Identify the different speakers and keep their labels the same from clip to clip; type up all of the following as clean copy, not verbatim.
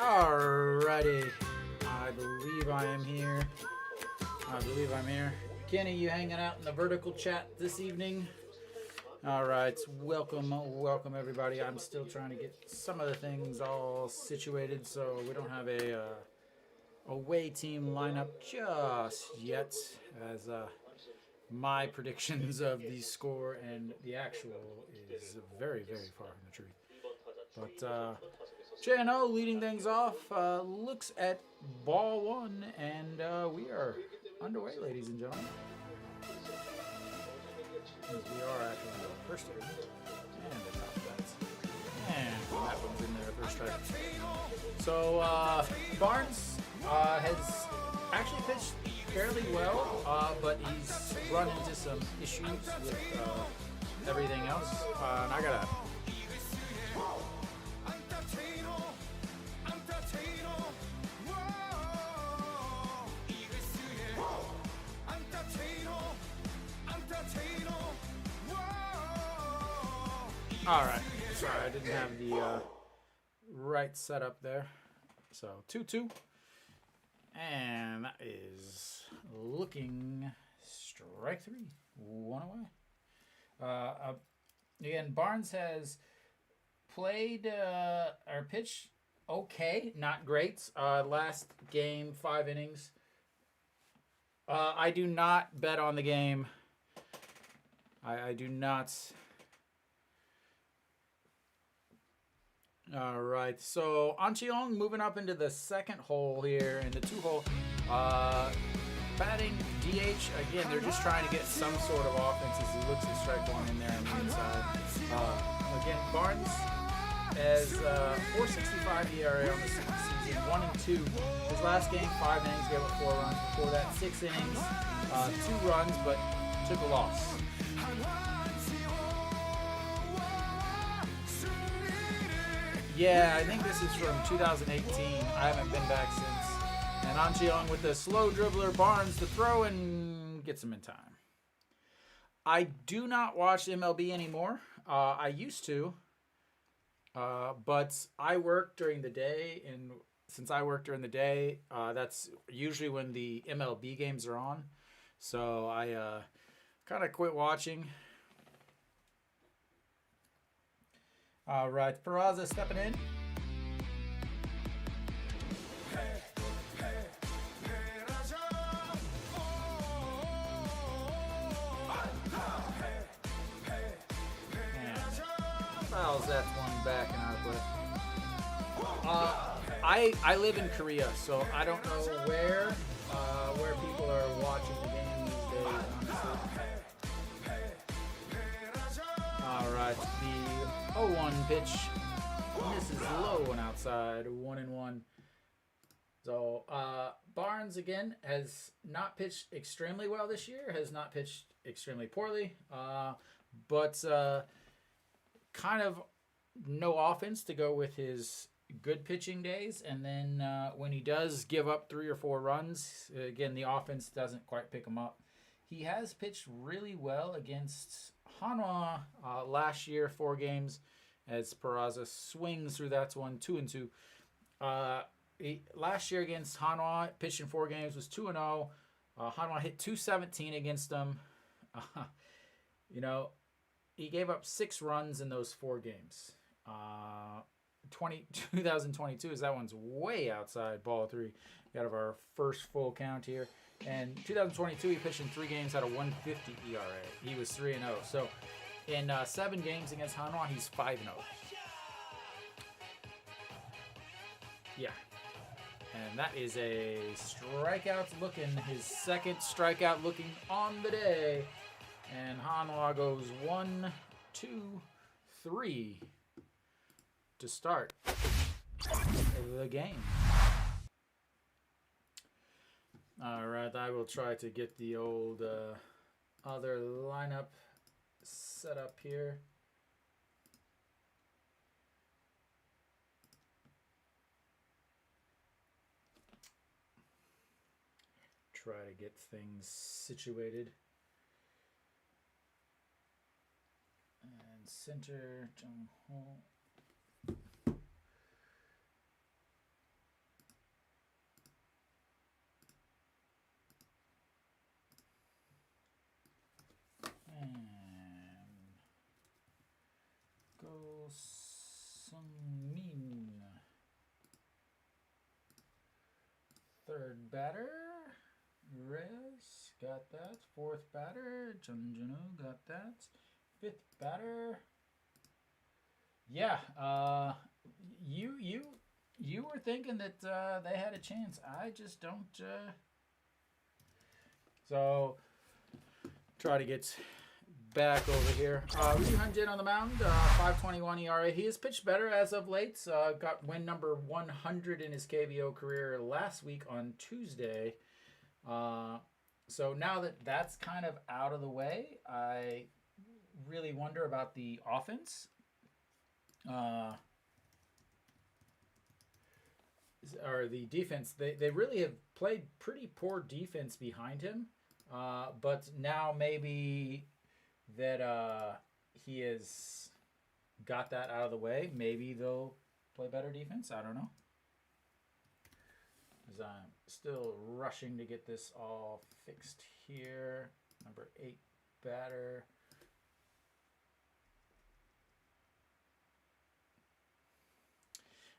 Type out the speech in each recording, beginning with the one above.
Speaker 1: Alrighty, I believe I am here. Kenny, you hanging out in the vertical chat this evening? Alright, welcome everybody. I'm still trying to get some of the things all situated so we don't have a away team lineup just yet, as my predictions of the score and the actual is very, very far from the truth. But J&O leading things off, looks at ball one, and we are underway, ladies and gentlemen. As we are actually on the first area. And the top bats. And that one's in there, first strike. So Barnes has actually pitched fairly well, but he's run into some issues with everything else. And I gotta... Alright, sorry, I didn't have the right setup there. So 2-2. And that is looking strike three. One away. Again, Barnes has played or pitched okay, not great. Last game, 5 innings. I do not bet on the game. I do not. All right, so Ancheong moving up into the second hole here in the 2-hole. Batting DH, again, they're just trying to get some sort of offense as he looks at strike one in there on the inside. Again, Barnes has 4.65 ERA on the season, 1-2. His last game, 5 innings, gave up 4 runs. Before that, 6 innings, 2 runs, but took a loss. Yeah, I think this is from 2018. I haven't been back since. And Ancheong with the slow dribbler, Barnes to throw and gets him in time. I do not watch MLB anymore. I used to. But I work during the day. And since I work during the day, that's usually when the MLB games are on. So I kind of quit watching. All right, Peraza stepping in. Fouls that one back in our play. I live in Korea, so I don't know where people are watching the game these days, honestly. All right, the 0-1 pitch misses low and outside, 1-1. So Barnes again has not pitched extremely well this year, has not pitched extremely poorly, but kind of no offense to go with his good pitching days. And then when he does give up 3 or 4 runs, again, the offense doesn't quite pick him up. He has pitched really well against Hanwha last year, 4 games, as Peraza swings through that one, 2-2. Last year against Hanwha, pitched in 4 games, was 2-0. Hanwha hit 217 against them. He gave up 6 runs in those 4 games. 2022 is that one's way outside ball 3. Out of our first full count here. And 2022, he pitched in 3 games, had a 150 ERA. He was 3-0. So in 7 games against Hanwha, he's 5-0. Yeah. And that is a strikeout looking, his second strikeout looking on the day. And Hanwha goes 1, 2, 3 to start the game. All right, I will try to get the old other lineup set up here. Try to get things situated. And center, Jung Ho. Sungmin. Third batter, Reyes, got that. Fourth batter, Junjunu, got that. Fifth batter. Yeah, you were thinking that they had a chance. I just don't. So try to get back over here. Ryu Hyun-jin on the mound, 5.21 ERA. He has pitched better as of late. Got win number 100 in his KBO career last week on Tuesday. So now that that's kind of out of the way, I really wonder about the offense. Or the defense. They really have played pretty poor defense behind him. But now maybe that he has got that out of the way. Maybe they'll play better defense. I don't know. Because I'm still rushing to get this all fixed here. Number 8 batter.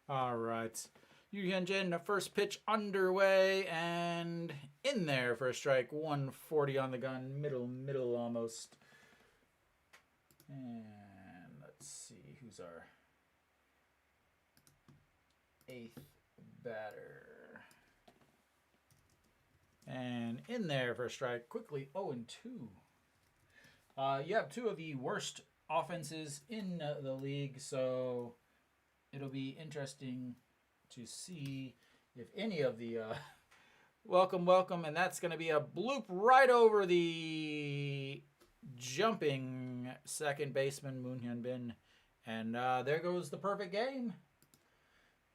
Speaker 1: All right. Ryu Hyun-jin, the first pitch underway and in there for a strike. 140 on the gun. Middle almost. And let's see who's our 8th batter. And in there for a strike. Quickly 0-2. You have 2 of the worst offenses in the league, so it'll be interesting to see if any of the welcome, and that's going to be a bloop right over the jumping second baseman Moon Hyun-bin, and there goes the perfect game.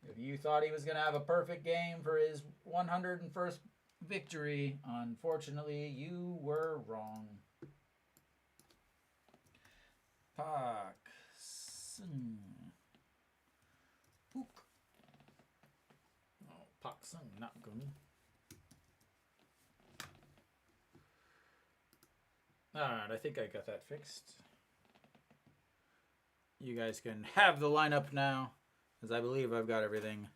Speaker 1: If you thought he was going to have a perfect game for his 101st victory, unfortunately you were wrong. Park Sung. Park Sung, not Gun. Alright, I think I got that fixed. You guys can have the lineup now, as I believe I've got everything.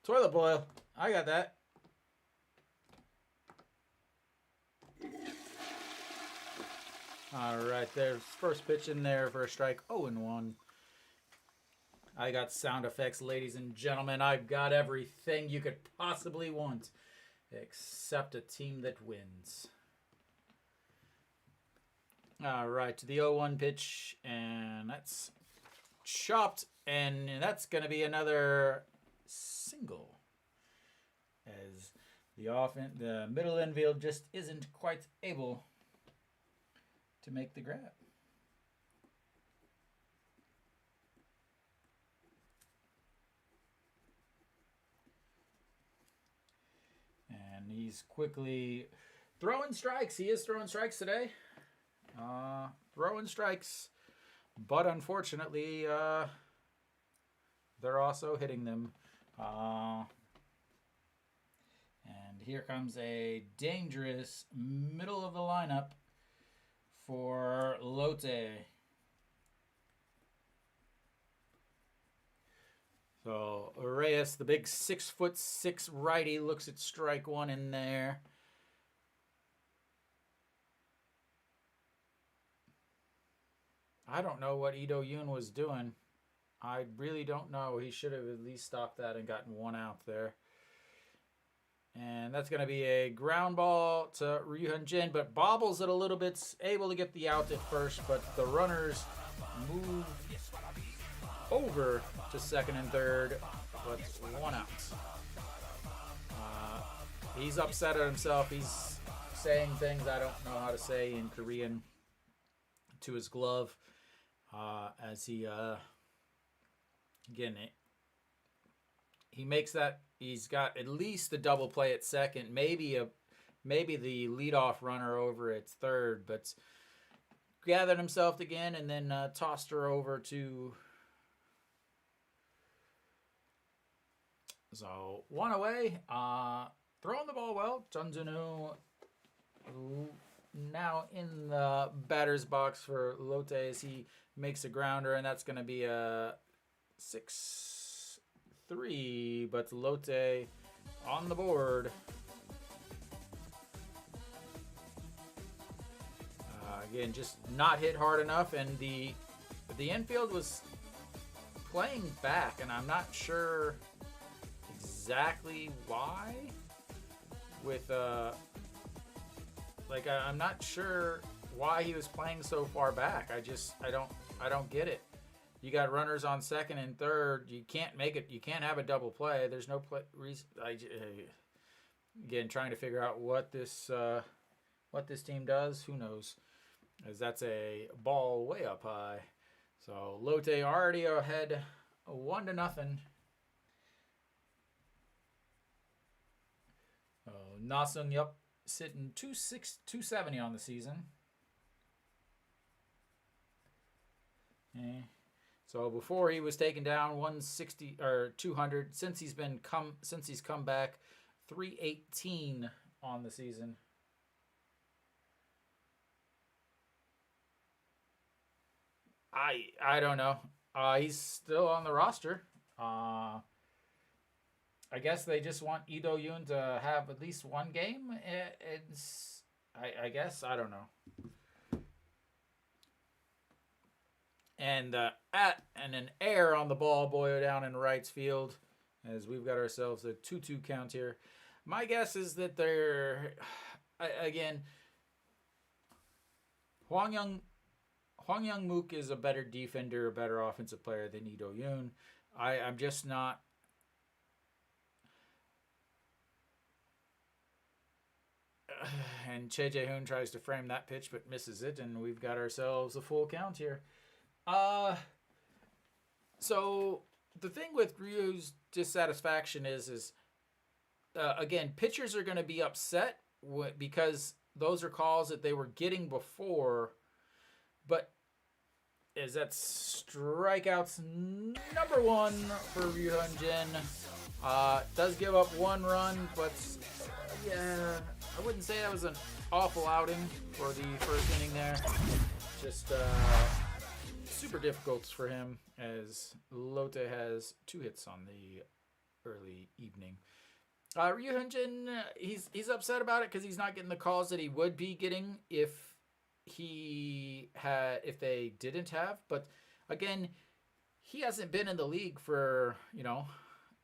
Speaker 1: Toilet boil, I got that. Alright, there's first pitch in there for a strike, 0-1. I got sound effects, ladies and gentlemen. I've got everything you could possibly want, except a team that wins. All right, to the 0-1 pitch, and that's chopped, and that's going to be another single, as the middle infield just isn't quite able to make the grab. He's quickly throwing strikes. He is throwing strikes today. Throwing strikes. But unfortunately, they're also hitting them. And here comes a dangerous middle of the lineup for Lotte. So Reyes, the big 6'6" righty, looks at strike 1 in there. I don't know what Ito Yoon was doing. I really don't know. He should have at least stopped that and gotten 1 out there. And that's going to be a ground ball to Ryu Hyun-jin, but bobbles it a little bit, able to get the out at first, but the runners move over to second and third, but 1 out. He's upset at himself. He's saying things I don't know how to say in Korean to his glove, as he again he makes that. He's got at least a double play at second, maybe the leadoff runner over at third, but gathered himself again and then tossed her over to. So 1 away, throwing the ball well. Chunjunu now in the batter's box for Lotte as he makes a grounder, and that's going to be a 6-3, but Lotte on the board. Again, just not hit hard enough, and the infield was playing back, and I'm not sure exactly why. With I'm not sure why he was playing so far back. I don't get it. You got runners on second and third. You can't make it. You can't have a double play. There's no reason. Again, trying to figure out what this team does. Who knows? As that's a ball way up high. So Lotte already ahead, 1-0. Nasung Yup sitting 270 on the season. So before he was taken down 160 or 200. Since he's come back, 318 on the season. I don't know. He's still on the roster. I guess they just want Lee Do-yoon to have at least one game. I guess. I don't know. And an error on the ball boy down in right field, as we've got ourselves a 2-2 count here. My guess is that they're again. Hwang Young-mook is a better defender, a better offensive player than Lee Do-yoon. I'm just not. And Che Jae-hoon tries to frame that pitch but misses it, and we've got ourselves a full count here. So the thing with Ryu's dissatisfaction is again, pitchers are going to be upset because those are calls that they were getting before, but is that strikeouts number one for Ryu Hyun-jin. Does give up one run, but yeah, I wouldn't say that was an awful outing for the first inning there. Just super difficult for him, as Lotte has 2 hits on the early evening. Ryu Hyun-jin, he's upset about it because he's not getting the calls that he would be getting if they didn't have. But again, he hasn't been in the league for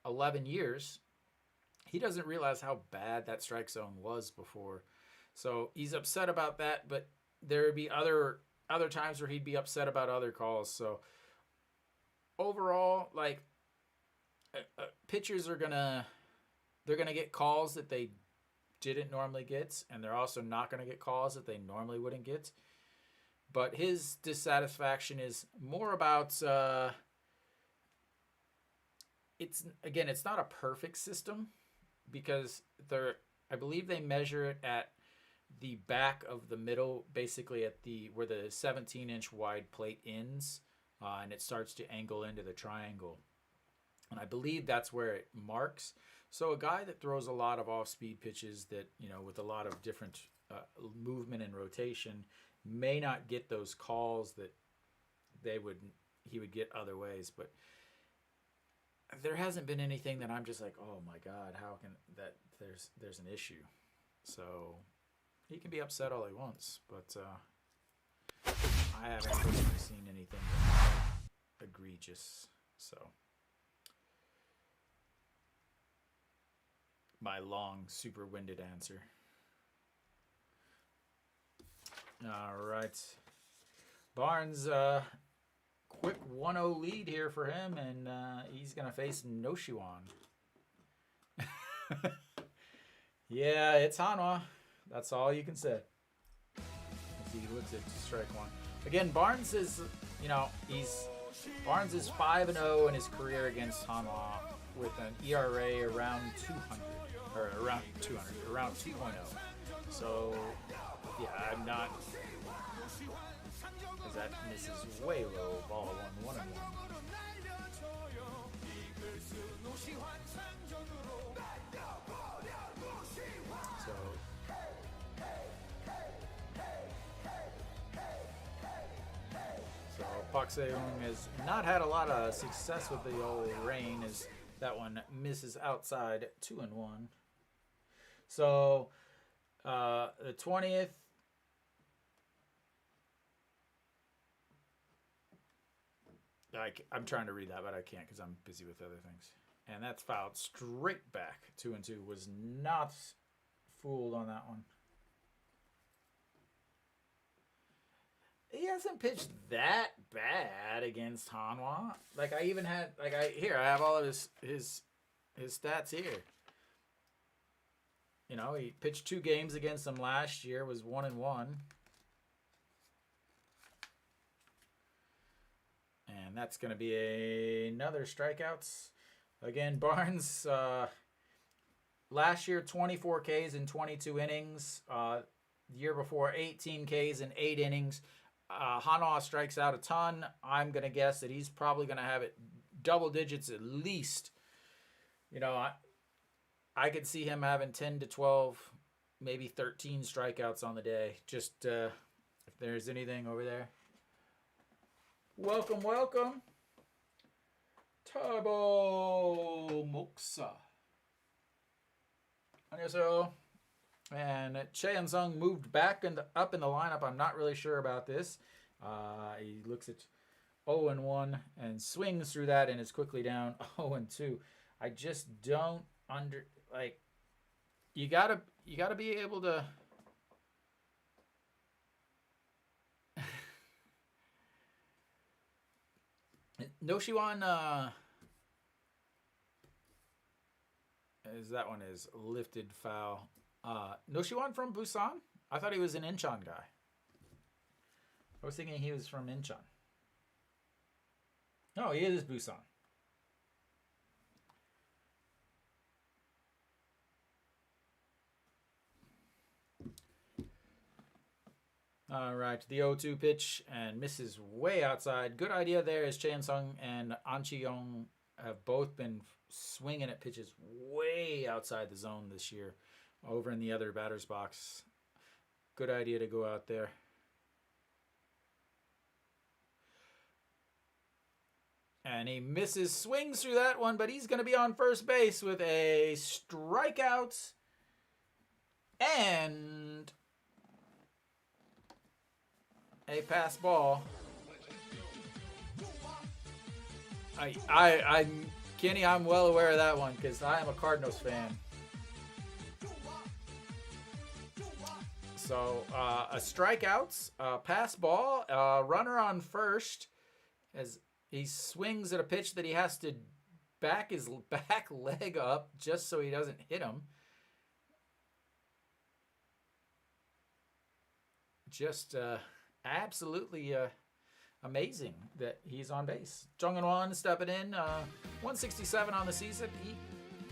Speaker 1: 11 years. He doesn't realize how bad that strike zone was before, so he's upset about that. But there would be other times where he'd be upset about other calls. So overall, pitchers are gonna get calls that they didn't normally get, and they're also not gonna get calls that they normally wouldn't get. But his dissatisfaction is more about it's not a perfect system, because I believe they measure it at the back of the middle, basically at where the 17-inch wide plate ends, and it starts to angle into the triangle. And I believe that's where it marks. So a guy that throws a lot of off-speed pitches that, with a lot of different movement and rotation may not get those calls that he would get other ways. But there hasn't been anything that I'm just like, oh my God, how can that? There's an issue. So he can be upset all he wants, but I haven't personally seen anything egregious. So my long, super winded answer. All right, Barnes, quick 1-0 lead here for him, and he's gonna face No Shiwan. Yeah, it's Hanwha. That's all you can say. As he looks at strike one. Again, Barnes is, Barnes is 5-0 in his career against Hanwha with an ERA around 2.0. So, yeah, I'm not. As that misses way low, ball 1-1. So Park Se-young has not had a lot of success with the old rain, as that one misses outside 2-1. So the 20th. I'm trying to read that, but I can't because I'm busy with other things. And that's fouled straight back. 2-2. Was not fooled on that one. He hasn't pitched that bad against Hanwha. Like I even had I have all of his stats here. You know, he pitched 2 games against them last year, was 1-1. And that's going to be another strikeouts. Again, Barnes, last year 24 Ks in 22 innings. The year before 18 Ks in 8 innings. Hanwha strikes out a ton. I'm going to guess that he's probably going to have it double digits at least. You know, I could see him having 10 to 12, maybe 13 strikeouts on the day. Just if there's anything over there. Welcome, welcome. Turbo Moxa. So, and Chae-Sung moved back up in the lineup. I'm not really sure about this. He looks at 0-1 and swings through that and is quickly down 0-2. I just don't you gotta be able to Noshiwan is that one is lifted foul. Noshiwan from Busan? I thought he was an Incheon guy. I was thinking he was from Incheon. No, he is Busan. All right, the 0-2 pitch and misses way outside. Good idea there as Chae-Sung and An Chi-young have both been swinging at pitches way outside the zone this year over in the other batter's box. Good idea to go out there. And he misses, swings through that one, but he's going to be on first base with a strikeout. And a pass ball. Kenny, I'm well aware of that one because I am a Cardinals fan. So a strikeout, pass ball, runner on first as he swings at a pitch that he has to back his back leg up just so he doesn't hit him. Just absolutely amazing that he's on base. Jung In-won stepping in, 167 on the season. He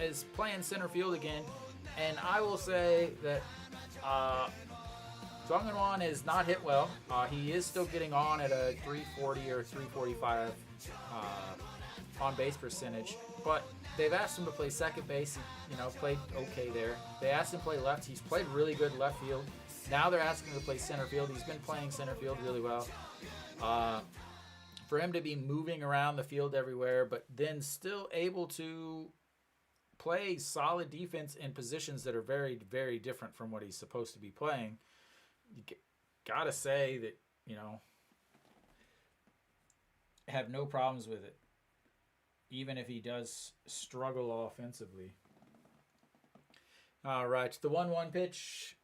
Speaker 1: is playing center field again, and I will say that Jung In-won is not hit well. He is still getting on at a 340 or 345 on base percentage, but they've asked him to play second base. He, played okay there. They asked him to play left. He's played really good left field. Now they're asking him to play center field. He's been playing center field really well. For him to be moving around the field everywhere, but then still able to play solid defense in positions that are very, very different from what he's supposed to be playing, you gotta say that, have no problems with it, even if he does struggle offensively. All right, the 1-1 pitch.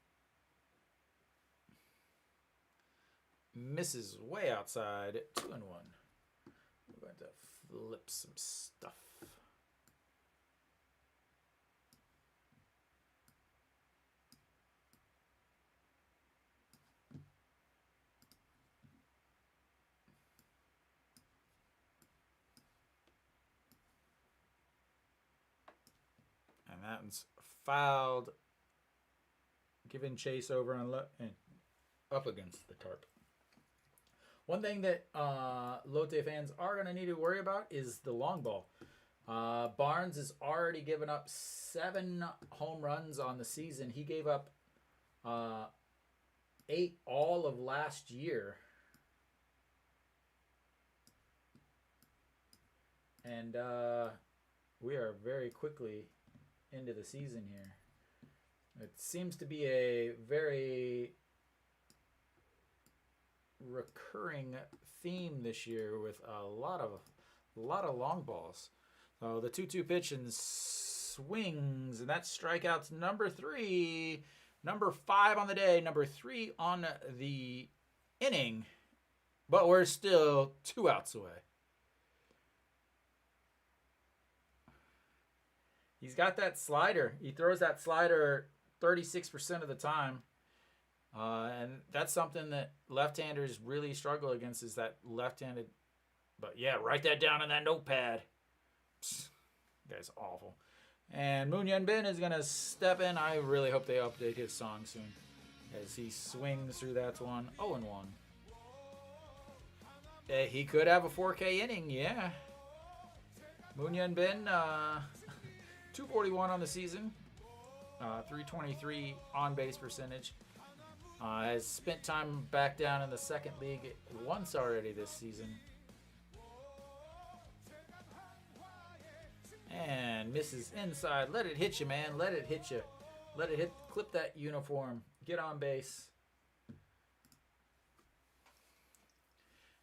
Speaker 1: Misses way outside, 2-1. We're going to flip some stuff. And that one's fouled. Giving chase over and up against the tarp. One thing that Lotte fans are going to need to worry about is the long ball. Barnes has already given up 7 home runs on the season. He gave up 8 all of last year. And we are very quickly into the season here. It seems to be a very recurring theme this year with a lot of long balls. So the 2-2 pitch and swings, and that's strikeouts number 3, number 5 on the day, number 3 on the inning. But we're still 2 outs away. He's got that slider. He throws that slider 36% of the time. And that's something that left-handers really struggle against, is that left-handed. But yeah, write that down in that notepad. Psst, guy's awful. And Moon Yun Bin is going to step in. I really hope they update his song soon, as he swings through that one. 0-1. He could have a 4K inning, yeah. Moon Yun Bin, 241 on the season, 323 on-base percentage. Has spent time back down in the second league once already this season. And misses inside. Let it hit you, man. Let it hit you. Let it hit. Clip that uniform. Get on base.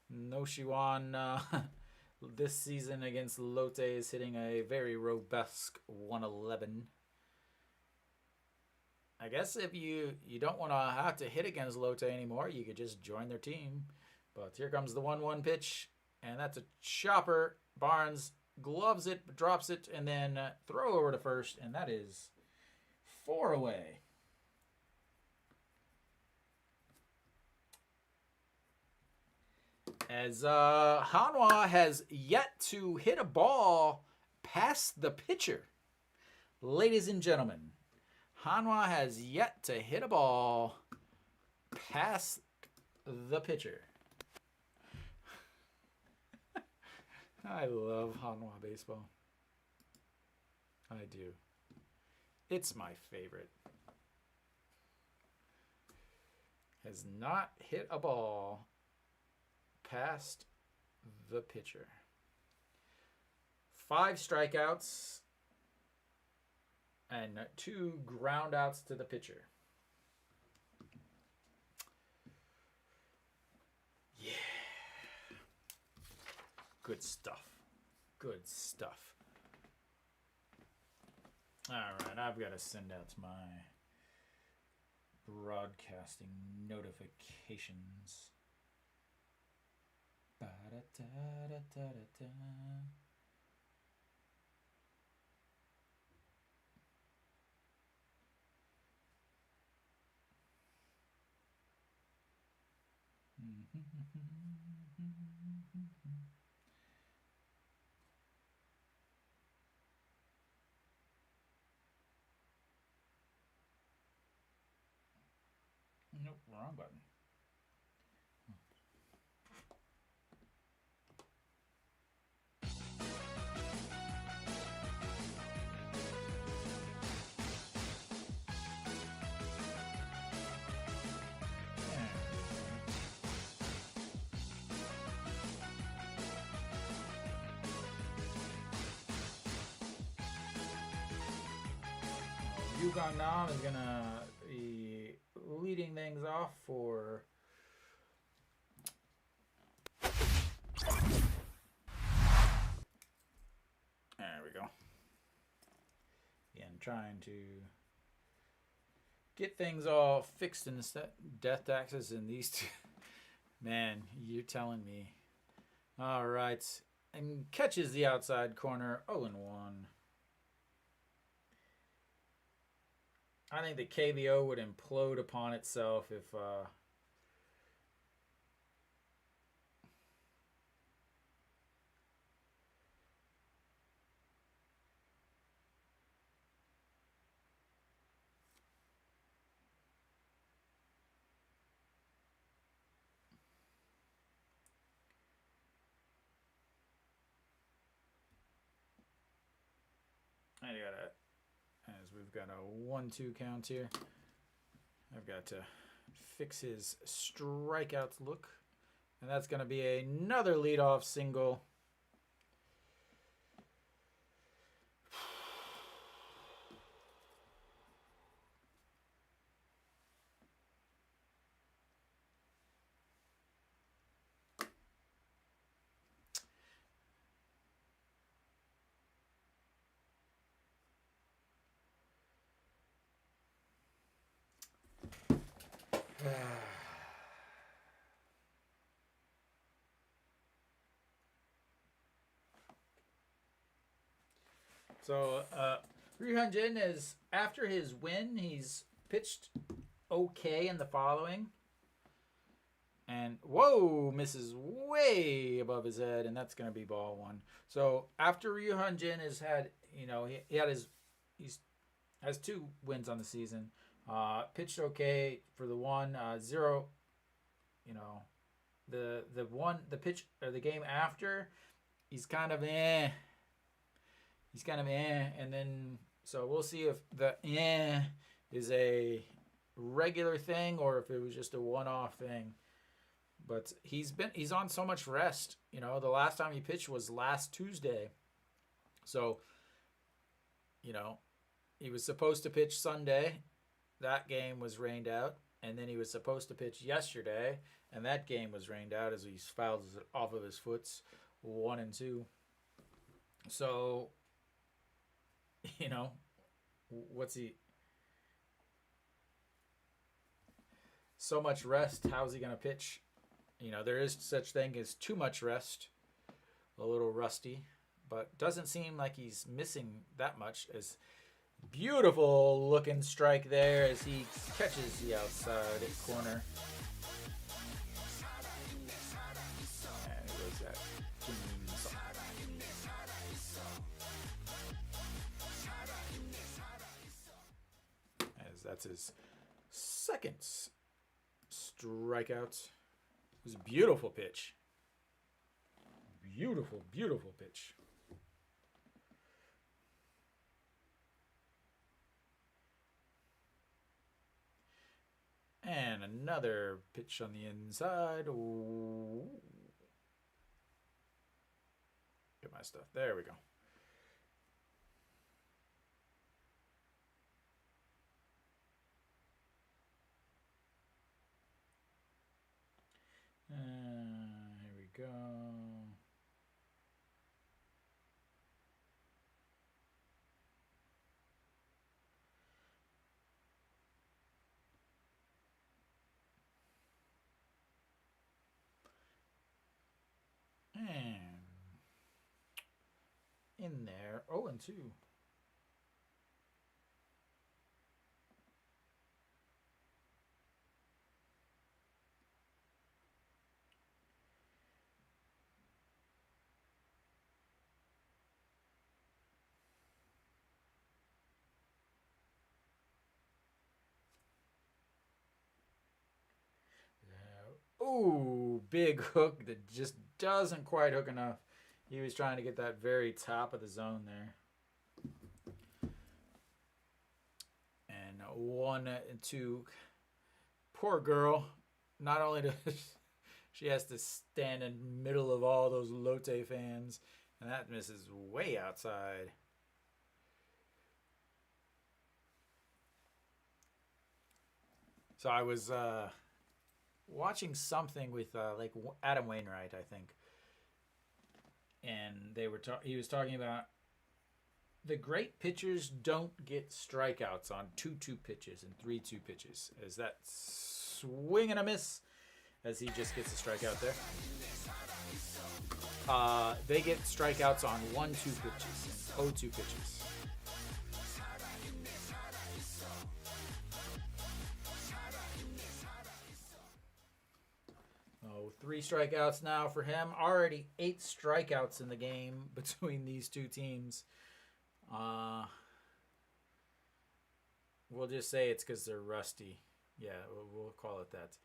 Speaker 1: No Shiwan this season against Lotte is hitting a very robust 111. I guess if you don't want to have to hit against Lotte anymore, you could just join their team. But here comes the 1-1 pitch, and that's a chopper. Barnes gloves it, drops it, and then throw over to first, and that is 4 away. As Hanwha has yet to hit a ball past the pitcher. Ladies and gentlemen, Hanwha has yet to hit a ball past the pitcher. I love Hanwha baseball. I do. It's my favorite. Has not hit a ball past the pitcher. 5 strikeouts and 2 ground outs to the pitcher. Yeah. Good stuff. Good stuff. All right, I've got to send out my broadcasting notifications. Ba-da-da-da-da-da-da. Nope, wrong button. Yukon Nam is gonna be leading things off for there we go. Again, trying to get things all fixed in the death taxes in these two. Man, you're telling me. All right, and catches the outside corner. 0-1. I think the KBO would implode upon itself if I gotta, as we've got a 1-2 count here, I've got to fix his strikeouts look, and that's going to be another leadoff single. So Ryu Hyun-jin is, after his win, he's pitched okay in the following. And whoa, misses way above his head, and that's going to be ball one. So after Ryu Hyun-jin has had, he had he's has 2 wins on the season. Pitched okay for the one, 0. The pitch or the game after, he's kind of eh. He's kind of eh, and then so we'll see if the eh is a regular thing or if it was just a one-off thing. But he's on so much rest. The last time he pitched was last Tuesday. So, he was supposed to pitch Sunday. That game was rained out. And then he was supposed to pitch yesterday. And that game was rained out as he fouled it off of his foots 1-2. So, what's he... So much rest. How's he going to pitch? There is such thing as too much rest. A little rusty. But doesn't seem like he's missing that much. As beautiful looking strike there as he catches the outside corner. And it was that as that's his second strikeout. It was a beautiful pitch. Beautiful, beautiful pitch. And another pitch on the inside. Ooh. Get my stuff. There we go. Here we go. And in there, 0-2. Ooh, big hook that just doesn't quite hook enough. He was trying to get that very top of the zone there. And 1-2. Poor girl. Not only does she has to stand in the middle of all those Lotte fans, and that misses way outside. So I was watching something with like Adam Wainwright, I think, and he was talking about the great pitchers don't get strikeouts on 2-2 pitches and 3-2 pitches, as that swing and a miss, as he just gets a strikeout there. They get strikeouts on 1-2 pitches and 0-2 pitches. Oh, 3 strikeouts now for him. Already 8 strikeouts in the game between these two teams. We'll just say it's because they're rusty. Yeah, we'll call it that.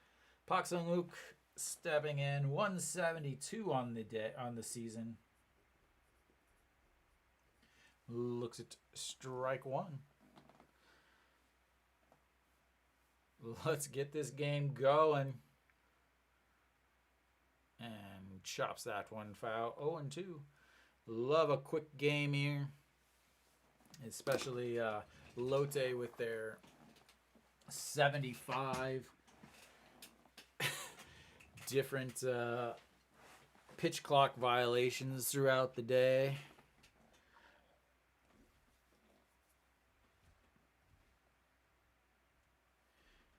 Speaker 1: Pak Sung-wook stepping in, 172 on the season. Looks at strike one. Let's get this game going. And chops that one foul. 0-2. Love a quick game here. Especially Lotte with their 75 different pitch clock violations throughout the day.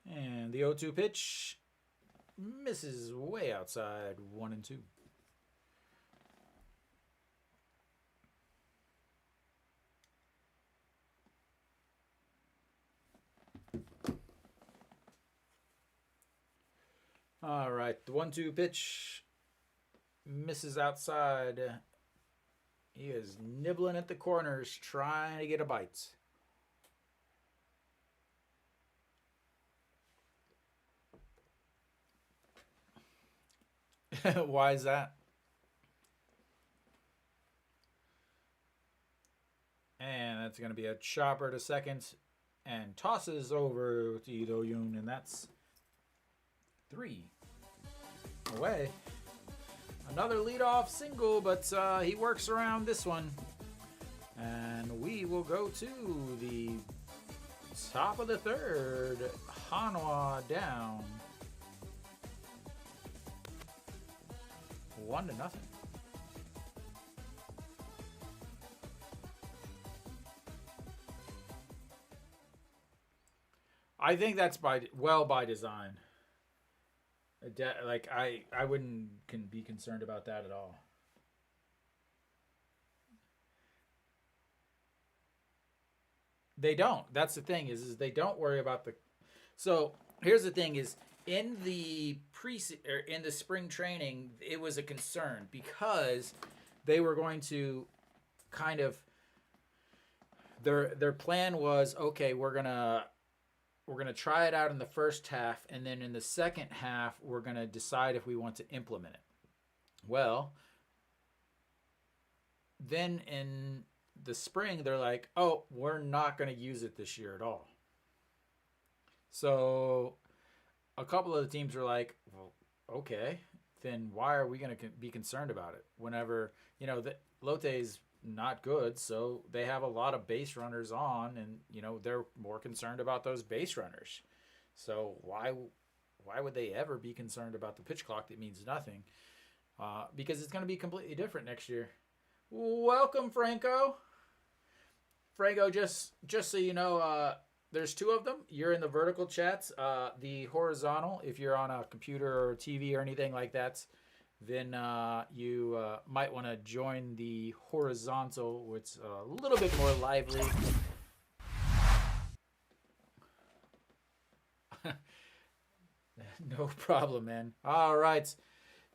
Speaker 1: And the 0-2 pitch misses way outside, 1-2. All right, the 1-2 pitch misses outside. He is nibbling at the corners, trying to get a bite. Why is that? And that's going to be a chopper to second and tosses over to Ito Yoon, and that's 3 away. Another leadoff single, but he works around this one. And we will go to the top of the third. Hanwha down 1-0. I think that's by design. Like I wouldn't be concerned about that at all. They don't. That's the thing is they don't worry about the. So here's the thing is in the in the spring training it was a concern because they were going to kind of their plan was okay we're gonna try it out in the first half, and then in the second half, we're going to decide if we want to implement it. Well, then in the spring, they're like, oh, we're not going to use it this year at all. So a couple of the teams are like, well, okay, then why are we going to be concerned about it? Whenever, Lotte's not good, so they have a lot of base runners on, and they're more concerned about those base runners. So why would they ever be concerned about the pitch clock that means nothing? Because it's going to be completely different next year. Welcome, Franco. Franco, just so you know, there's 2 of them. You're in the vertical chats. The horizontal, if you're on a computer or TV or anything like that, then you might want to join the horizontal, which is a little bit more lively. No problem, man. All right.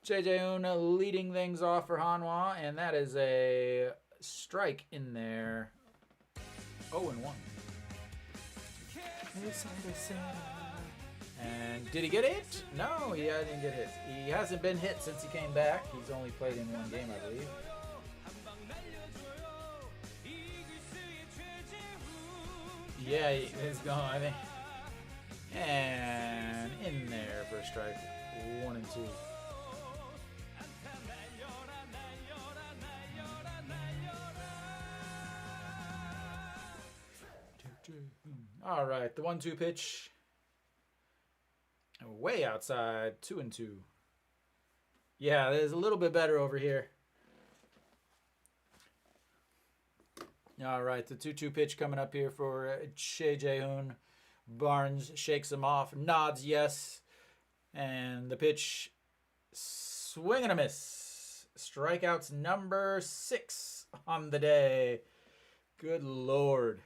Speaker 1: JJ Una leading things off for Hanwha, and that is a strike in there. 0-1. And did he get hit? No, he didn't get hit. He hasn't been hit since he came back. He's only played in 1 game, I believe. Yeah, he's gone, I think. And in there for a strike. 1-2. All right, the 1-2 pitch. Way outside, 2-2. Yeah, there's a little bit better over here. All right, the 2-2 pitch coming up here for Che Jae-hoon. Barnes shakes him off, nods yes, and the pitch, swing and a miss. Strikeouts number 6 on the day. Good Lord.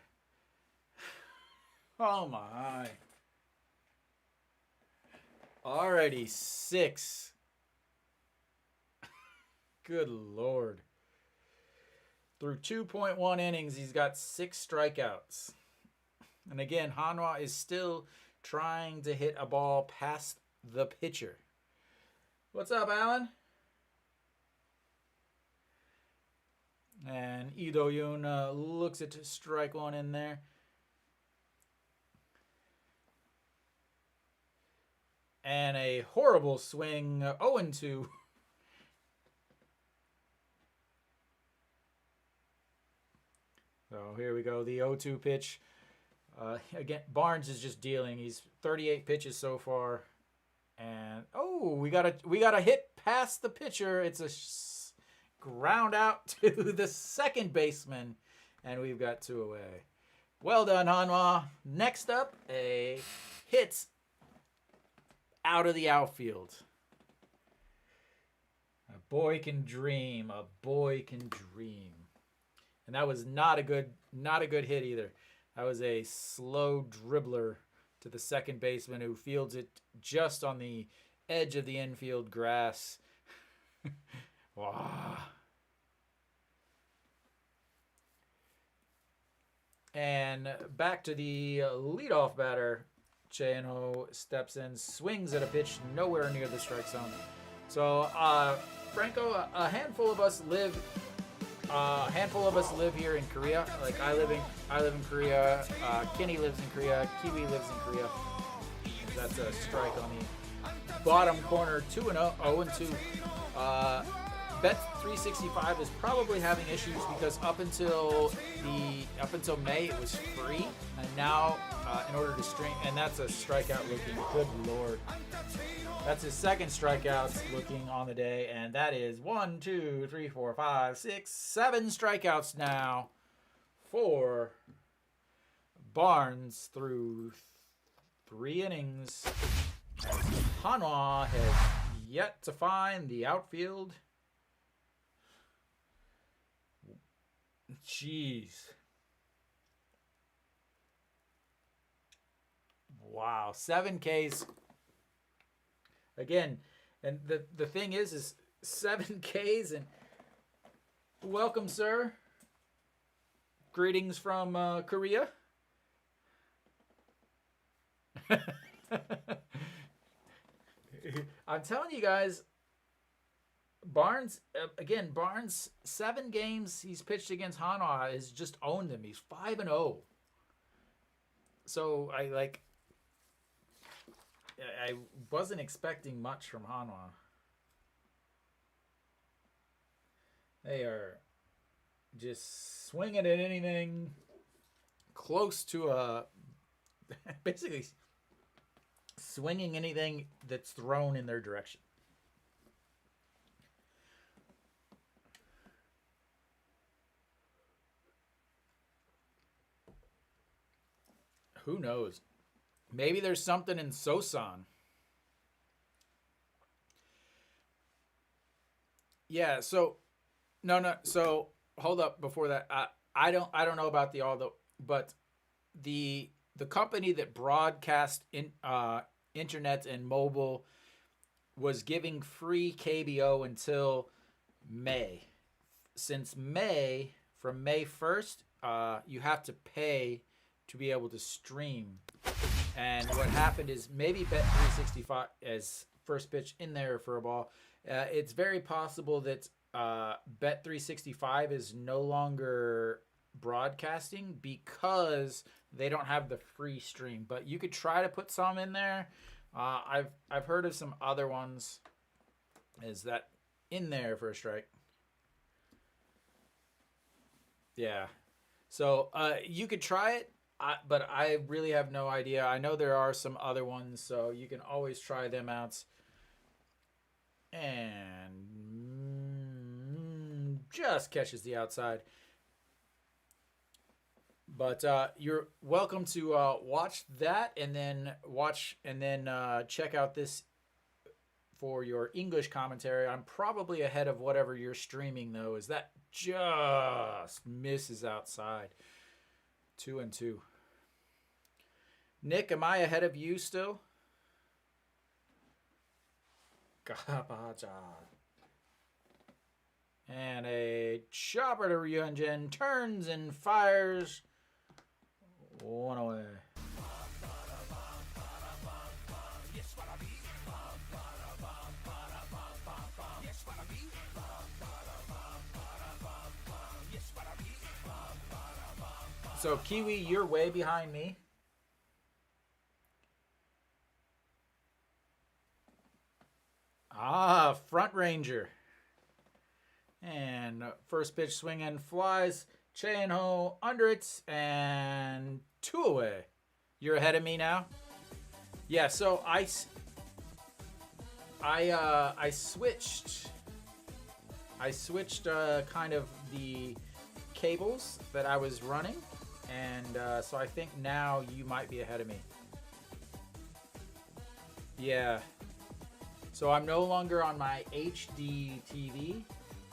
Speaker 1: Oh my. Alrighty, 6. Good Lord. Through 2.1 innings, he's got 6 strikeouts. And again, Hanwha is still trying to hit a ball past the pitcher. What's up, Alan? And Lee Do-yoon looks at strike 1 in there. And a horrible swing, 0-2. So here we go, the 0-2 pitch. Again, Barnes is just dealing. He's 38 pitches so far, and we got a hit past the pitcher. It's a ground out to the second baseman, and we've got 2 away. Well done, Hanwha. Next up, a hit out of the outfield. A boy can dream. A boy can dream. And that was not a good hit either. That was a slow dribbler to the second baseman who fields it just on the edge of the infield grass. Wow. And back to the leadoff batter. Che-In-Ho steps in, swings at a pitch nowhere near the strike zone. So, Franco, a handful of us live here in Korea. Like I live in Korea. Kenny lives in Korea. Kiwi lives in Korea. That's a strike on the bottom corner. 2-0, 0-2. Bet 365 is probably having issues because up until May it was free, and now in order to stream, and that's a strikeout looking. Good lord, that's his second strikeouts looking on the day, and that is 1, 2, 3, 4, 5, 6, 7 strikeouts now for Barnes through 3 innings. Hanwha has yet to find the outfield. Jeez. Wow, 7 Ks. Again, and the thing is 7 Ks, and welcome, sir. Greetings from Korea. I'm telling you guys, Barnes, 7 games he's pitched against Hanwha has just owned them. He's 5-0. So I wasn't expecting much from Hanwha. They are just swinging at anything close to basically swinging anything that's thrown in their direction. Who knows? Maybe there's something in Sosan. Yeah, so no. So hold up before that. I don't know about but the company that broadcast internet and mobile was giving free KBO until May. Since May, from May 1st, you have to pay to be able to stream. And what happened is maybe Bet 365 as first pitch in there for a ball. It's very possible that Bet 365 is no longer broadcasting because they don't have the free stream. But you could try to put some in there. I've heard of some other ones. Is that in there for a strike? Yeah. So you could try it. But I really have no idea. I know there are some other ones, so you can always try them out. And just catches the outside. But you're welcome to watch that and then check out this for your English commentary. I'm probably ahead of whatever you're streaming, though, is that just misses outside. 2-2. Nick, am I ahead of you still? Gabaja. And a chopper to Ryunjin turns and fires. 1 away. So, Kiwi, you're way behind me. Front Ranger. And first pitch swing and flies. Che-In-Ho under it and 2 away. You're ahead of me now? Yeah, so I switched kind of the cables that I was running, and so I think now you might be ahead of me. Yeah. So I'm no longer on my HD TV.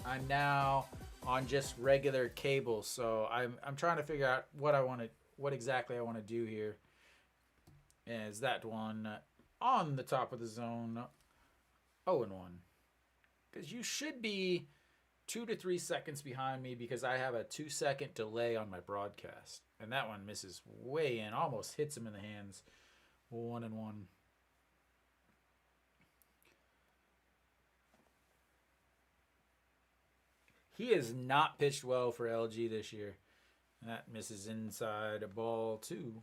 Speaker 1: I'm now on just regular cable. So I'm trying to figure out what exactly I want to do here. Is that one on the top of the zone? 0-1. Because you should be 2 to 3 seconds behind me because I have a 2-second delay on my broadcast. And that one misses way in, almost hits him in the hands. 1-1. He has not pitched well for LG this year. That misses inside a ball, too.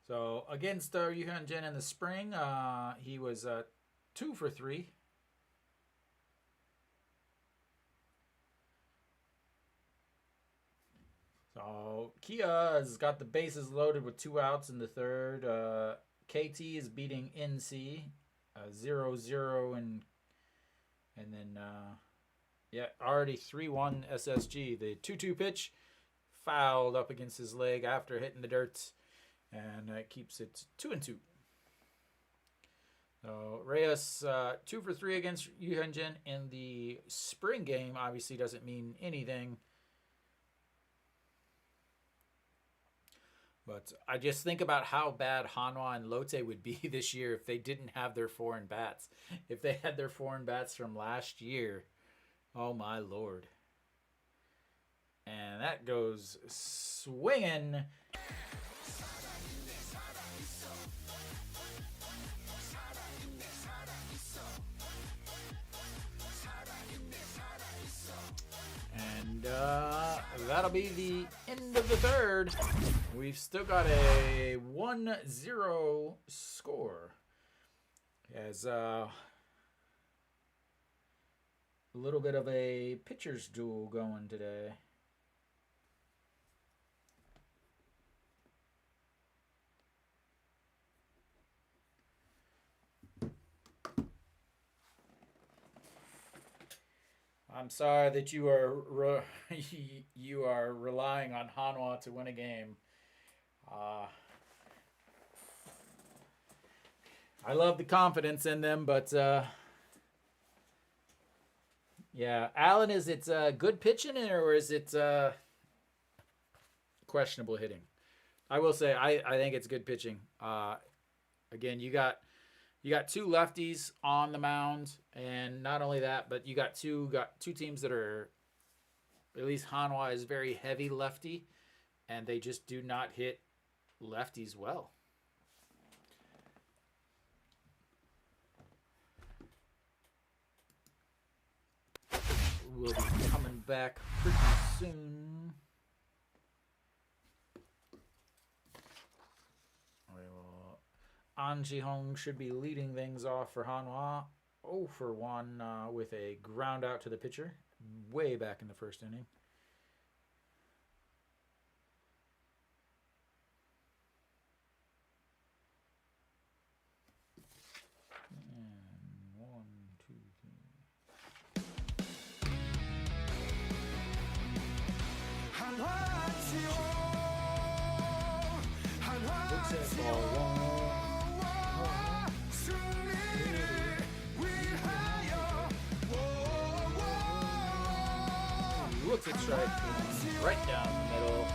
Speaker 1: So, against Yuhan Jin in the spring, he was 2 for 3. So, Kia has got the bases loaded with 2 outs in the third. KT is beating NC 0-0 and then already 3-1 SSG. The 2-2 pitch fouled up against his leg after hitting the dirt, and that keeps it 2-2. So Reyes 2 for 3 against Yu Hyunjin in the spring game. Obviously doesn't mean anything. But I just think about how bad Hanwha and Lotte would be this year if they didn't have their foreign bats. If they had their foreign bats from last year, oh my lord. And that goes swinging. And that'll be the end of the third. We've still got a 1-0 score. As a little bit of a pitcher's duel going today. I'm sorry that you are you are relying on Hanwha to win a game. I love the confidence in them, but yeah, Alan, is it good pitching or is it questionable hitting? I will say I think it's good pitching. Again, you got 2 lefties on the mound, and not only that, but you got two teams that are, at least Hanwha is very heavy lefty, and they just do not hit lefties well. We'll be coming back pretty soon. An Ji-hong should be leading things off for Hanwha. 0 for 1 with a ground out to the pitcher way back in the first inning. And 1, 2, 3. Looks at ball 1. Looks at strike right down the middle.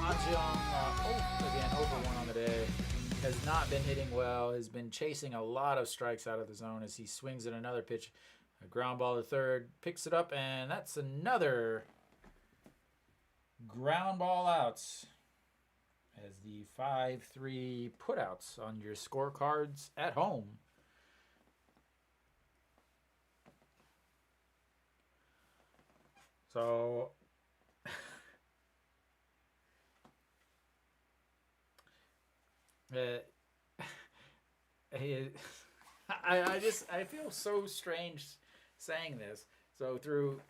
Speaker 1: An-jeong, again, over 1 on the day. Has not been hitting well. Has been chasing a lot of strikes out of the zone as he swings at another pitch. A ground ball to third. Picks it up, and that's another ground ball out. As the 5-3 putouts on your scorecards at home. So I feel so strange saying this. So through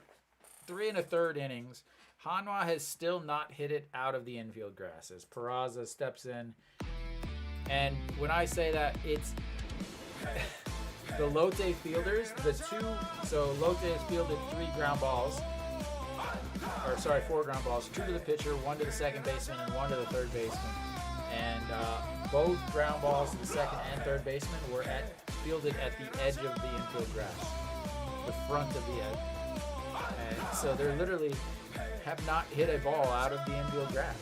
Speaker 1: 3 1/3 innings, Hanwha has still not hit it out of the infield grass as Peraza steps in. And when I say that, it's the Lotte fielders, so Lotte has fielded 4 ground balls, 2 to the pitcher, 1 to the second baseman, and 1 to the third baseman. And both ground balls to the second and third baseman were fielded at the edge of the infield grass, the front of the edge. So they're literally have not hit a ball out of the infield grass.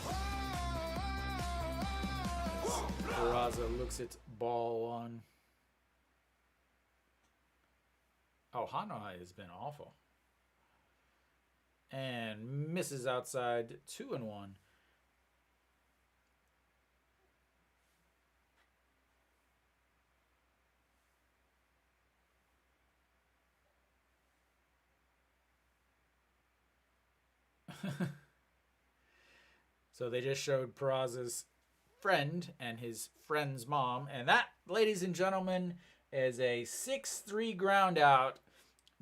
Speaker 1: Peraza looks at ball one. Oh, Hanwha has been awful. And misses outside 2-1. So they just showed Peraza's friend and his friend's mom. And that, ladies and gentlemen, is a 6-3 ground out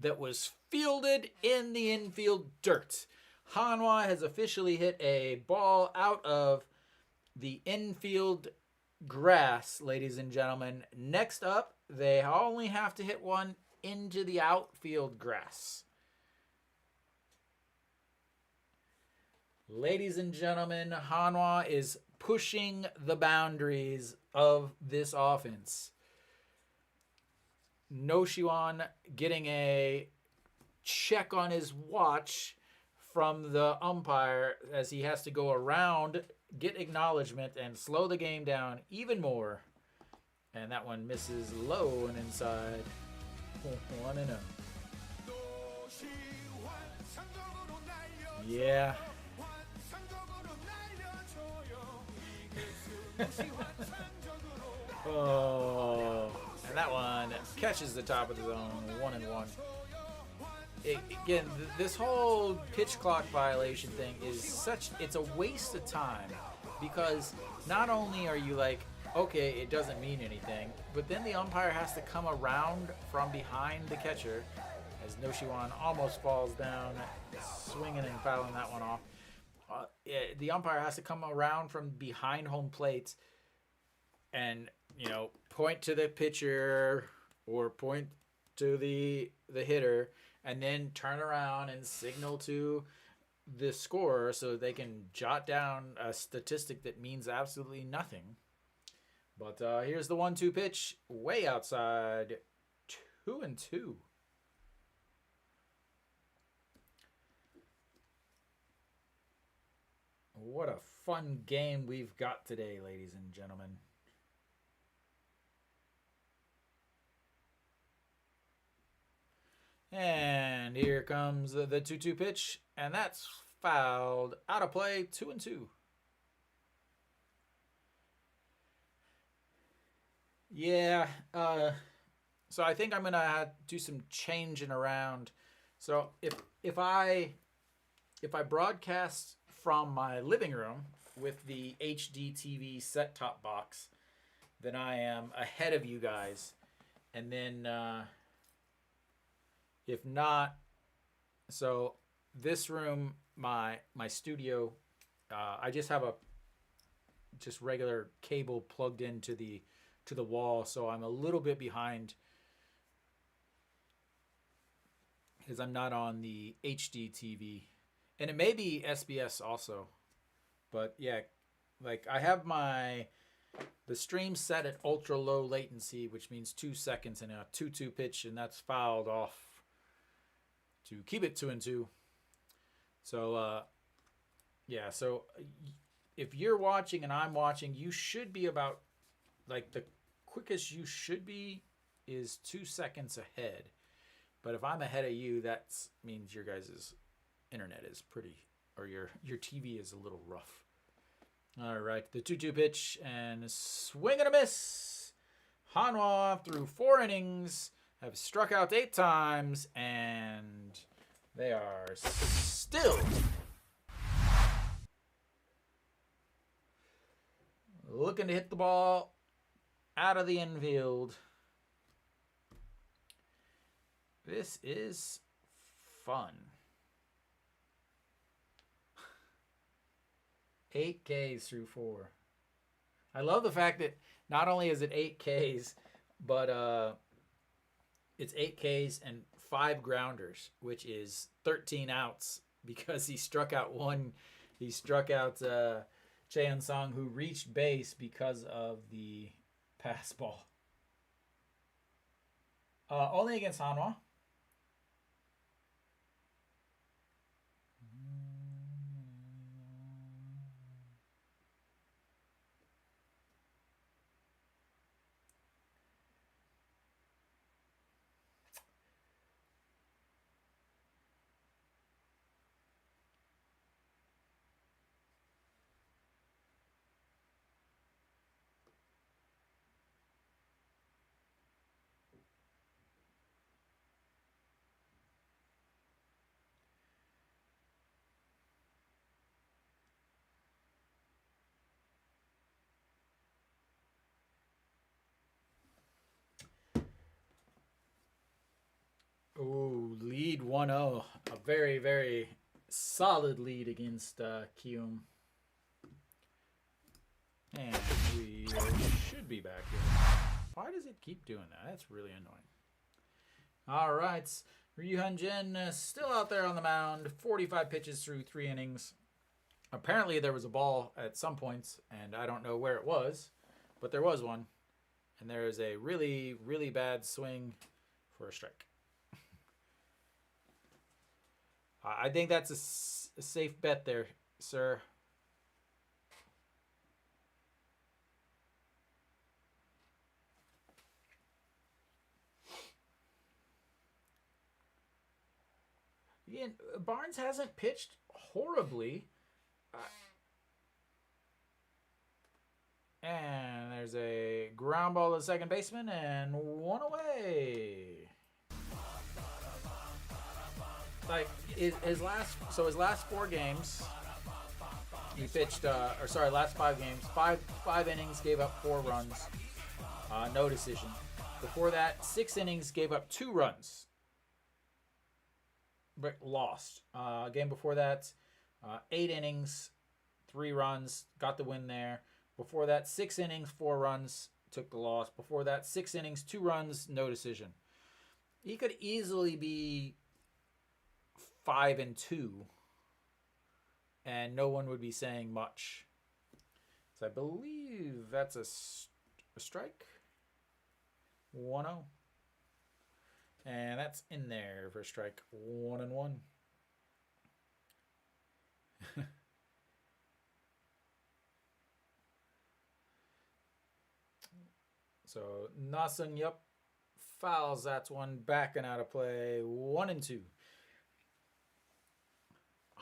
Speaker 1: that was fielded in the infield dirt. Hanwha has officially hit a ball out of the infield grass, ladies and gentlemen. Next up, they only have to hit one into the outfield grass. Ladies and gentlemen, Hanwha is pushing the boundaries of this offense. Noshiwan getting a check on his watch from the umpire as he has to go around, get acknowledgement, and slow the game down even more. And that one misses low and inside. 1-0. Yeah. Oh, and that one catches the top of the zone. 1-1. Again, this whole pitch clock violation thing is it's a waste of time, because not only are you like, okay, it doesn't mean anything, but then the umpire has to come around from behind the catcher as Noshiwan almost falls down, swinging and fouling that one off. The umpire has to come around from behind home plate and, point to the pitcher or point to the hitter, and then turn around and signal to the scorer so they can jot down a statistic that means absolutely nothing. But here's the 1-2 pitch, way outside, 2-2. What a fun game we've got today, ladies and gentlemen. And here comes the 2-2 pitch, and that's fouled out of play, 2-2. Yeah, so I think I'm gonna do some changing around. So if I broadcast from my living room with the HD TV set-top box, then I am ahead of you guys. And then if not, so this room, my studio, I just have a regular cable plugged into the wall, so I'm a little bit behind because I'm not on the HD TV. And it may be SBS also. But yeah, like I have the stream set at ultra low latency, which means 2 seconds, and a 2-2 pitch, and that's fouled off to keep it 2-2. So yeah, so if you're watching and I'm watching, you should be about, like, the quickest you should be is 2 seconds ahead. But if I'm ahead of you, that means your guys' internet is pretty, or your TV is a little rough. All right, the 2-2 pitch, and swing and a miss. Hanwha, through 4 innings, have struck out 8 times, and they are still looking to hit the ball out of the infield. This is fun. 8 Ks through 4. I love the fact that not only is it 8 Ks, but it's 8 Ks and 5 grounders, which is 13 outs, because he struck out one. He struck out Cheon Song, who reached base because of the pass ball. Only against Hanwha. lead 1-0. A very, very solid lead against Kium. And we should be back here. Why does it keep doing that? That's really annoying. All right. Ryu Jin still out there on the mound. 45 pitches through 3 innings. Apparently there was a ball at some points, and I don't know where it was, but there was one. And there is a really, really bad swing for a strike. I think that's a safe bet there, sir. Again, Barnes hasn't pitched horribly. And there's a ground ball to second baseman and 1 away. Like his last 4 games, he pitched. Last 5 games, five innings, gave up 4 runs, no decision. Before that, 6 innings, gave up 2 runs, but lost. Game before that, 8 innings, 3 runs, got the win there. Before that, 6 innings, 4 runs, took the loss. Before that, 6 innings, 2 runs, no decision. He could easily be 5-2, and no one would be saying much. So I believe that's a strike. 1-0. And that's in there for strike. 1-1. So Nasun Yup fouls that one back and out of play. 1-2.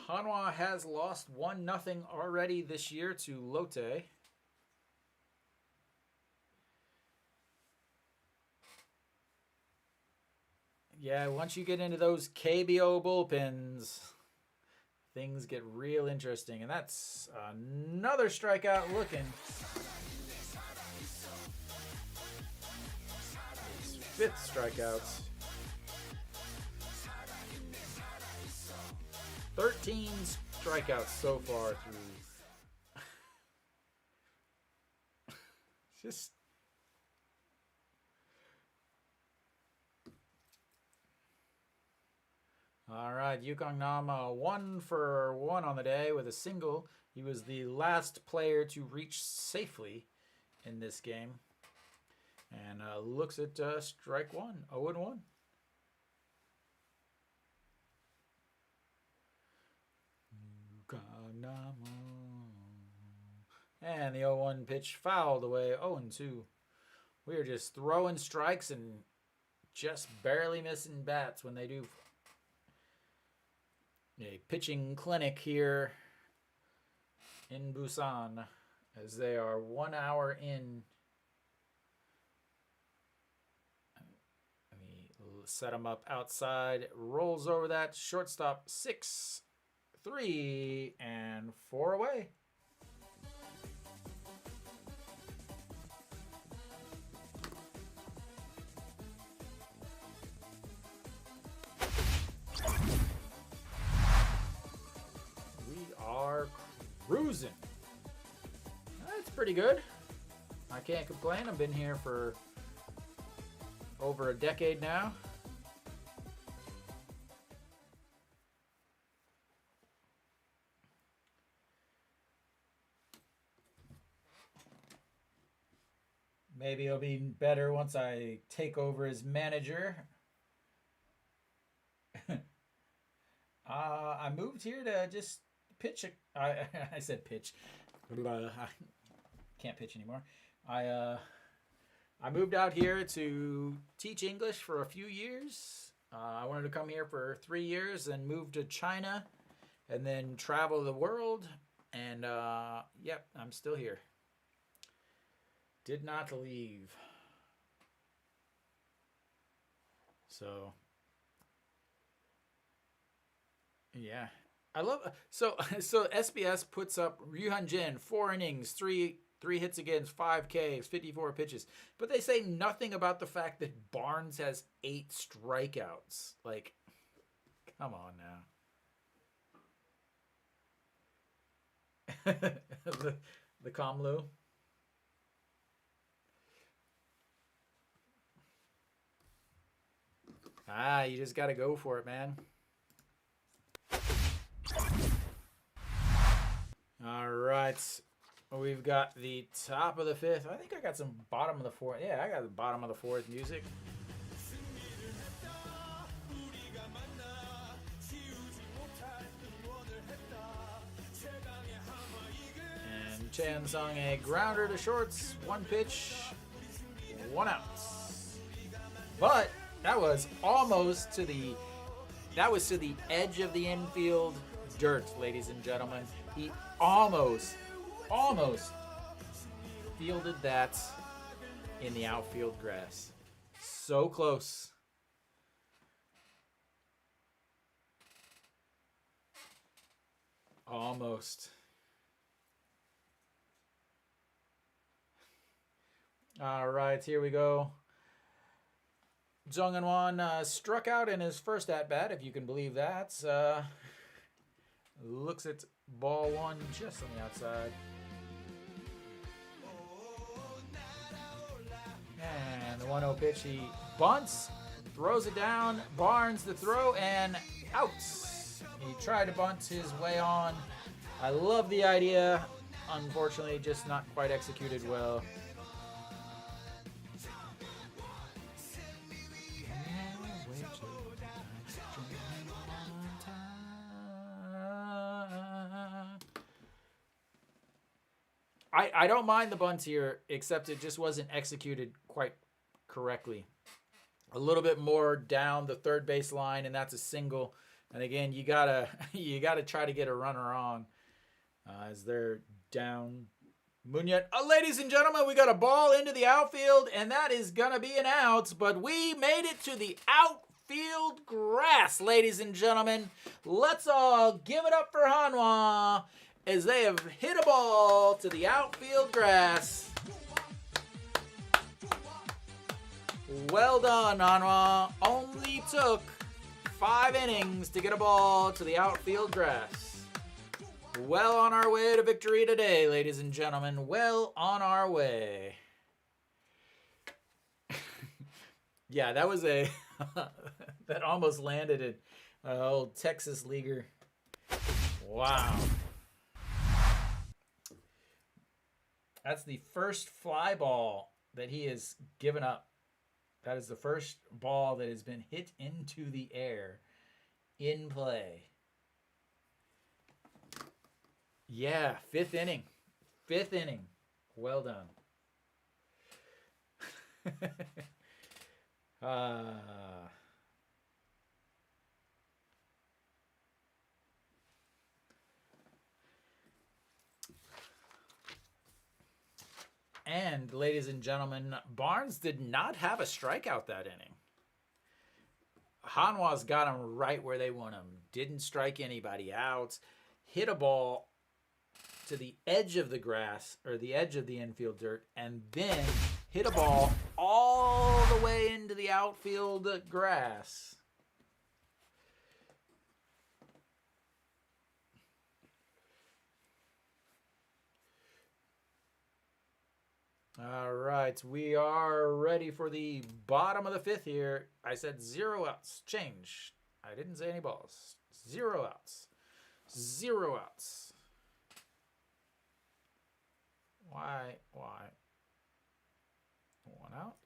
Speaker 1: Hanwha has lost 1-0 already this year to Lotte. Yeah, once you get into those KBO bullpens, things get real interesting. And that's another strikeout looking. His 5th strikeout. 13 strikeouts so far through. Just. All right, Yukong Nam 1 for 1 on the day with a single. He was the last player to reach safely in this game. And looks at strike 1, 0-1. And the 0-1 pitch fouled away, 0-2. We are just throwing strikes and just barely missing bats when they do. A pitching clinic here in Busan as they are 1 hour in. Let me set them up outside. Rolls over that. Shortstop 6, 3, and 4 away. Cruising. That's pretty good. I can't complain. I've been here for over a decade now. Maybe it'll be better once I take over as manager. I moved here to just pitch. I said pitch. I can't pitch anymore. I moved out here to teach English for a few years. I wanted to come here for 3 years and move to China and then travel the world. And yep, I'm still here. Did not leave. So yeah. I love so SBS puts up Ryu Jin 4 innings, 3 hits against 5 Ks, 54 pitches, but they say nothing about the fact that Barnes has 8 strikeouts. Like, Come on now. the Kamlu. Ah, you just got to go for it, man. All right. We've got the top of the fifth. I think I got some bottom of the fourth. Yeah, I got the bottom of the fourth music. And Chan sung a grounder to shorts, 1 pitch, 1 out. But that was almost to the edge of the infield dirt, ladies and gentlemen. He almost fielded that in the outfield grass. So close. Almost. All right, here we go. Jung Hanwha struck out in his first at-bat, if you can believe that. Looks at ball 1 just on the outside. And the 1-0 pitch, he bunts, throws it down. Barnes the throw, and out. He tried to bunt his way on. I love the idea. Unfortunately, just not quite executed well. I don't mind the bunt here, except it just wasn't executed quite correctly. A little bit more down the third base line, and that's a single. And again, you gotta try to get a runner on as they're down. Munyet. Ladies and gentlemen, we got a ball into the outfield, and that is gonna be an out. But we made it to the outfield grass, ladies and gentlemen. Let's all give it up for Hanwha, as they have hit a ball to the outfield grass. Well done, Hanwha. Only took 5 innings to get a ball to the outfield grass. Well on our way to victory today, ladies and gentlemen. Well on our way. Yeah, that was a... that almost landed an old Texas leaguer. Wow. That's the first fly ball that he has given up. That is the first ball that has been hit into the air in play. Yeah, 5th inning. 5th inning. Well done. And, ladies and gentlemen, Barnes did not have a strikeout that inning. Hanwha's got him right where they want him. Didn't strike anybody out. Hit a ball to the edge of the grass, or the edge of the infield dirt, and then hit a ball all the way into the outfield grass. All right, we are ready for the bottom of the 5th here. I said 0 outs. Change. I didn't say any balls. 0 outs. 0 outs. Why? 1 out.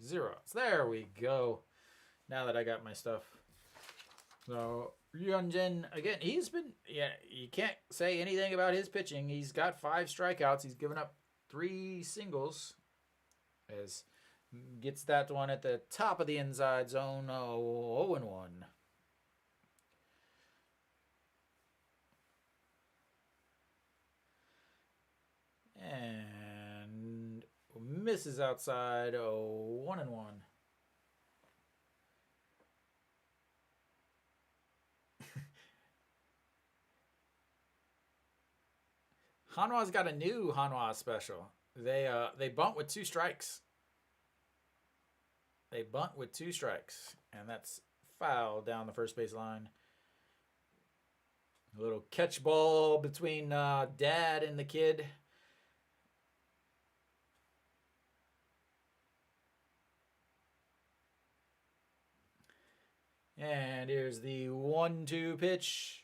Speaker 1: 0 outs. There we go. Now that I got my stuff. So, Ryunjin, again, he's been, yeah, you can't say anything about his pitching. He's got 5 strikeouts. He's given up 3 singles, as gets that one at the top of the inside zone. 0-1. And misses outside. 1-1. Hanwha's got a new Hanwha special. They bunt with 2 strikes. They bunt with 2 strikes, and that's foul down the first base line. A little catch ball between dad and the kid. And here's the 1-2 pitch.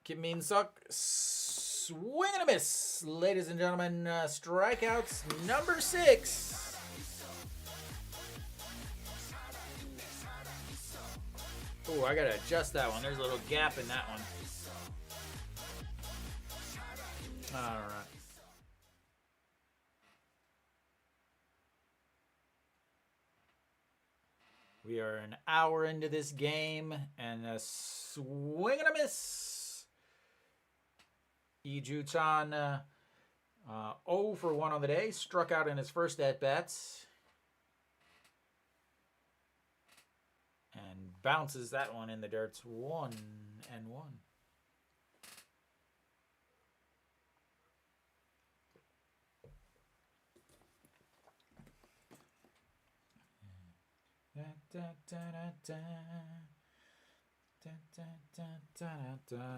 Speaker 1: Kim Min Suk, swing and a miss. Ladies and gentlemen, strikeouts number 6. Oh, I gotta adjust that one. There's a little gap in that one. All right. We are an hour into this game, and a swing and a miss. Lee Ju-chan, 0 for 1 on the day, struck out in his first at-bats. And bounces that one in the dirt. 1-1.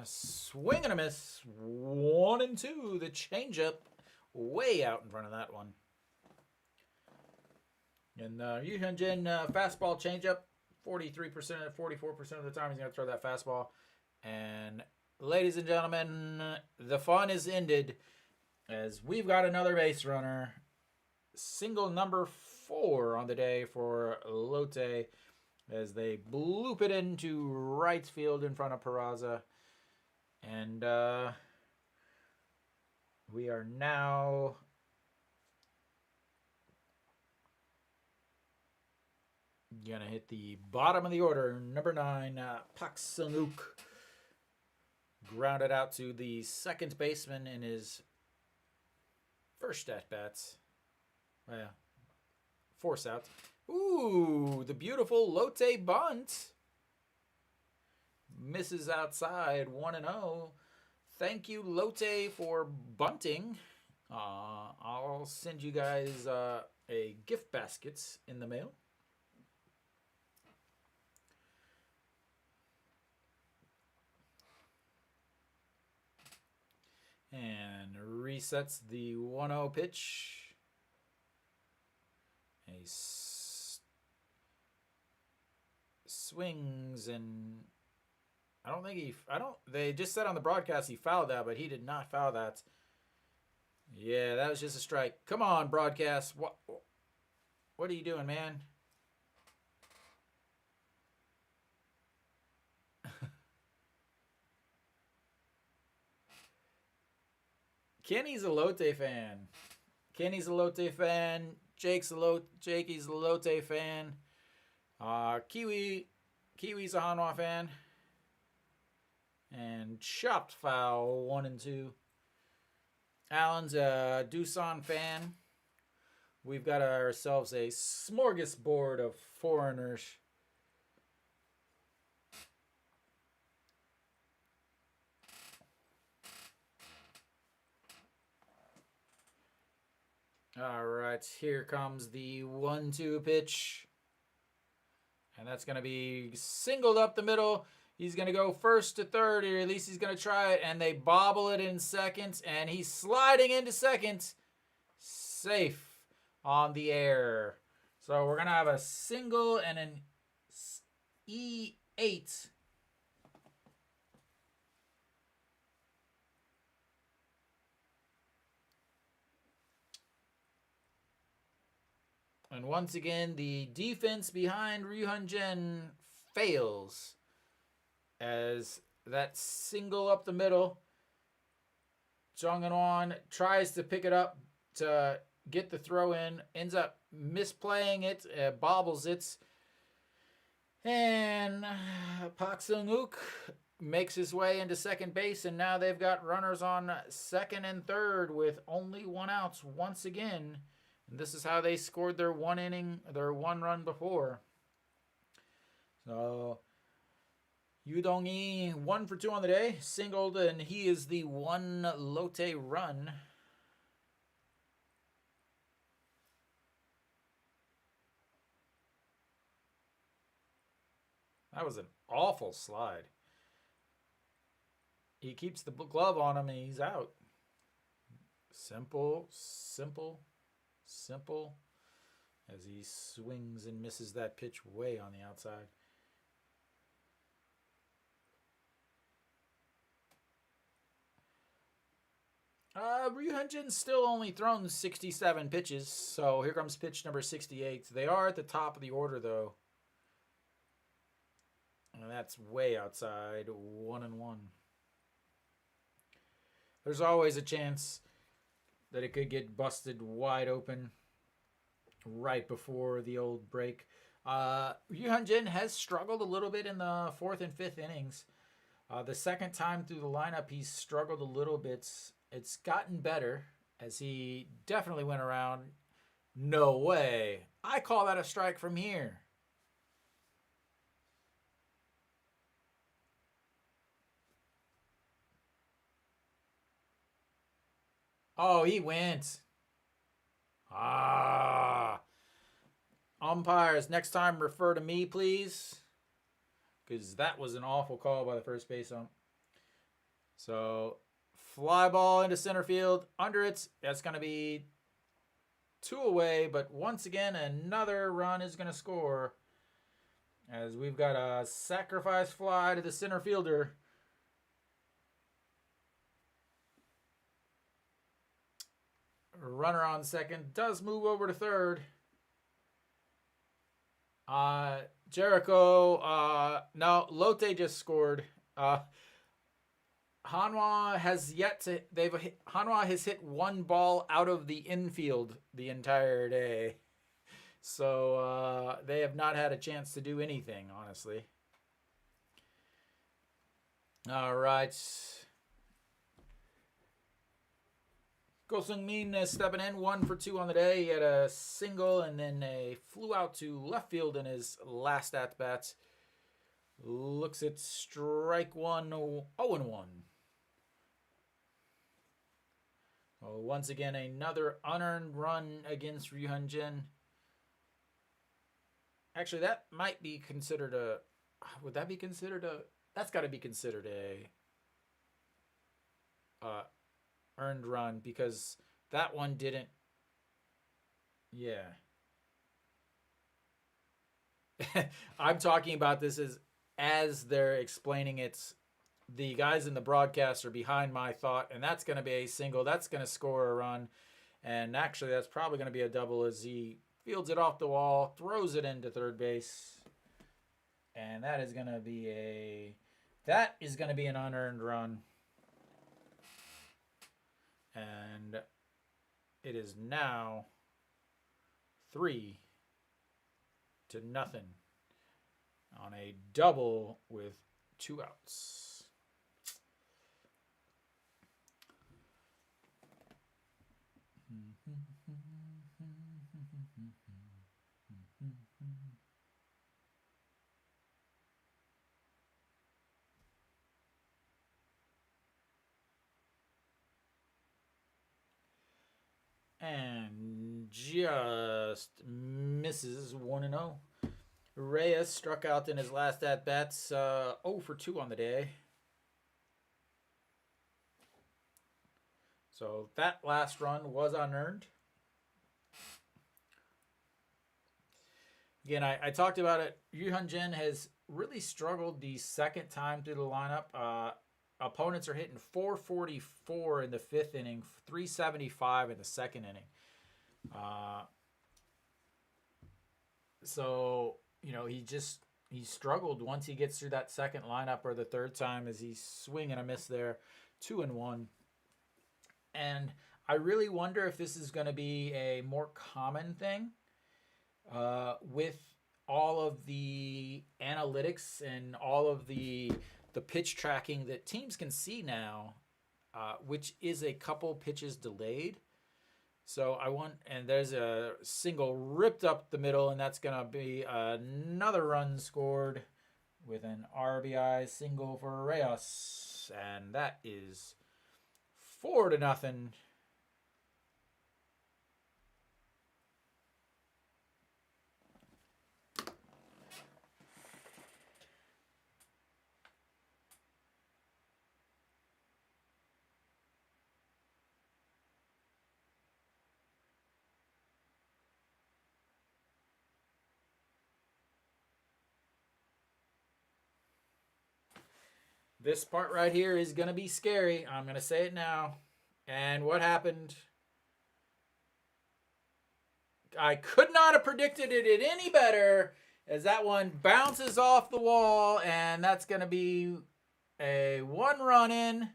Speaker 1: Swing and a miss. 1-2. The changeup way out in front of that one. And Yu Hyun-jin, fastball changeup. 44% of the time he's going to throw that fastball. And ladies and gentlemen, the fun is ended as we've got another base runner. Single number 4 on the day for Lotte as they bloop it into right field in front of Peraza. And we are now gonna hit the bottom of the order. Number 9, Park Sung-wook. Grounded out to the second baseman in his first at-bats. Yeah. Force out. Ooh, the beautiful Lotte bunt. Misses outside, 1-0. Thank you, Lotte, for bunting. I'll send you guys a gift baskets in the mail. And resets the 1-0 pitch. He swings and they just said on the broadcast he fouled that, but he did not foul that. Yeah, that was just a strike. Come on, broadcast. What are you doing, man? Kenny's a Lotte fan. Kenny's a Lotte fan. Jakey's a Lotte fan. Kiwi's a Hanwha fan. And chopped foul, 1-2. Alan's a Doosan fan. We've got ourselves a smorgasbord of foreigners. All right, here comes the 1-2 pitch. And that's going to be singled up the middle. He's going to go first to third, or at least he's going to try it. And they bobble it in second. And he's sliding into second. Safe on the air. So we're going to have a single and an E8. And once again, the defense behind Ryu Hyun-jin fails as that single up the middle. Jung In-won tries to pick it up to get the throw in, ends up misplaying it, bobbles it. And Park Sung-wook makes his way into second base, and now they've got runners on second and third with only 1 out once again. And this is how they scored their 1 run before. So Yu Dong-lee 1 for 2 on the day, singled, and he is the 1 Lotte run. That was an awful slide. He keeps the glove on him and he's out. Simple, simple, simple. As he swings and misses that pitch way on the outside. Ryu Hyunjin's still only thrown 67 pitches, so here comes pitch number 68. They are at the top of the order, though. And that's way outside, 1-1. There's always a chance that it could get busted wide open right before the old break. Ryu Hyunjin has struggled a little bit in the 4th and 5th innings. The second time through the lineup, he's struggled a little bit. It's gotten better as he definitely went around. No way. I call that a strike from here. Oh, he went. Umpires, next time refer to me, please. Because that was an awful call by the first base ump. So, fly ball into center field. Under it, that's going to be 2 away. But once again, another run is going to score. As we've got a sacrifice fly to the center fielder. Runner on second. Does move over to third. Jericho. No, Lotte just scored. Hanwha has yet to. Hanwha has hit 1 ball out of the infield the entire day, so they have not had a chance to do anything, honestly. All right. Go Sung Min stepping in, 1 for 2 on the day. He had a single and then flew out to left field in his last at bat. Looks at strike 1, 0-1. Well, once again, another unearned run against Ryu Hyunjin. Actually, that might be considered a. Would that be considered a? That's got to be considered a. Earned run because that one didn't. Yeah. I'm talking about this as they're explaining it. The guys in the broadcast are behind my thought, and that's going to be a single. That's going to score a run. And actually, that's probably going to be a double as he fields it off the wall, throws it into third base. And that is going to be an unearned run. And it is now 3-0 on a double with 2 outs. And just misses 1-0. Reyes struck out in his last at-bats, 0 for 2 on the day. So that last run was unearned. Again, I talked about it. Ryu Hyunjin has really struggled the second time through the lineup. Opponents are hitting 444 in the 5th inning, 375 in the 2nd inning. So, he struggled once he gets through that second lineup or the third time as he's swing and a miss there, 2-1. And I really wonder if this is going to be a more common thing with all of the analytics and all of the pitch tracking that teams can see now, which is a couple pitches delayed. So and there's a single ripped up the middle, and that's going to be another run scored with an RBI single for Reyes. And that is 4-0. This part right here is going to be scary. I'm going to say it now. And what happened? I could not have predicted it any better, as that one bounces off the wall, and that's going to be a 1-run in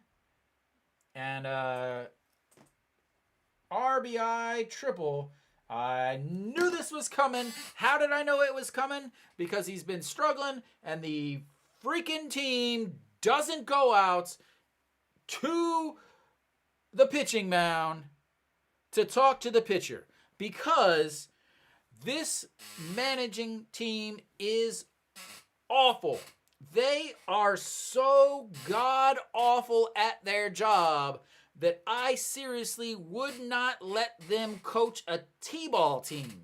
Speaker 1: and a RBI triple. I knew this was coming. How did I know it was coming? Because he's been struggling, and the freaking team doesn't go out to the pitching mound to talk to the pitcher, because this managing team is awful. They are so god awful at their job that I seriously would not let them coach a T-ball team.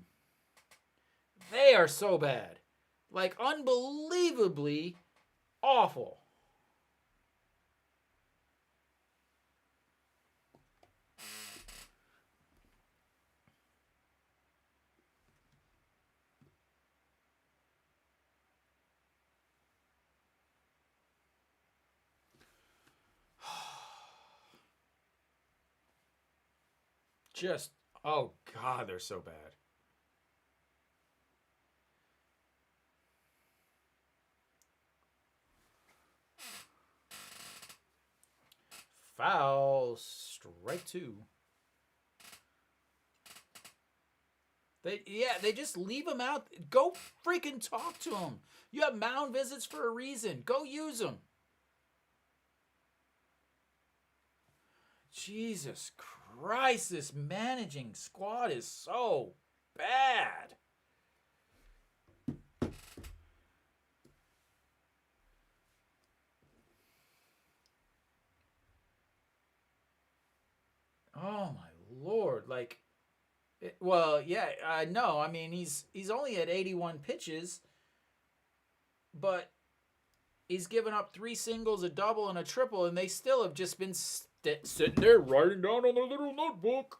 Speaker 1: They are so bad. Like, unbelievably awful. Just, oh God, they're so bad. Foul, strike 2. They just leave him out. Go freaking talk to him. You have mound visits for a reason. Go use them. Jesus Christ, this managing squad is so bad. Oh my Lord. Like, well, yeah, I know. I mean, he's only at 81 pitches, but he's given up 3 singles, a double, and a triple, and they still have just been sitting there writing down on their little notebook.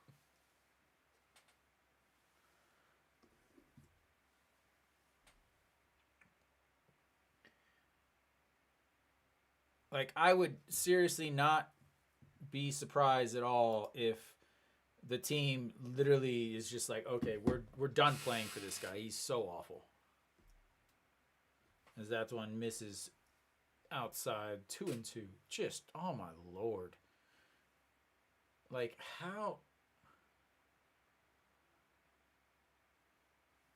Speaker 1: Like, I would seriously not be surprised at all if the team literally is just like, okay, we're done playing for this guy. He's so awful. As that one misses outside, 2-2. Just, oh my Lord. Like, how?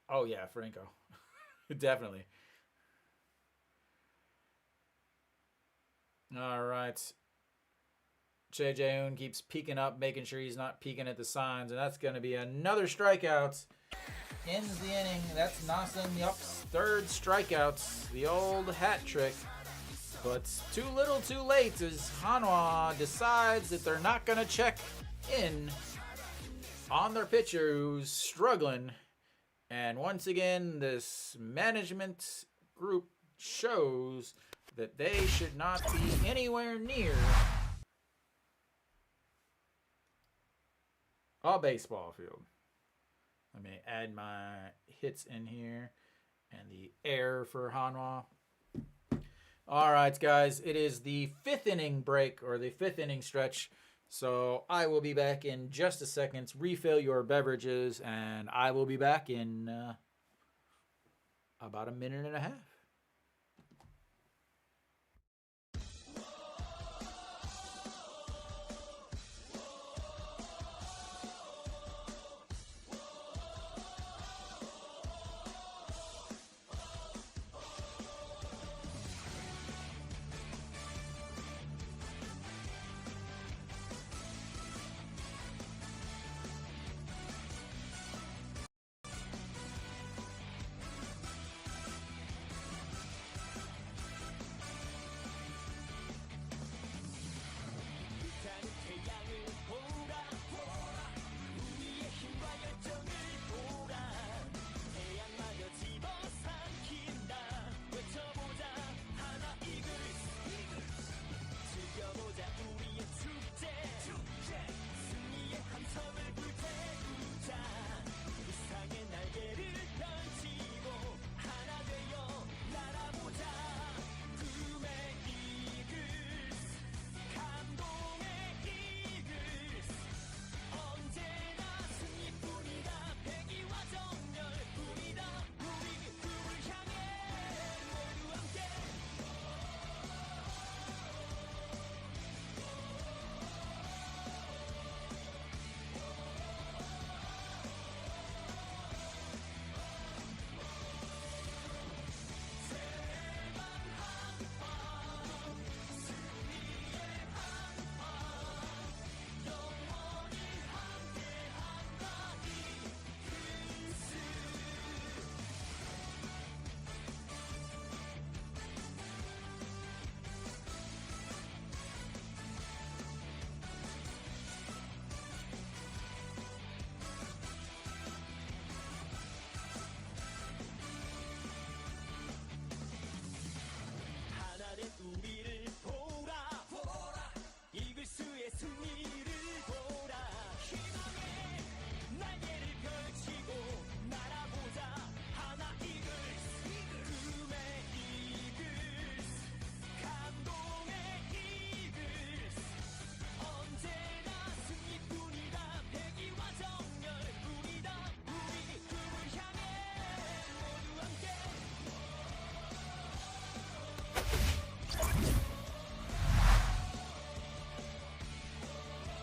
Speaker 1: Oh yeah, Franco. Definitely. All right. Jae-Jae keeps peeking up, making sure he's not peeking at the signs, and that's going to be another strikeout. Ends the inning. That's Nasim Yup's 3rd strikeout. The old hat trick. But too little too late as Hanwha decides that they're not going to check in on their pitcher who's struggling. And once again, this management group shows that they should not be anywhere near a baseball field. Let me add my hits in here and the air for Hanwha. All right, guys, it is the 5th inning break, or the 5th inning stretch. So I will be back in just a second. Refill your beverages, and I will be back in about a minute and a half.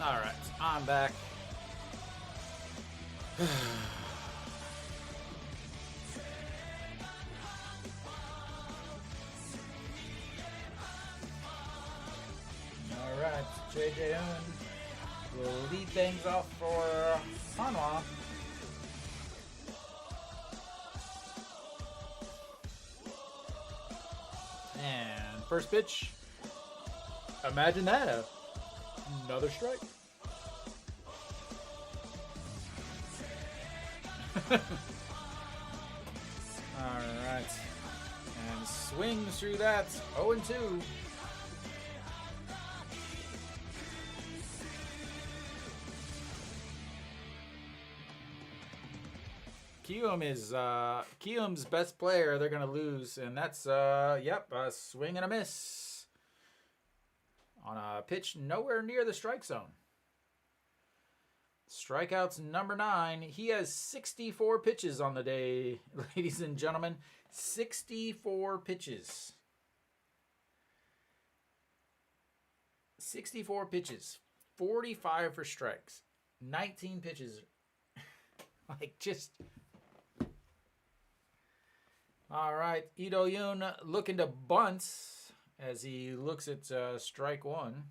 Speaker 1: Alright, I'm back. Alright, JJ Owen will lead things off for Hanwha. And first pitch. Imagine that. Another strike. Alright. And swings through that. 0-2. Kiyoum is Kiyoum's best player. They're gonna lose, and that's yep, a swing and a miss on a pitch nowhere near the strike zone. Strikeouts number 9. He has 64 pitches on the day, ladies and gentlemen. 64 pitches. 64 pitches. 45 for strikes. 19 pitches. Like, just... All right, Ito Yoon looking to bunt as he looks at strike 1.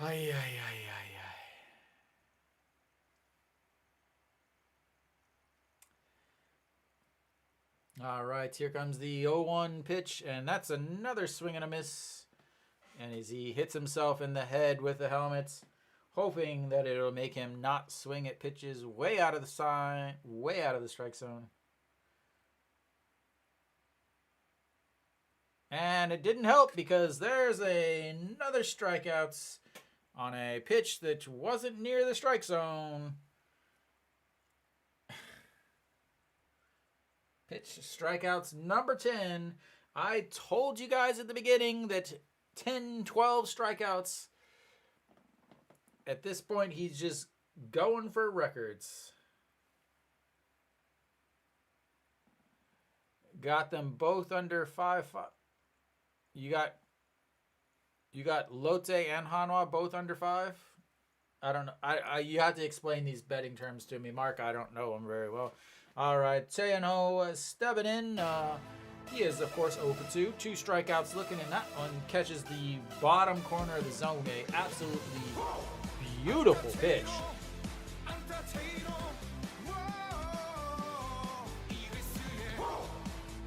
Speaker 1: Ay, ay, ay, ay, ay. All right, here comes the 0-1 pitch, and that's another swing and a miss. And as he hits himself in the head with the helmet, hoping that it'll make him not swing at pitches way out of the sign, way out of the strike zone. And it didn't help because there's another strikeout on a pitch that wasn't near the strike zone. Pitch strikeouts number 10. I told you guys at the beginning that 10, 12 strikeouts. At this point, he's just going for records. Got them both under 5. You got Lotte and Hanwha both under 5. I don't know. You have to explain these betting terms to me, Mark. I don't know them very well. All right, Tae-Ho stepping in. He is, of course, 0 for 2. 2 strikeouts looking in that one. Catches the bottom corner of the zone. A absolutely beautiful pitch.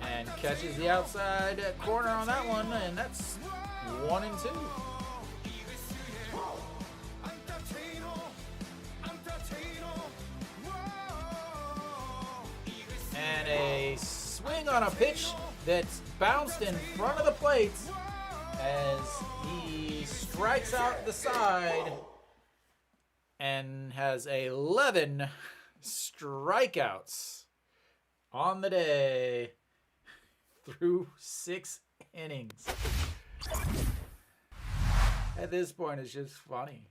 Speaker 1: And catches the outside corner on that one, and that's 1-2. And a swing on a pitch that's bounced in front of the plate as he strikes out the side and has 11 strikeouts on the day through 6 innings. At this point, it's just funny.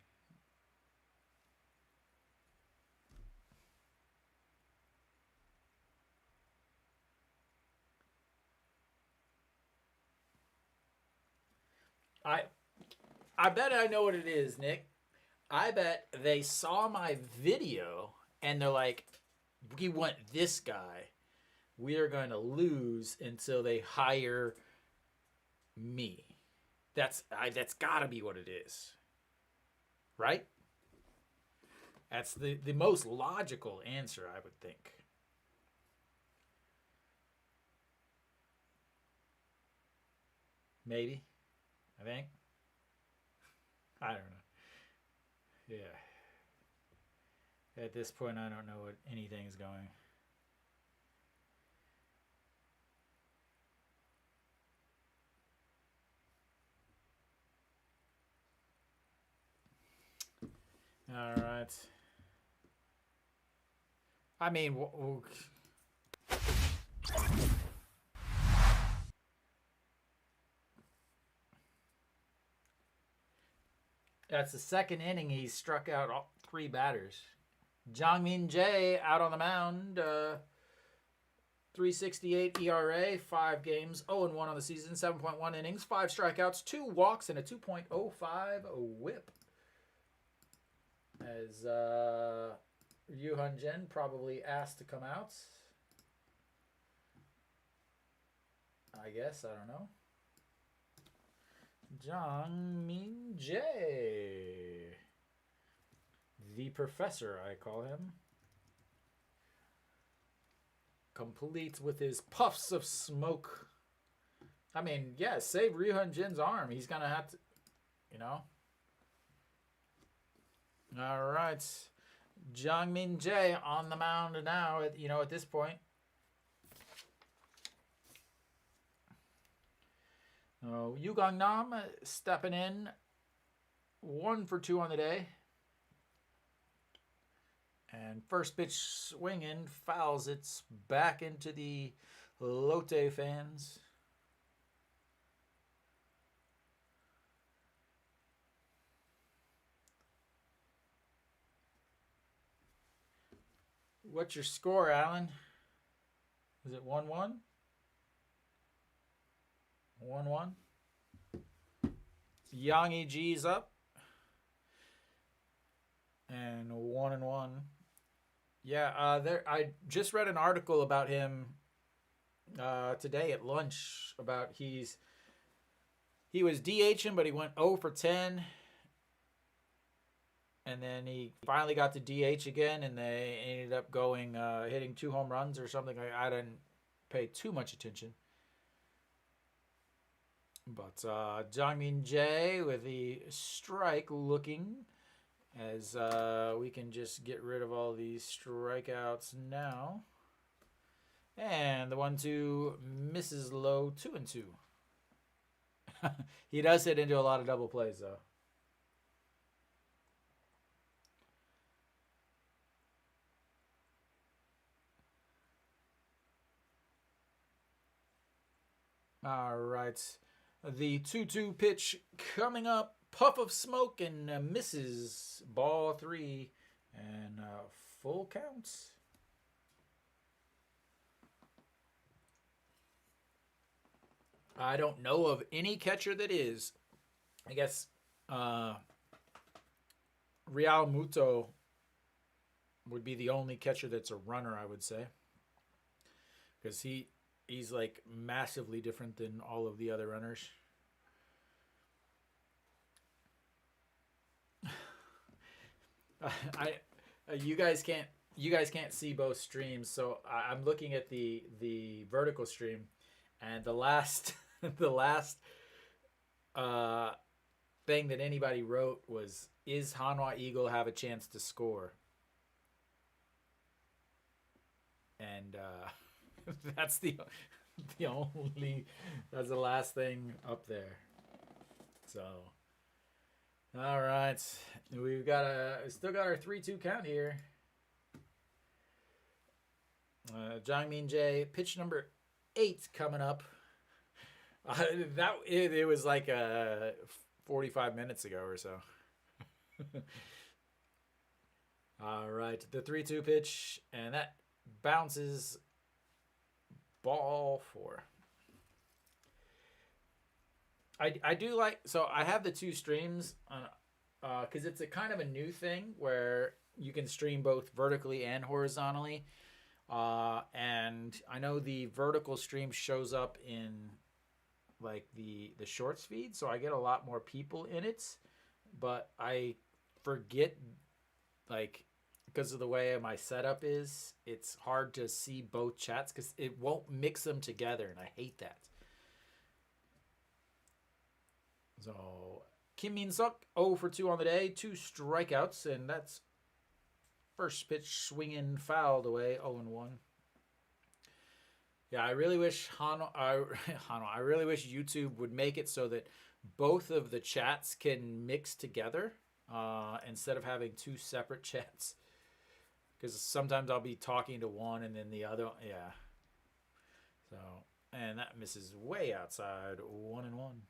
Speaker 1: I bet I know what it is, Nick. I bet they saw my video and they're like, we want this guy. We are going to lose until they hire me. That's got to be what it is. Right? That's the most logical answer, I would think. Maybe. I think. I don't know. Yeah. At this point, I don't know what anything's going. All right. I mean, that's the second inning he struck out all 3 batters. Jangmin Jae out on the mound. 3.68 ERA, 5 games, 0-1 on the season, 7.1 innings, 5 strikeouts, 2 walks, and a 2.05 whip. As Yu Han Jin probably asked to come out. I guess, I don't know. Jang Min Jae. The Professor, I call him. Complete with his puffs of smoke. I mean, yeah, save Ryuhan Jin's arm. He's going to have to, you know. All right. Jang Min Jae on the mound now, at this point. Yu Gang Nam stepping in. 1 for 2 on the day. And first pitch swinging, fouls it back into the Lotte fans. What's your score, Alan? Is it 1-1? 1-1. Yang E.G's up. And 1-1. Yeah, I just read an article about him today at lunch about he was DHing, but he went 0 for 10. And then he finally got to DH again, and they ended up going hitting 2 home runs or something. I didn't pay too much attention. But Jang Min Jae with the strike looking as we can just get rid of all these strikeouts now. And the 1-2 misses low, 2-2. He does hit into a lot of double plays, though. All right. The 2-2 pitch coming up. Puff of smoke and misses. Ball 3 and full counts. I don't know of any catcher that is. I guess Real Muto would be the only catcher that's a runner, I would say. Because he's like massively different than all of the other runners. You guys can't see both streams, so I'm looking at the vertical stream, and the last thing that anybody wrote was, "Is Hanwha Eagle have a chance to score?" And that's the last thing up there. So, all right, we still got our 3-2 count here. Jang Min Jae, pitch number 8 coming up. It was like 45 minutes ago or so. All right, the 3-2 pitch, and that bounces. Ball 4. I do like, so I have the 2 streams because it's a kind of a new thing where you can stream both vertically and horizontally. And I know the vertical stream shows up in like the shorts feed, so I get a lot more people in it, but I forget, like, because of the way my setup is, it's hard to see both chats because it won't mix them together, and I hate that. So Kim Min-suk, 0 for 2 on the day, 2 strikeouts, and that's first pitch swinging fouled away, 0-1. Yeah, I really wish I really wish YouTube would make it so that both of the chats can mix together instead of having 2 separate chats. Because sometimes I'll be talking to one and then the other. Yeah. So, and that misses way outside. 1-1.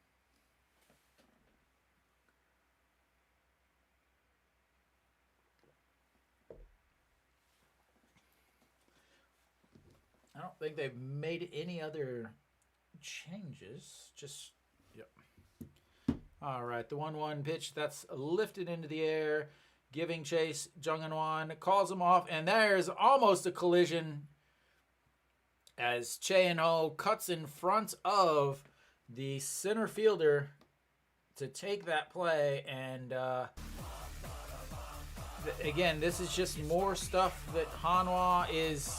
Speaker 1: I don't don't think they've made any other changes. Just, yep. All right, the 1-1 pitch that's lifted into the air, giving chase. Jung Eun-wan calls him off, and there's almost a collision as Che In-ho cuts in front of the center fielder to take that play. And again, this is just more stuff that Hanwha is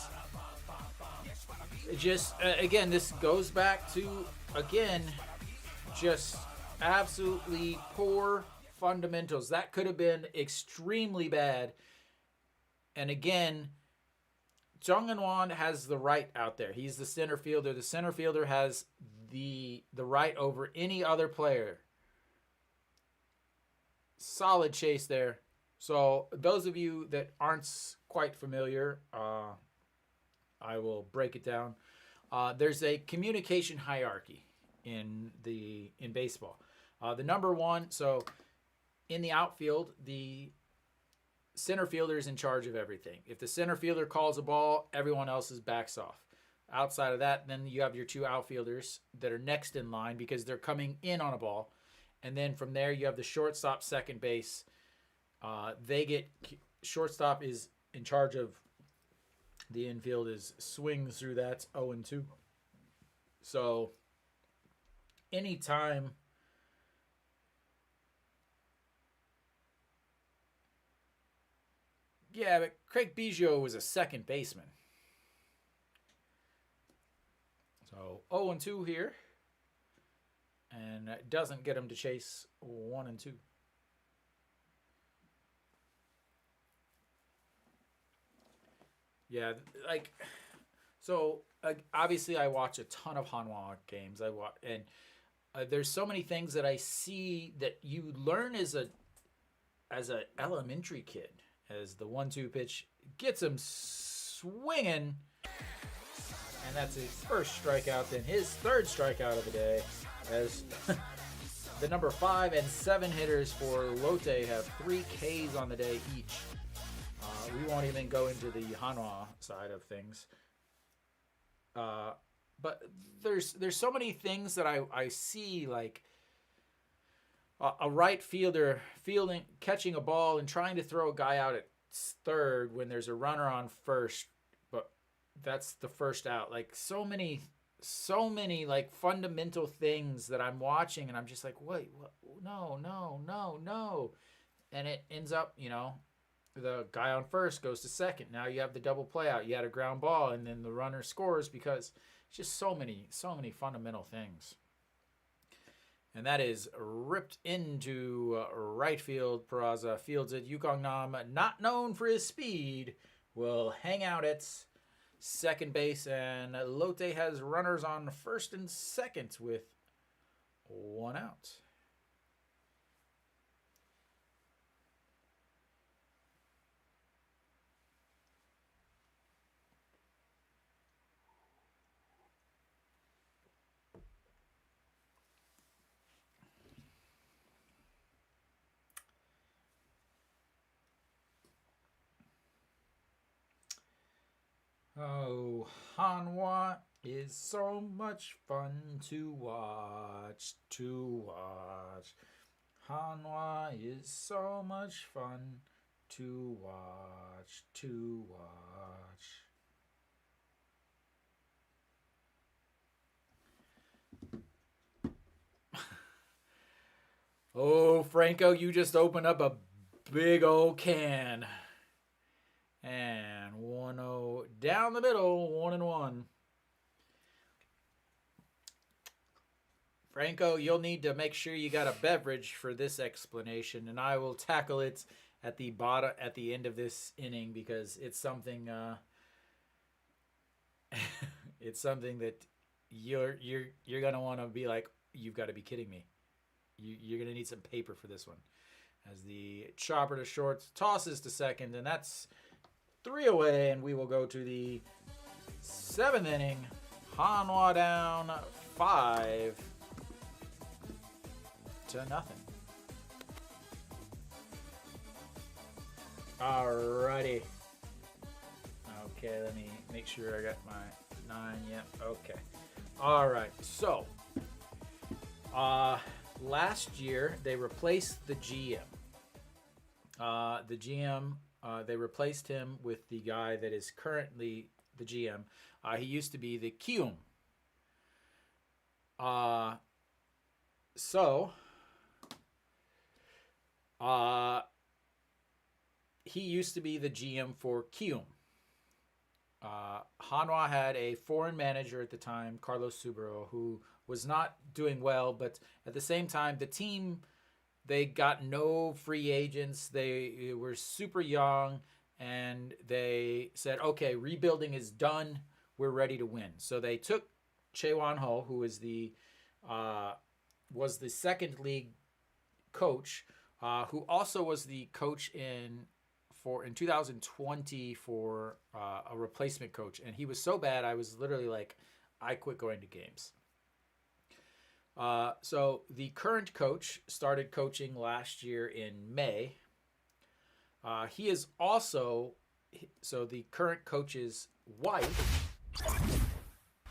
Speaker 1: just, again, this goes back to, again, just absolutely poor fundamentals. That could have been extremely bad. And again, Jung Eun-wan has the right out there. He's the center fielder. The center fielder has the right over any other player. Solid chase there. So those of you that aren't quite familiar, I will break it down. There's a communication hierarchy in baseball. The number one, so in the outfield, the center fielder is in charge of everything. If the center fielder calls a ball, everyone else backs off. Outside of that, then you have your two outfielders that are next in line because they're coming in on a ball. And then from there, you have the shortstop, second base. Shortstop is in charge of the infield, is swings through that 0-2. So anytime but Craig Biggio was a second baseman. So 0-2 here. And it doesn't get him to chase 1-2. Yeah, obviously I watch a ton of Hanwha games. And there's so many things that I see that you learn as a elementary kid. As the 1-2 pitch gets him swinging, and that's his first strikeout. Then his third strikeout of the day, as the number 5 and 7 hitters for Lotte have 3 Ks on the day each. We won't even go into the Hanwha side of things. But there's so many things that I see, like a right fielder catching a ball and trying to throw a guy out at third when there's a runner on first, but that's the first out. Like so many like fundamental things that I'm watching, and I'm just like, wait, what? No. And it ends up, the guy on first goes to second. Now you have the double play out. You had a ground ball, and then the runner scores because it's just so many fundamental things. And that is ripped into right field. Peraza fields it. Yukong Nam, not known for his speed, will hang out at second base. And Lotte has runners on first and second with 1 out. Oh, Hanwha is so much fun to watch. Hanwha is so much fun to watch. Oh, Franco, you just opened up a big old can. And 1-0 down the middle, 1-1. Franco, you'll need to make sure you got a beverage for this explanation, and I will tackle it at the end of this inning, because it's something it's something that you're gonna want to be like, you've got to be kidding me. You're gonna need some paper for this one. As the chopper to short tosses to second, and that's 3 away, and we will go to the 7th inning. Hanwha down 5-0. Alrighty. Okay, let me make sure I got my 9, yeah, okay. All right, so last year they replaced the GM. They replaced him with the guy that is currently the GM. He used to be the Kyum. He used to be the GM for Kyum. Hanwha had a foreign manager at the time, Carlos Subero, who was not doing well, but at the same time, the team, they got no free agents. They were super young, and they said, okay, rebuilding is done. We're ready to win. So they took Chaewon Ho, who was the second league coach, who also was the coach in 2020 for a replacement coach. And he was so bad, I was literally like, I quit going to games. So the current coach started coaching last year in May. He is also, so the current coach's wife,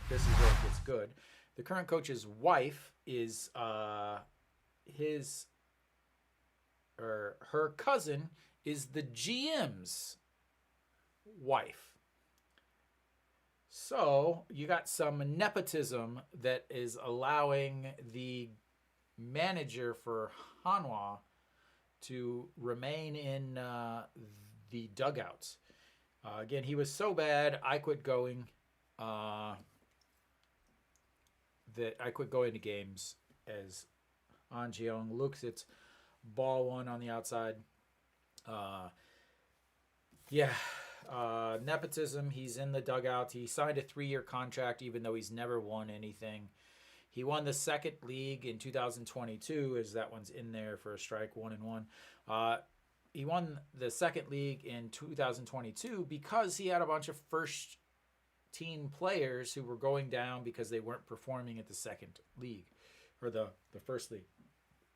Speaker 1: this is where it gets good. The current coach's wife is her cousin is the GM's wife. So you got some nepotism that is allowing the manager for Hanwha to remain in the dugouts. Again, he was so bad, I quit going. That I quit going to games as An Jeong looks. It's ball one on the outside. Nepotism. He's in the dugout. He signed a 3-year contract, even though he's never won anything. He won the second league in 2022, as that one's in there for a strike, 1-1. He won the second league in 2022 because he had a bunch of first-team players who were going down because they weren't performing at the second league, or the first league.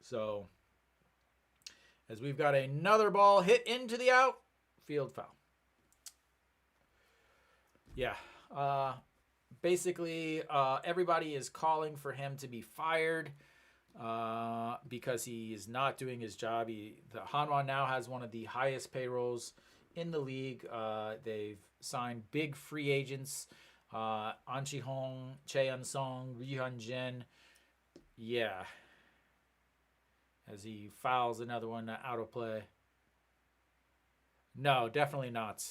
Speaker 1: So, as we've got another ball hit into the outfield foul. Yeah. Basically, everybody is calling for him to be fired because he is not doing his job. The Hanwha now has one of the highest payrolls in the league. They've signed big free agents. An Chi-hong, Chae Song, Ri Hyun-jin. Yeah. As he fouls another one out of play. No, definitely not.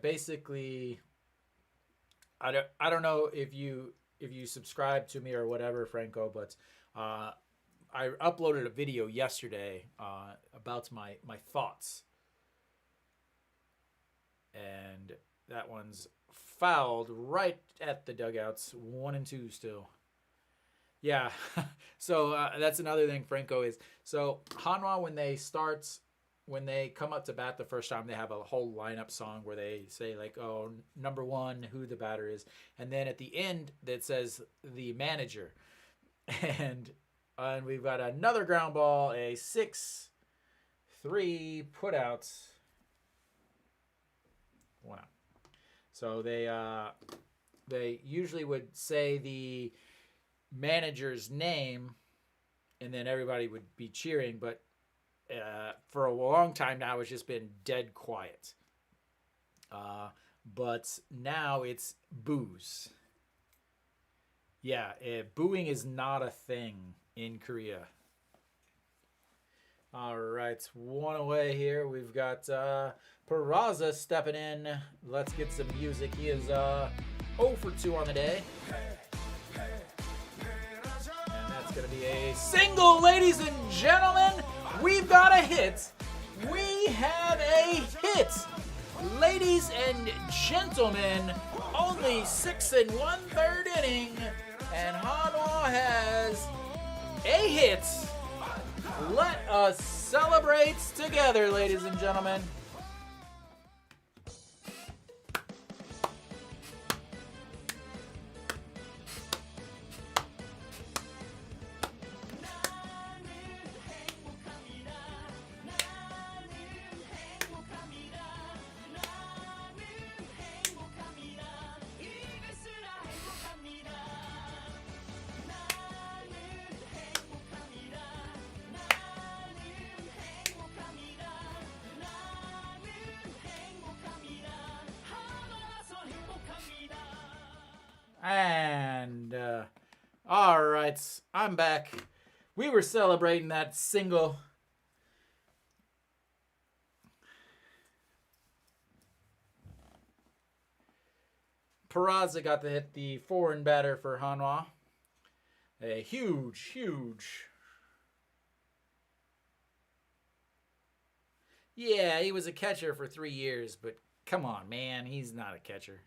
Speaker 1: Basically, I don't know if you subscribe to me or whatever, Franco, but I uploaded a video yesterday about my thoughts, and that one's fouled right at the dugouts, 1-2 still. Yeah, so that's another thing, Franco, is so Hanwha, when they come up to bat the first time, they have a whole lineup song where they say like, oh, number 1, who the batter is. And then at the end, that says the manager. And we've got another ground ball, a 6-3 put-out. 1 out. So they usually would say the manager's name, and then everybody would be cheering, but for a long time now, it's just been dead quiet. But now it's boos. Yeah, booing is not a thing in Korea. All right, 1 away here. We've got Peraza stepping in. Let's get some music. He is 0 for 2 on the day. And that's going to be a single, ladies and gentlemen. We've got a hit. We have a hit. Ladies and gentlemen, only 6 1/3 inning, and Hanwha has a hit. Let us celebrate together, ladies and gentlemen. right, I'm back. We were celebrating that single. Peraza got to hit the foreign batter for Hanwha. A huge. Yeah, he was a catcher for 3 years, but come on, man, he's not a catcher.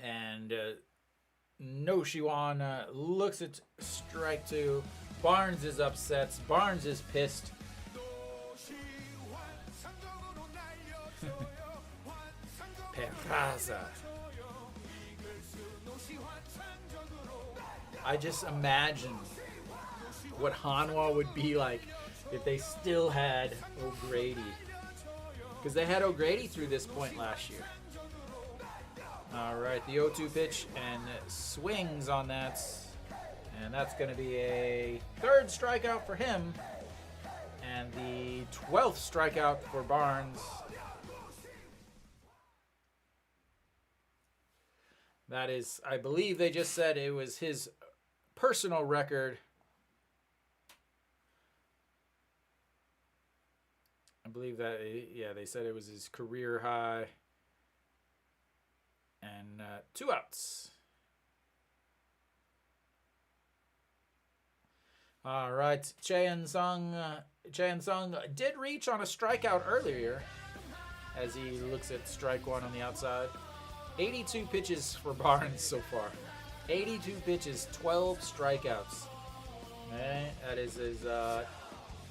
Speaker 1: And No Shiwan looks at strike 2. Barnes is upset. Barnes is pissed. Peraza. I just imagine what Hanwha would be like if they still had O'Grady. Because they had O'Grady through this point last year. All right, the 0-2 pitch and swings on that. And that's going to be a 3rd strikeout for him. And the 12th strikeout for Barnes. That is, I believe they just said it was his personal record. I believe that, yeah, they said it was his career high. And 2 outs. All right, Chaein Sung did reach on a strikeout earlier as he looks at strike 1 on the outside. 82 pitches for Barnes so far. 82 pitches, 12 strikeouts. Okay, that is his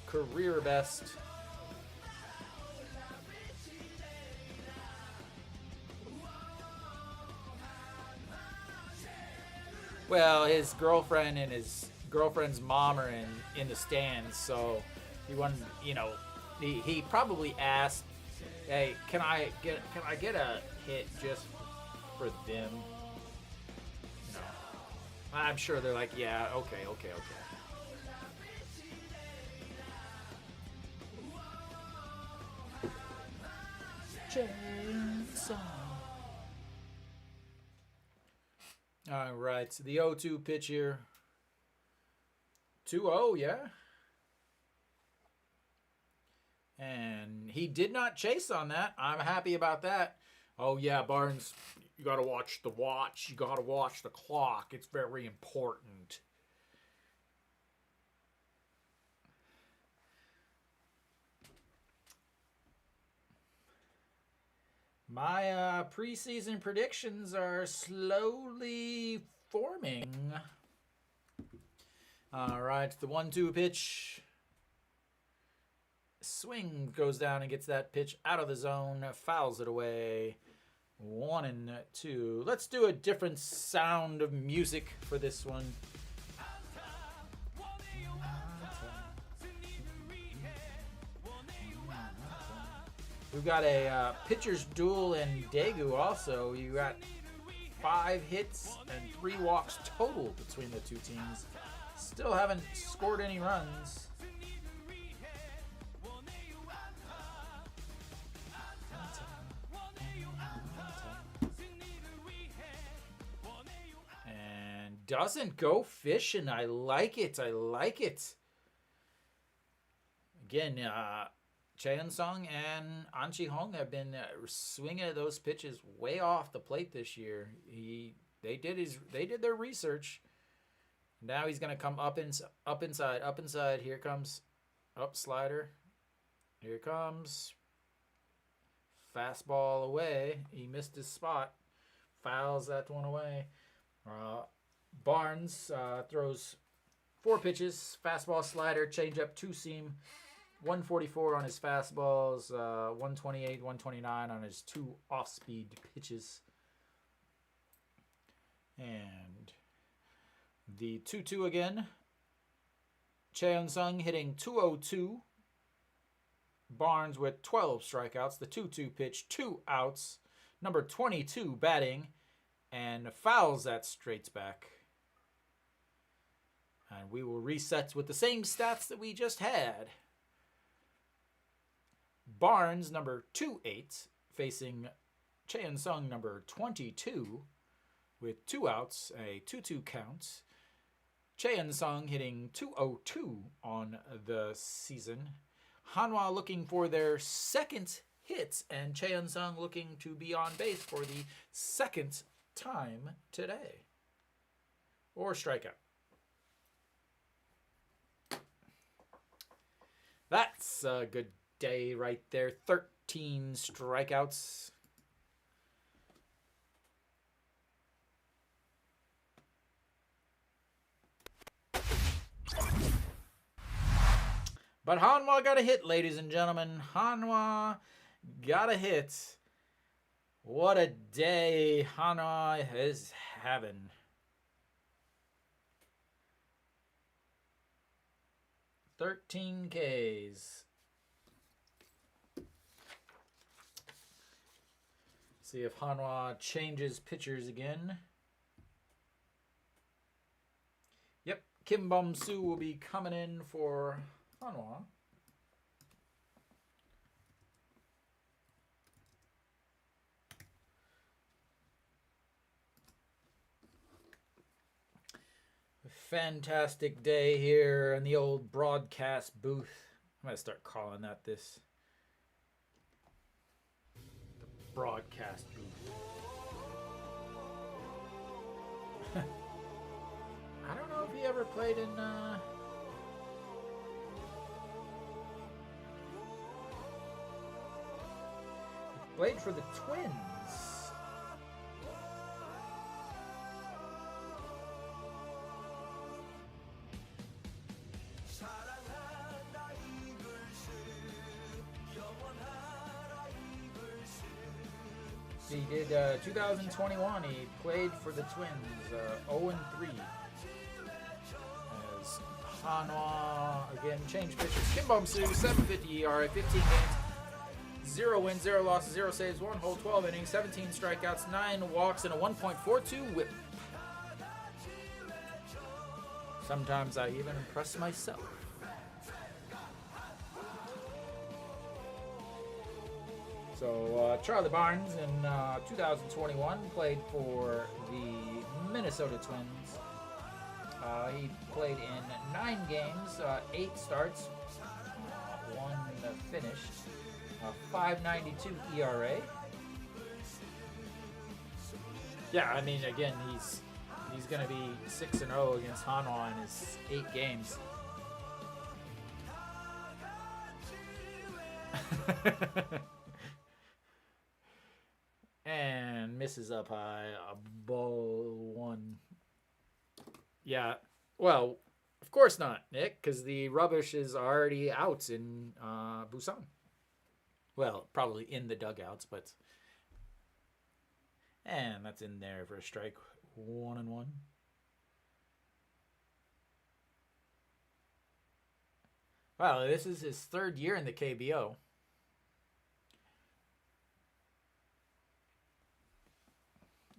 Speaker 1: career best. Well, his girlfriend and his girlfriend's mom are in the stands, so he wanted, he probably asked, "Hey, can I get a hit just for them?" I'm sure they're like, "Yeah, okay." Chainsaw. All right, so the 0-2 pitch here. 2-0, yeah. And he did not chase on that. I'm happy about that. Oh, yeah, Barnes, you got to watch the watch. You got to watch the clock. It's very important. My preseason predictions are slowly forming. All right, the 1-2 pitch. Swing goes down and gets that pitch out of the zone, fouls it away. 1-2. Let's do a different sound of music for this one. We've got a pitcher's duel in Daegu also. You got 5 hits and 3 walks total between the two teams. Still haven't scored any runs. And doesn't go fishing. I like it. Again, Chaein Sung and An Chi-hong have been swinging at those pitches way off the plate this year. They did their research. Now he's gonna come up inside. Here comes up slider. Here comes fastball away. He missed his spot. Fouls that one away. Barnes throws 4 pitches: fastball, slider, changeup, 2-seam. 144 on his fastballs, 128, 129 on his 2 off-speed pitches. And the 2-2 again. Chaein Sung hitting 202. Barnes with 12 strikeouts. The 2-2 pitch, 2 outs. Number 22 batting. And fouls that straight back. And we will reset with the same stats that we just had. Barnes, number 28, facing Chaein Sung, number 22, with 2 outs, a 2-2 count. Cheon-sung hitting 202 on the season. Hanwha looking for their second hit, and Cheon-sung looking to be on base for the second time today. Or strikeout. That's a good day right there. 13 strikeouts. But Hanwha got a hit, ladies and gentlemen. Hanwha got a hit. What a day Hanwha is having. $13 Ks. See if Hanwha changes pitchers again. Yep, Kim Bum-soo will be coming in for Hanwha. Fantastic day here in the old broadcast booth. I'm going to start calling that this. The broadcast booth. I don't know if he ever played in... He played for the Twins. He did 2021. He played for the Twins, 0-3. As Hanwha again changed pitchers. Kim Bum-soo, 7.50 ERA, 15 games, 0 wins, 0 losses, 0 saves, 1 whole, 12 innings, 17 strikeouts, 9 walks, and a 1.42 WHIP. Sometimes I even impress myself. So Charlie Barnes in 2021 played for the Minnesota Twins. He played in 9 games, 8 starts, 1 finished, 5.92 ERA. Yeah, I mean, again, he's going to be 6-0 against Hanwha in his 8 games. And misses up high, a ball 1. Yeah, well, of course not, Nick, because the rubbish is already out in Busan. Well, probably in the dugouts, but... And that's in there for a strike. 1-1. Wow, this is his 3rd year in the KBO.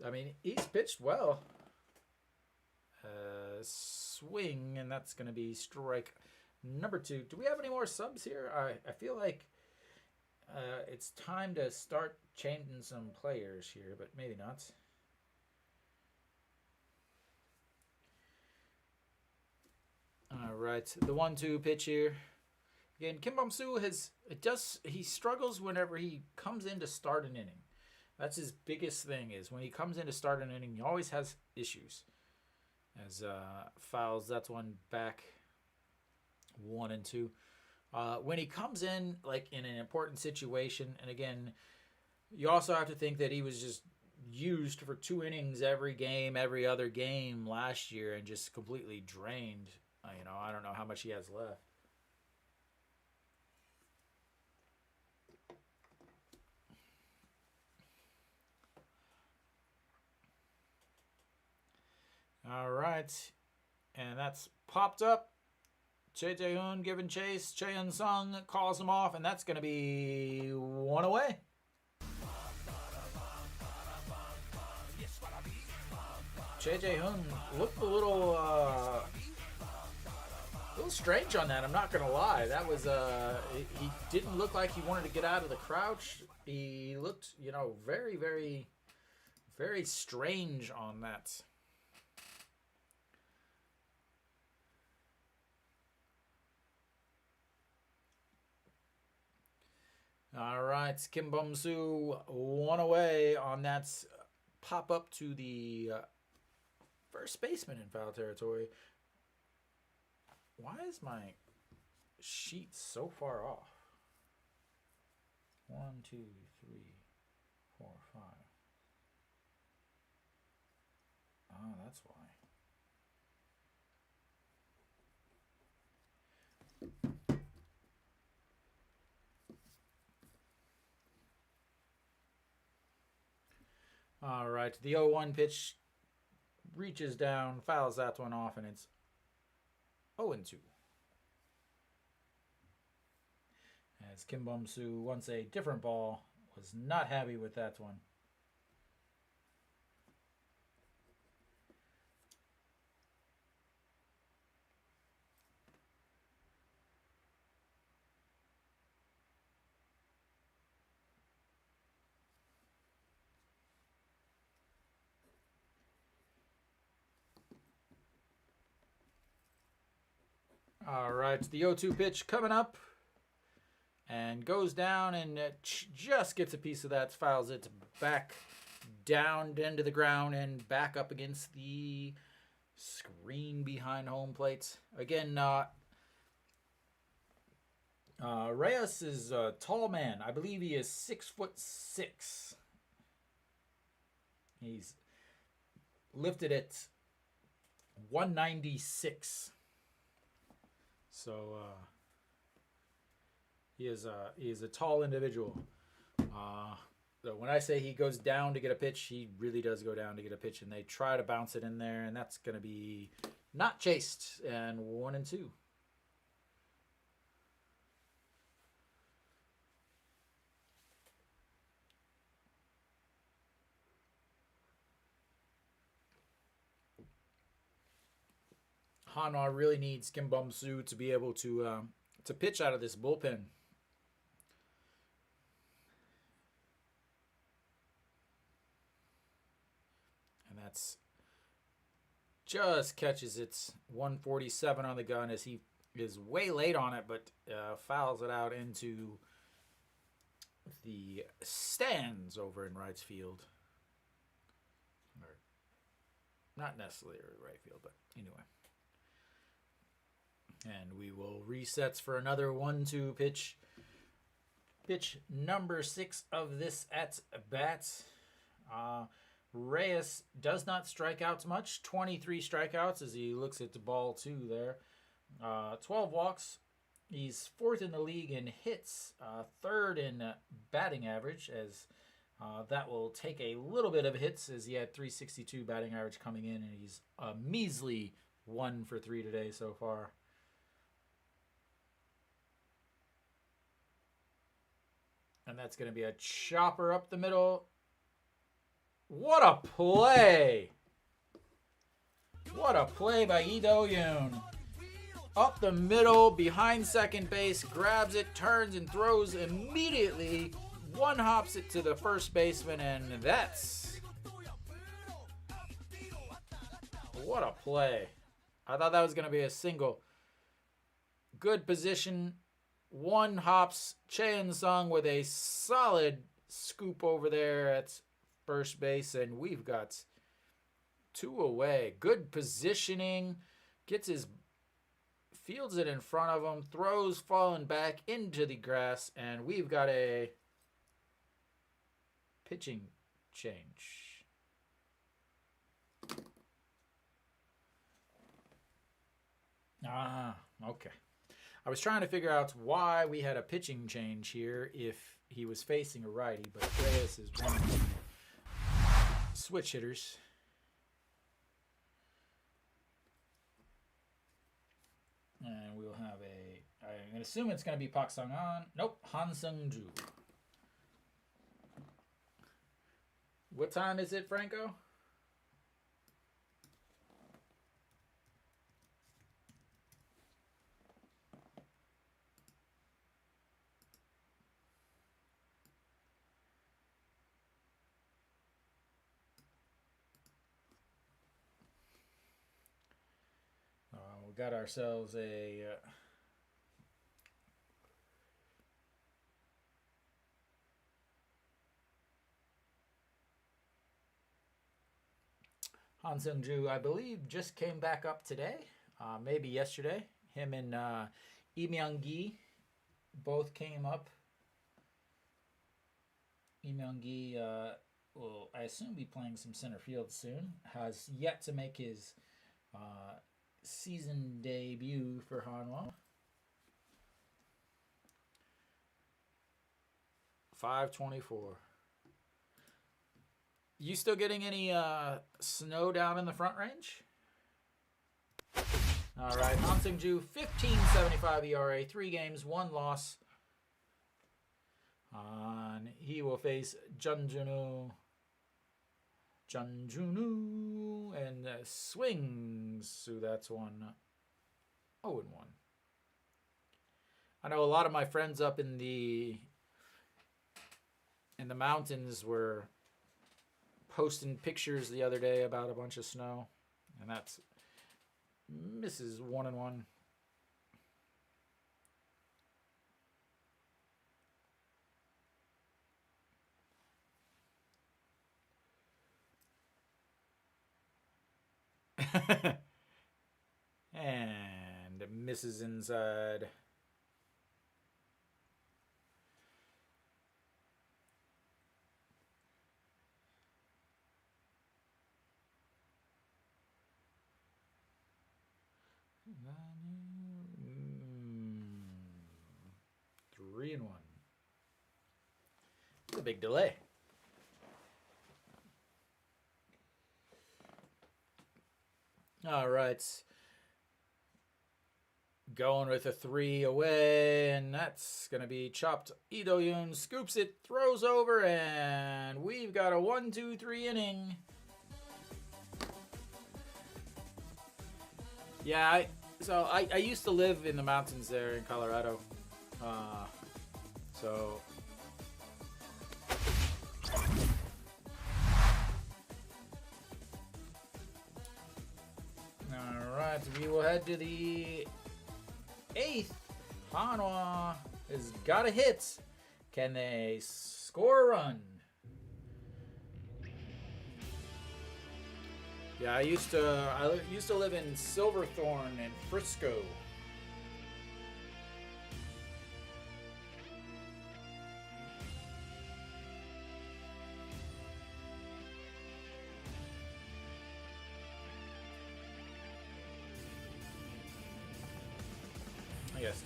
Speaker 1: I mean, he's pitched well. Swing, and that's going to be strike number 2. Do we have any more subs here? I feel like it's time to start changing some players here, but maybe not. All right, the 1-2 pitch here. Again, Kim Bum-soo he struggles whenever he comes in to start an inning. That's his biggest thing, is when he comes in to start an inning, he always has issues. As fouls, that's one back, 1-2. When he comes in, like in an important situation, and again, you also have to think that he was just used for 2 innings every game, every other game last year, and just completely drained. I don't know how much he has left. All right, and that's popped up. Choi Jae-hoon giving chase. Cheon-sung calls him off, and that's going to be 1 away. Choi Jae-hoon looked a little strange on that. I'm not going to lie. That was he didn't look like he wanted to get out of the crouch. He looked, very, very, very strange on that. All right, Kim Bum Soo one away on that pop up to the first baseman in foul territory. Why is my sheet so far off? 1, 2, 3, 4, 5. Oh, that's why. All right, the 0-1 pitch reaches down, fouls that one off, and it's 0-2. As Kim Bum Soo wants a different ball, was not happy with that one. All right, the 0-2 pitch coming up and goes down and just gets a piece of that, fouls it back down into the ground and back up against the screen behind home plate. Again, Reyes is a tall man. I believe he is 6'6". He's lifted at 196. So he is a tall individual. So when I say he goes down to get a pitch, he really does go down to get a pitch, and they try to bounce it in there, and that's going to be not chased, and 1-2. Hanwha really needs Kim Bum Soo to be able to pitch out of this bullpen. And that's just catches it. 147 on the gun as he is way late on it, but fouls it out into the stands over in right field. Or not necessarily right field, but anyway. And we will resets for another 1-2 pitch. Pitch number 6 of this at bat. Reyes does not strike out much. 23 strikeouts as he looks at the ball 2 there. 12 walks. He's 4th in the league in hits. 3rd in batting average, as that will take a little bit of hits, as he had 362 batting average coming in, and he's a measly 1 for 3 today so far. And that's going to be a chopper up the middle. What a play! What a play by Lee Do-yoon. Up the middle, behind second base, grabs it, turns and throws immediately. One hops it to the first baseman, and that's... What a play. I thought that was going to be a single. Good position. One hops Chae Sung with a solid scoop over there at first base, and we've got 2 away. Good positioning. Fields it in front of him, throws falling back into the grass, and we've got a pitching change. Okay. I was trying to figure out why we had a pitching change here if he was facing a righty, but Reyes is one of the switch hitters. And we'll have I'm going to assume it's going to be Park Sung-an. Nope, Han Sung-ju. What time is it, Franco? We got ourselves a Han Seung-ju, I believe, just came back up today, maybe yesterday. Him and Lee Myung-gi both came up. Lee Myung-gi will, I assume, be playing some center field soon. Has yet to make his season debut for Hanwha. 524. You still getting any snow down in the Front Range? All right, Han Seung-ju, 15.75 ERA, 3 games, 1 loss. He will face Junjunu, and swings. So that's 0-1. I know a lot of my friends up in the mountains were posting pictures the other day about a bunch of snow, and that's misses 1-1. And misses inside. Three and 1. It's a big delay. All right. Going with a 3 away, and that's going to be chopped. Lee Do-yoon scoops it, throws over, and we've got a 1-2-3 inning. Yeah, I used to live in the mountains there in Colorado. So all right, we will head to the 8th. Hanwha has got a hit. Can they score a run? Yeah, I used to live in Silverthorne and Frisco. I guess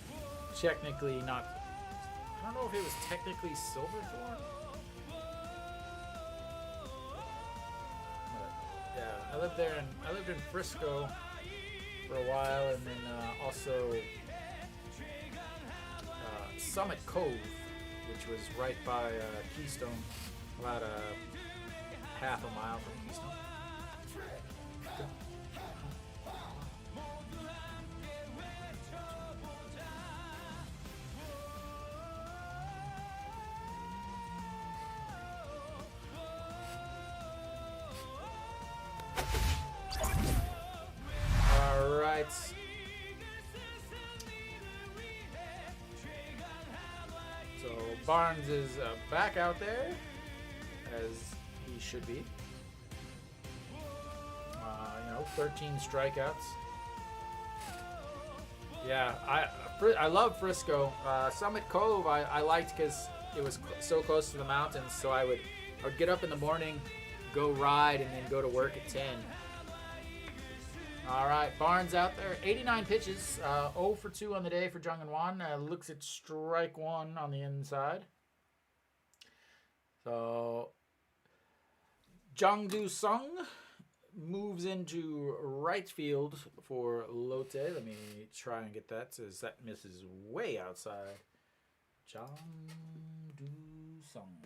Speaker 1: technically not. I don't know if it was technically Silverthorne. Yeah, I lived there, I lived in Frisco for a while, and then also Summit Cove, which was right by Keystone, about a half a mile from Keystone. So Barnes is back out there, as he should be. 13 strikeouts. Yeah, I love Frisco. Summit Cove I liked because it was so close to the mountains, so I would get up in the morning, go ride, and then go to work at 10. All right, Barnes out there, 89 pitches, 0 for 2 on the day for Jung In-won. Looks at strike 1 on the inside. So Jung Do-sung moves into right field for Lotte. Let me try and get that. Says that misses way outside. Jung Do-sung.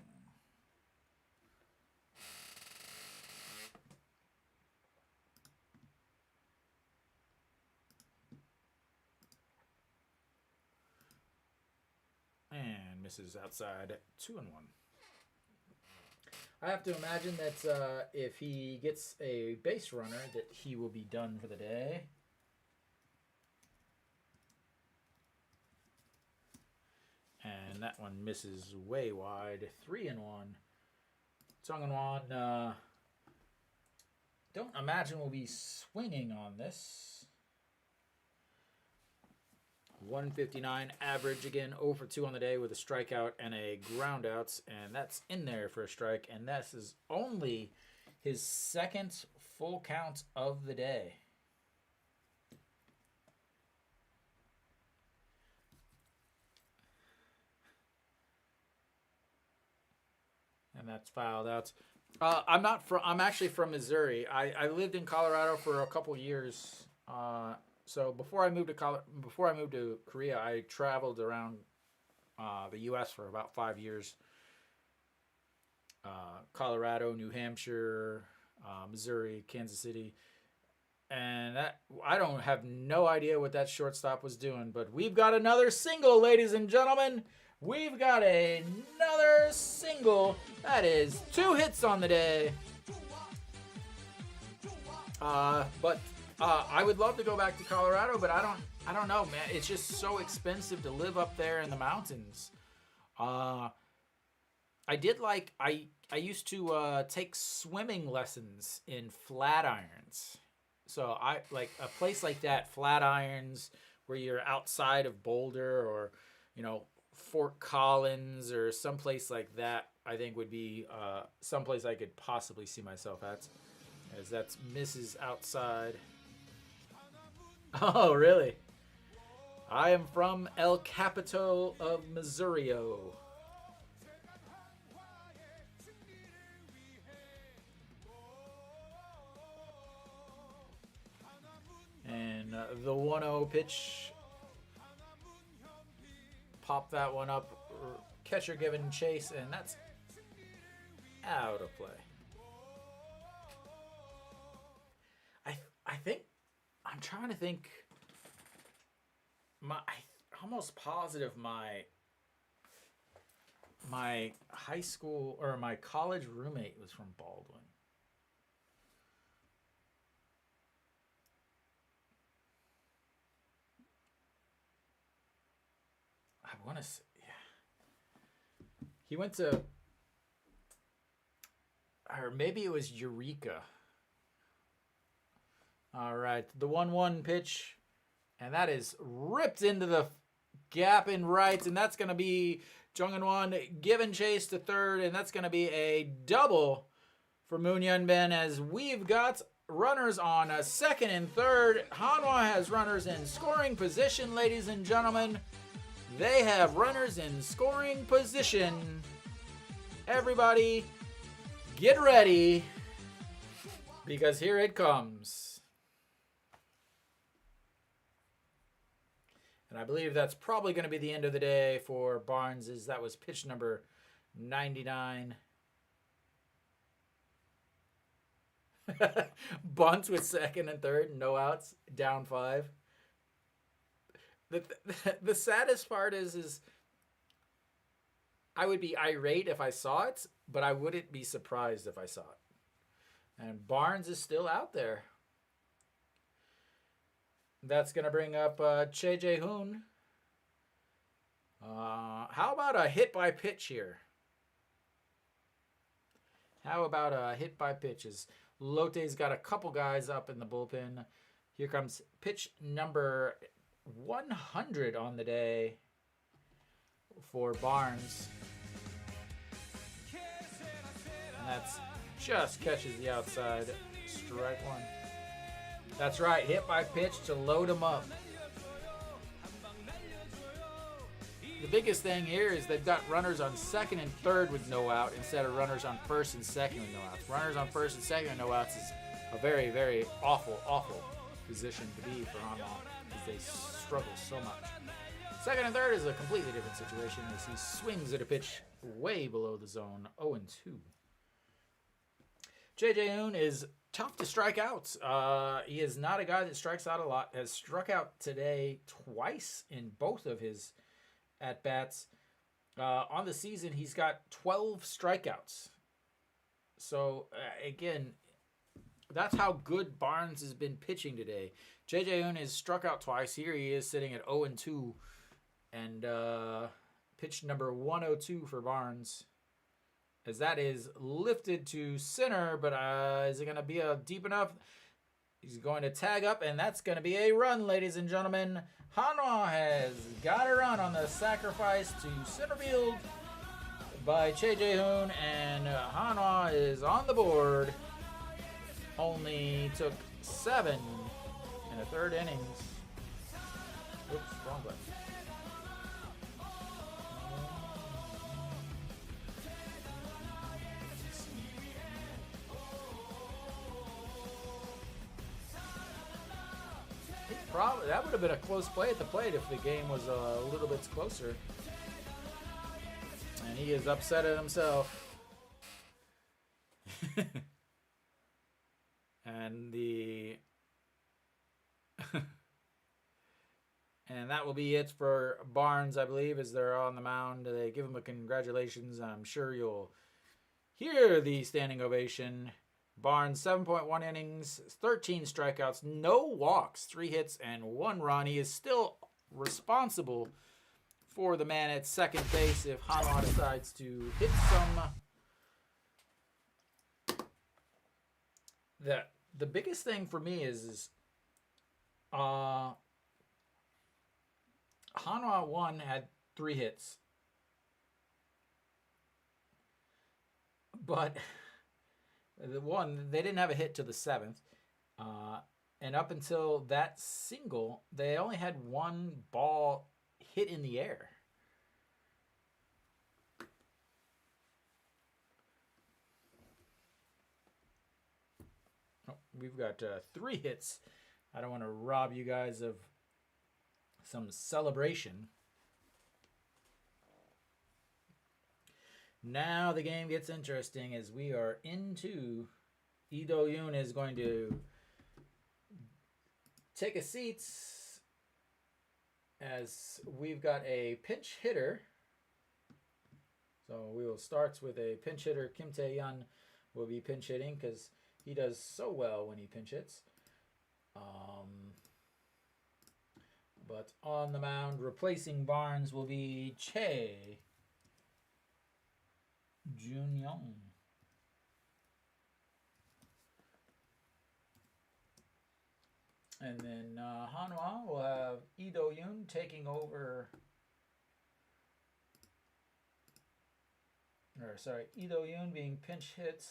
Speaker 1: And misses outside 2-1. I have to imagine that if he gets a base runner, that he will be done for the day. And that one misses way wide. 3-1. Jung In-won don't imagine we'll be swinging on this. 159 average again, 0 for 2 on the day with a strikeout and a groundouts, and that's in there for a strike. And this is only his second full count of the day. And that's fouled out. I'm actually from Missouri. I lived in Colorado for a couple years. So before I moved to Korea, I traveled around the U.S. for about 5 years. Colorado, New Hampshire, Missouri, Kansas City, and I don't have no idea what that shortstop was doing. But we've got another single, ladies and gentlemen. We've got another single. That is 2 hits on the day. But I would love to go back to Colorado, but I don't know, man. It's just so expensive to live up there in the mountains. I used to take swimming lessons in Flatirons. So I like a place like that, Flatirons, where you're outside of Boulder or, Fort Collins or someplace like that, I think would be someplace I could possibly see myself at, as that's Mrs. Outside. Oh, really? I am from El Capital of Missourio. And the 1-0 pitch. Pop that one up. Catcher giving chase, and that's out of play. I think I'm trying to think. I'm almost positive my high school or my college roommate was from Baldwin. I want to say, yeah. He went to, or maybe it was Eureka. All right, the 1-1 pitch, and that is ripped into the gap in right, and that's going to be Jung-in-Won giving chase to third, and that's going to be a double for Moon Yun-Ben, as we've got runners on second and third. Hanwha has runners in scoring position, ladies and gentlemen. They have runners in scoring position. Everybody, get ready, because here it comes. And I believe that's probably going to be the end of the day for Barnes. That was pitch number 99. Bunts with second and third, no outs, down 5. The saddest part is I would be irate if I saw it, but I wouldn't be surprised if I saw it. And Barnes is still out there. That's going to bring up Che Jae-hoon. How about a hit by pitch here? How about a hit by pitches? Lotte's got a couple guys up in the bullpen. Here comes pitch number 100 on the day for Barnes. And that's just catches the outside. Strike 1. That's right, hit by pitch to load him up. The biggest thing here is they've got runners on second and third with no out instead of runners on first and second with no outs. Runners on first and second with no outs is a very, very awful position to be for Hanwha, because they struggle so much. Second and third is a completely different situation as he swings at a pitch way below the zone, 0-2. Che Jae-hoon is tough to strike out. He is not a guy that strikes out a lot. Has struck out today twice in both of his at-bats. On the season, he's got 12 strikeouts. So, again, that's how good Barnes has been pitching today. Che Jae-hoon has struck out twice. Here he is sitting at 0-2. And pitch number 102 for Barnes. as that is lifted to center, but is it going to be deep enough? He's going to tag up, and that's going to be a run, ladies and gentlemen. Hanwha has got a run on the sacrifice to center field by Che Jae-hoon, and Hanwha is on the board. Only took 7 in the third innings. Oops, wrong button. Probably that would have been a close play at the plate if the game was a little bit closer. And he is upset at himself. And and that will be it for Barnes, I believe, as they're on the mound. They give him a congratulations. I'm sure you'll hear the standing ovation. Barnes, 7.1 innings, 13 strikeouts, no walks, 3 hits, and 1 run. He is still responsible for the man at second base if Hanwha decides to hit some. The biggest thing for me is Hanwha 1 had 3 hits. But the one, they didn't have a hit to the 7th. And up until that single, they only had 1 ball hit in the air. Oh, we've got 3 hits. I don't want to rob you guys of some celebration. Now the game gets interesting as we are into Lee Do-yoon is going to take a seat as we've got a pinch hitter. So we will start with a pinch hitter. Kim Tae-yeon will be pinch hitting because he does so well when he pinch hits. But on the mound, replacing Barnes will be Che Jun-young. And then Hanwha will have Lee Do-yoon taking over. Lee Do-yoon being pinch hit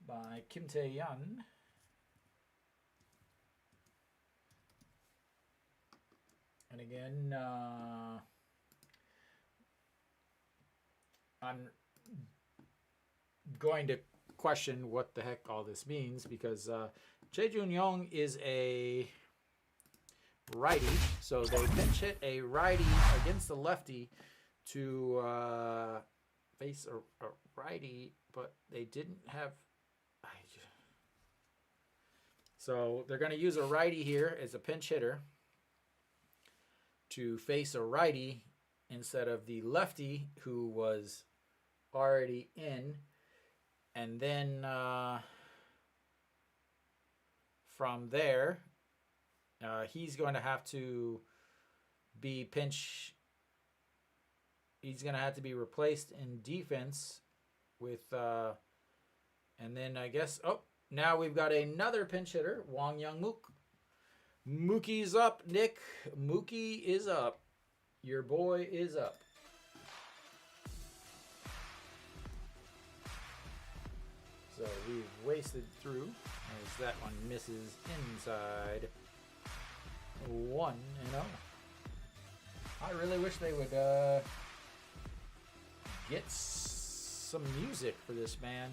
Speaker 1: by Kim Tae-yeon. And again, I'm going to question what the heck all this means because Che Jun-young is a righty, so they pinch hit a righty against the lefty to face a righty, but they didn't have. So they're going to use a righty here as a pinch hitter to face a righty instead of the lefty who was already in. And then from there, he's going to have to be he's going to have to be replaced in defense with, and then I guess, now we've got another pinch hitter, Wang Young-mook. Mookie's up, Nick. Mookie is up. Your boy is up. So we've wasted through as that one misses inside 1-0. I really wish they would get some music for this man.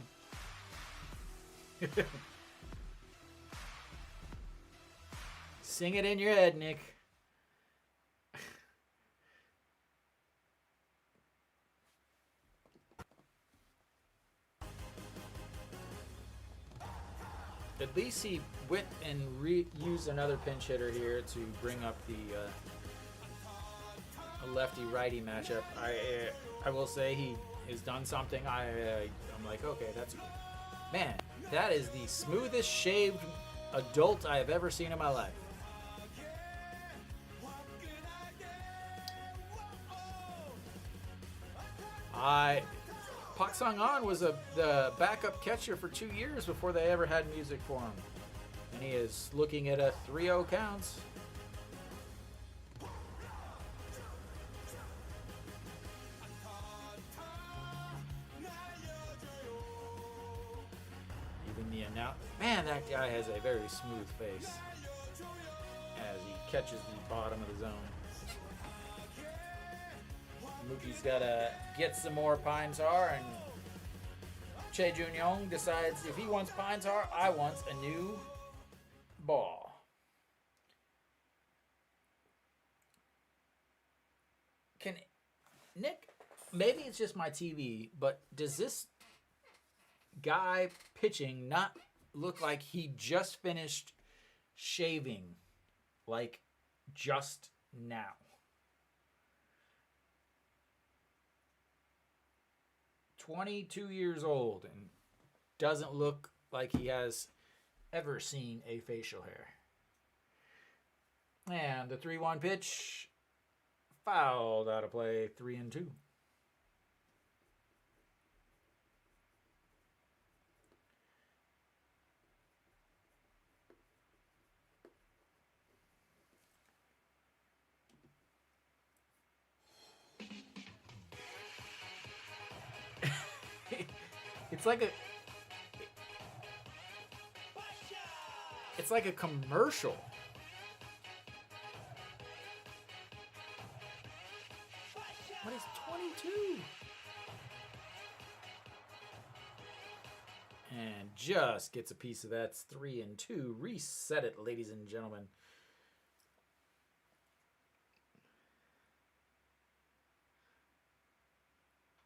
Speaker 1: Sing it in your head, Nick. At least he went and used another pinch hitter here to bring up the lefty-righty matchup. I will say he has done something. I'm like, okay, that's man. That is the smoothest shaved adult I have ever seen in my life. Pak Sung-an was the backup catcher for 2 years before they ever had music for him. And he is looking at a 3-0 counts. Even the announce. Man, that guy has a very smooth face as he catches the bottom of the zone. Mookie's got to get some more pine tar, and Che Jun-young decides if he wants pine tar, I want a new ball. Can Nick, maybe it's just my TV, but does this guy pitching not look like he just finished shaving, like just now? "22 years old and doesn't look like he has ever seen a facial hair." And the 3-1 pitch fouled out of play, 3-2. It's like a commercial. What is 22? And just gets a piece of that. It's 3-2. Reset it, ladies and gentlemen.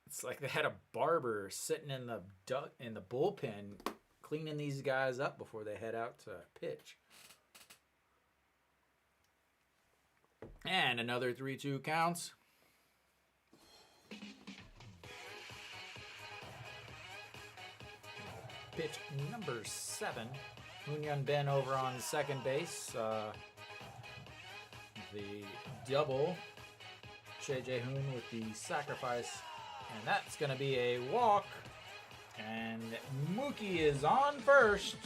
Speaker 1: It's like they had a barber sitting in the bullpen cleaning these guys up before they head out to pitch. And another 3-2 counts. Pitch number 7. Moon-Yun Ben over on second base. The double. Che Jae-hoon with the sacrifice. And that's going to be a walk. And Mookie is on first.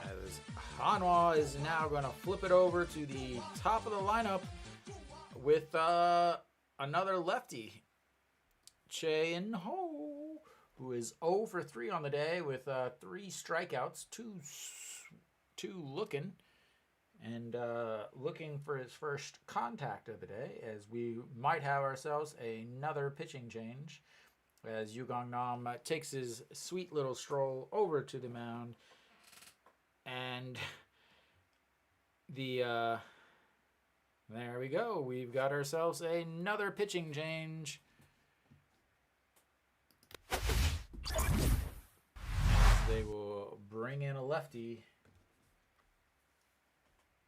Speaker 1: As Hanwha is now going to flip it over to the top of the lineup with another lefty. Che In-ho, who is 0 for 3 on the day with 3 strikeouts, two looking. And looking for his first contact of the day, as we might have ourselves another pitching change, as Yu Gong-nam takes his sweet little stroll over to the mound. And there we go. We've got ourselves another pitching change. They will bring in a lefty.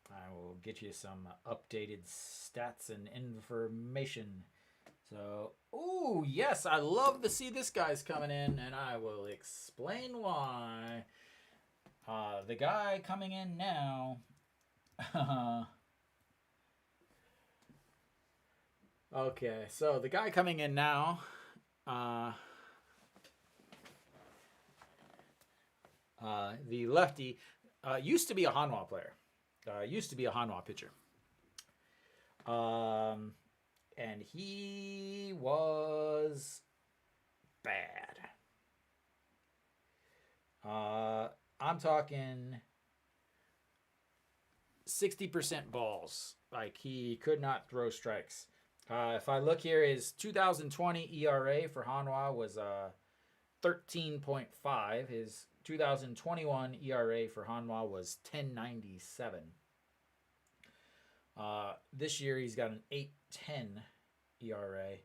Speaker 1: I will get you some updated stats and information. So, ooh, yes, I love to see this guy's coming in, and I will explain why. The guy coming in now. Okay, so the guy coming in now. The lefty used to be a Hanwha player. Used to be a Hanwha pitcher. And he was bad. I'm talking 60% balls. Like, he could not throw strikes. If I look here, his 2020 ERA for Hanwha was 13.5. His 2021 ERA for Hanwha was 10.97. This year he's got an 8.10 ERA.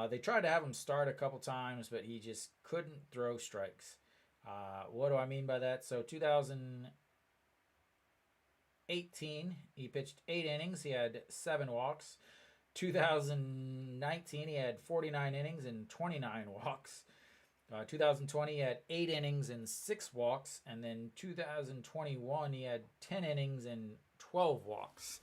Speaker 1: They tried to have him start a couple times, but he just couldn't throw strikes. What do I mean by that? So 2018, he pitched 8 innings. He had 7 walks. 2019, he had 49 innings and 29 walks. 2020, he had 8 innings and 6 walks. And then 2021, he had 10 innings and 12 walks.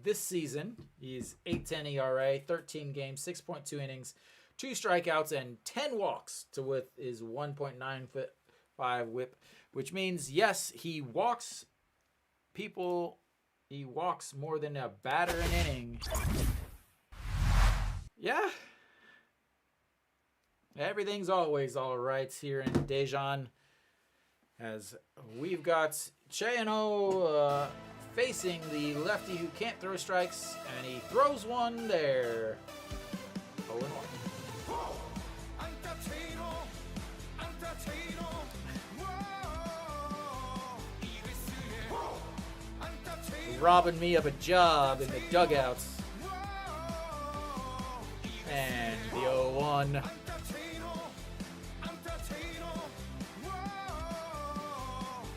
Speaker 1: This season, he's 8.10 ERA, 13 games, 6.2 innings, 2 strikeouts, and 10 walks to with his 1.95 whip, which means, yes, he walks people. He walks more than a batter an inning. Yeah. Everything's always all right here in Daejeon, as we've got Chayano facing the lefty who can't throw strikes, and he throws one there. 0-1. Robbing me of a job in the dugouts. And the 0-1.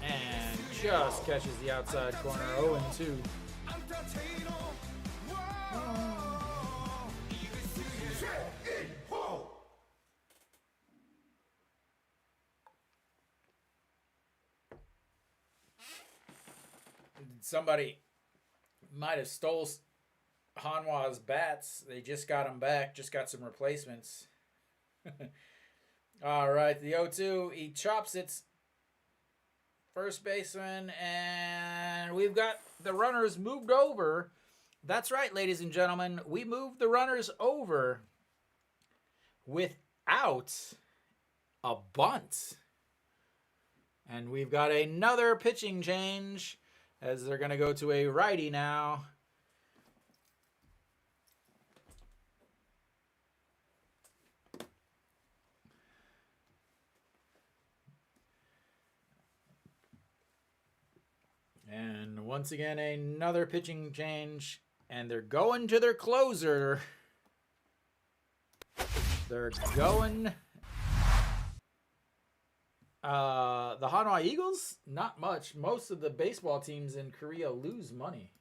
Speaker 1: And just catches the outside corner. 0-2. Somebody might have stole Hanwha's bats. They just got them back. Just got some replacements. All right, the 0-2. He chops it. First baseman, and we've got the runners moved over. That's right, ladies and gentlemen. We moved the runners over without a bunt. And we've got another pitching change, as they're going to go to a righty now. And once again, another pitching change. And they're going to their closer. They're going... the Hanwha Eagles, not much. Most of the baseball teams in Korea lose money.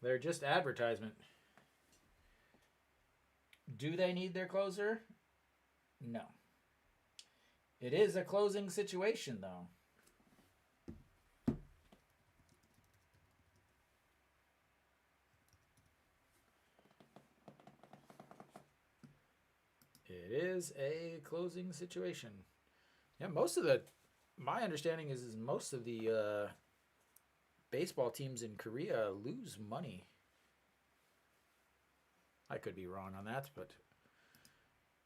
Speaker 1: They're just advertisement. Do they need their closer? No. It is a closing situation, though. It is a closing situation. Yeah, my understanding is most of the baseball teams in Korea lose money. I could be wrong on that, but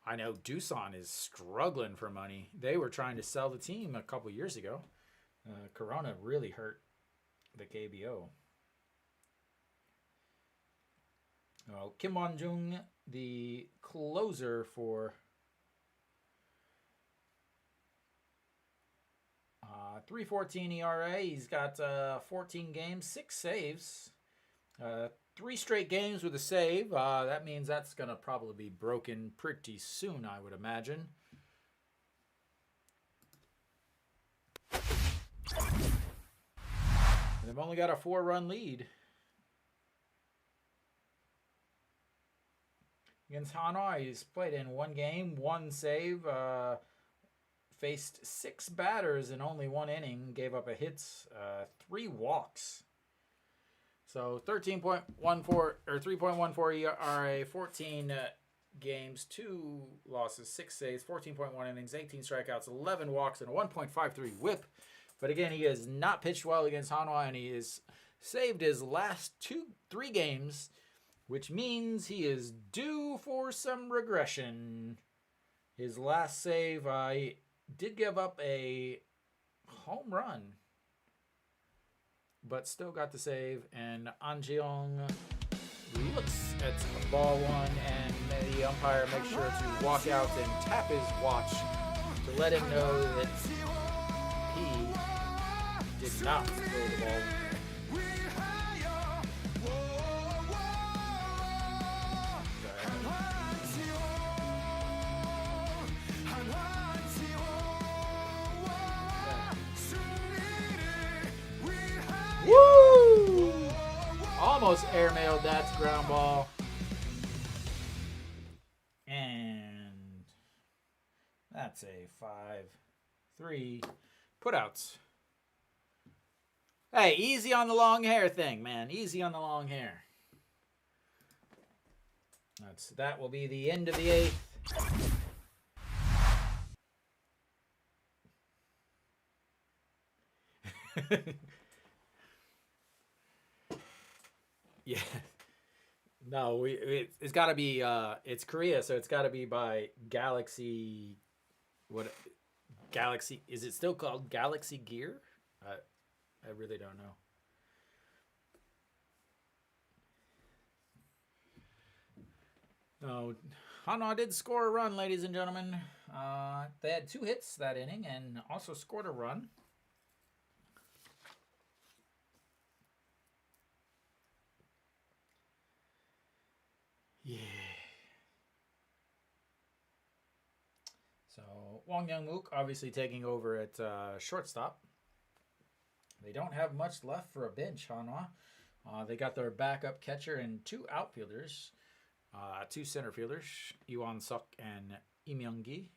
Speaker 1: I know Doosan is struggling for money. They were trying to sell the team a couple years ago. Corona really hurt the KBO. Kim Won-jung, the closer for 3.14 ERA. He's got 14 games, 6 saves, 3 straight games with a save. That means that's going to probably be broken pretty soon, I would imagine. They've only got a 4-run lead. Against Hanwha, he's played in 1 game, 1 save, faced 6 batters in only 1 inning, gave up a hit, 3 walks. So 13.14 or 3.14 ERA, 14 games, 2 losses, 6 saves, 14.1 innings, 18 strikeouts, 11 walks, and a 1.53 whip. But again, he has not pitched well against Hanwha, and he has saved his last 3 games, which means he is due for some regression. His last save, he did give up a home run, but still got the save. And An Jeong looks at ball 1, and the umpire makes sure to walk out and tap his watch to let him know that he did not throw the ball. Woo! Almost airmailed that ground ball. And that's a 5-3 putouts. Hey, easy on the long hair thing, man. Easy on the long hair. That will be the end of the 8th. Yeah. No, it's got to be it's Korea, so it's got to be by Galaxy. What Galaxy is it still called Galaxy Gear? I really don't know. No, Hanwha did score a run, ladies and gentlemen. They had 2 hits that inning and also scored a run. Yeah. So Wong Young-mook obviously taking over at shortstop. They don't have much left for a bench, Hanwha. They got their backup catcher and 2 outfielders, 2 center fielders, Iwan Suk and Im Young-gi.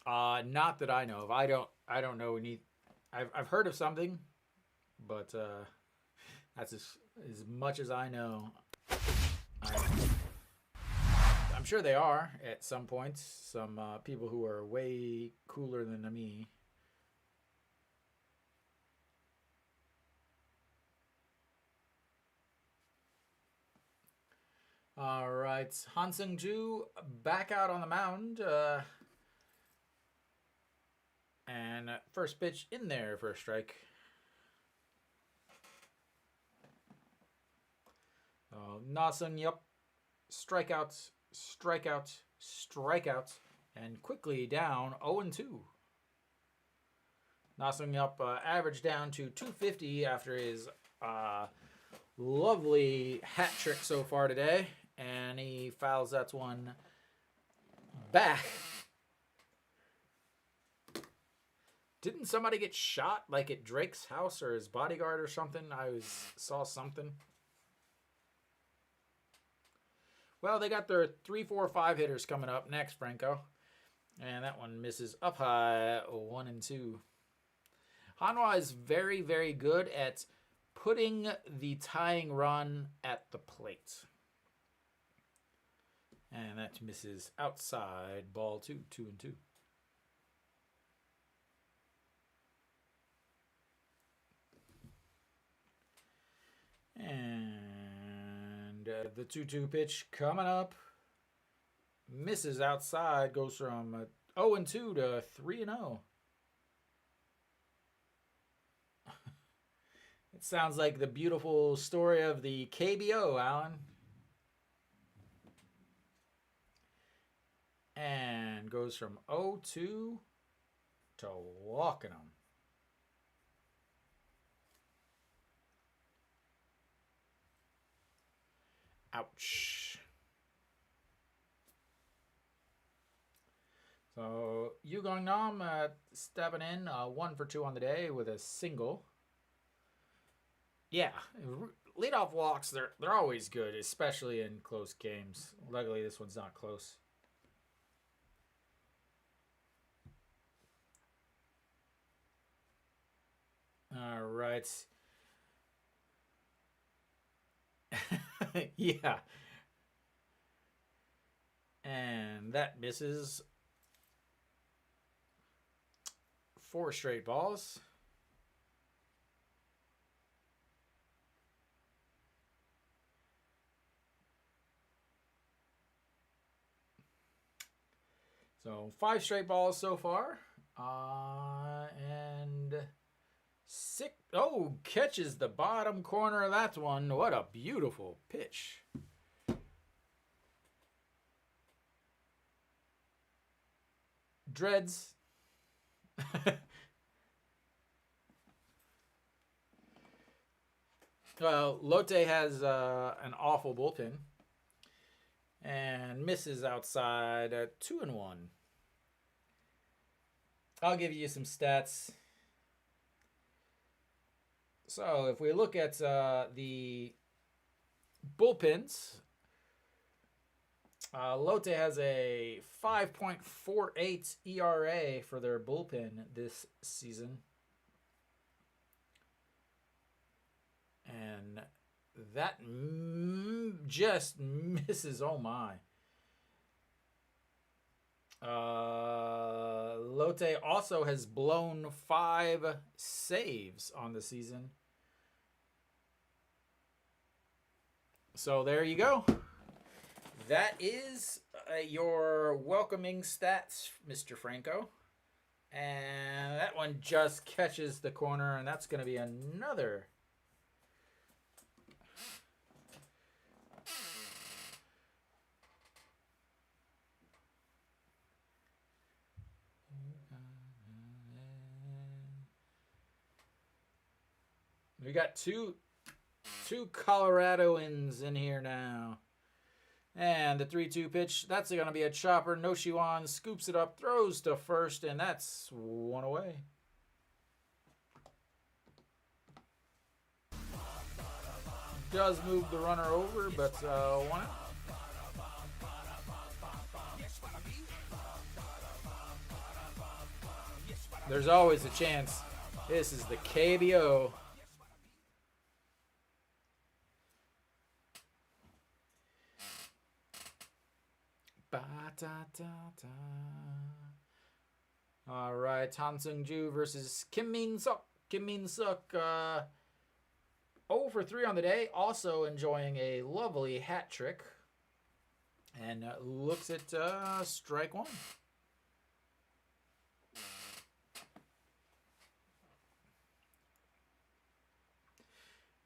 Speaker 1: Not that I know of. I don't know any. I've heard of something, but that's as much as I know. I'm sure they are at some points. Some people who are way cooler than me. All right, Han Seung-ju back out on the mound. And first pitch in there for a strike. Na Seung-yup, strikeout, strikeout, strikeout, and quickly down 0-2. Na Seung-yup averaged down to 250 after his lovely hat trick so far today. And he fouls that one back. Didn't somebody get shot like at Drake's house or his bodyguard or something? Saw something. Well, they got their 3, 4, 5 hitters coming up next, Franco. And that one misses up high, 1-2. Hanwha is very, very good at putting the tying run at the plate. And that misses outside, ball 2, 2-2. And the 2-2 pitch coming up. Misses outside, goes from 0-2 to 3-0. It sounds like the beautiful story of the KBO, Alan. And goes from 0-2 to walking them. Ouch. So Yu Gong Nam stepping in 1 for 2 on the day with a single. Yeah, leadoff walks, they're always good, especially in close games. Luckily, this one's not close. All right. Yeah. And that misses 4 straight balls. So 5 straight balls so far. And 6. Oh, catches the bottom corner of that one. What a beautiful pitch. Dreads. Well, Lotte has an awful bullpen. And misses outside at 2-1. I'll give you some stats. So if we look at the bullpens, Lotte has a 5.48 ERA for their bullpen this season. And that just misses. Oh my. Lotte also has blown 5 saves on the season. So there you go. That is your welcoming stats, Mr. Franco. And that one just catches the corner, and that's going to be another. We got two Coloradoans in here now. And the 3-2 pitch, that's going to be a chopper. Noshiwan scoops it up, throws to first, and that's 1 away. Does move the runner over, but 1 out. There's always a chance. This is the KBO. All right, Han Seung-ju versus Kim Min-suk. Kim Min-suk 0 for 3 on the day, also enjoying a lovely hat trick. And looks at strike 1.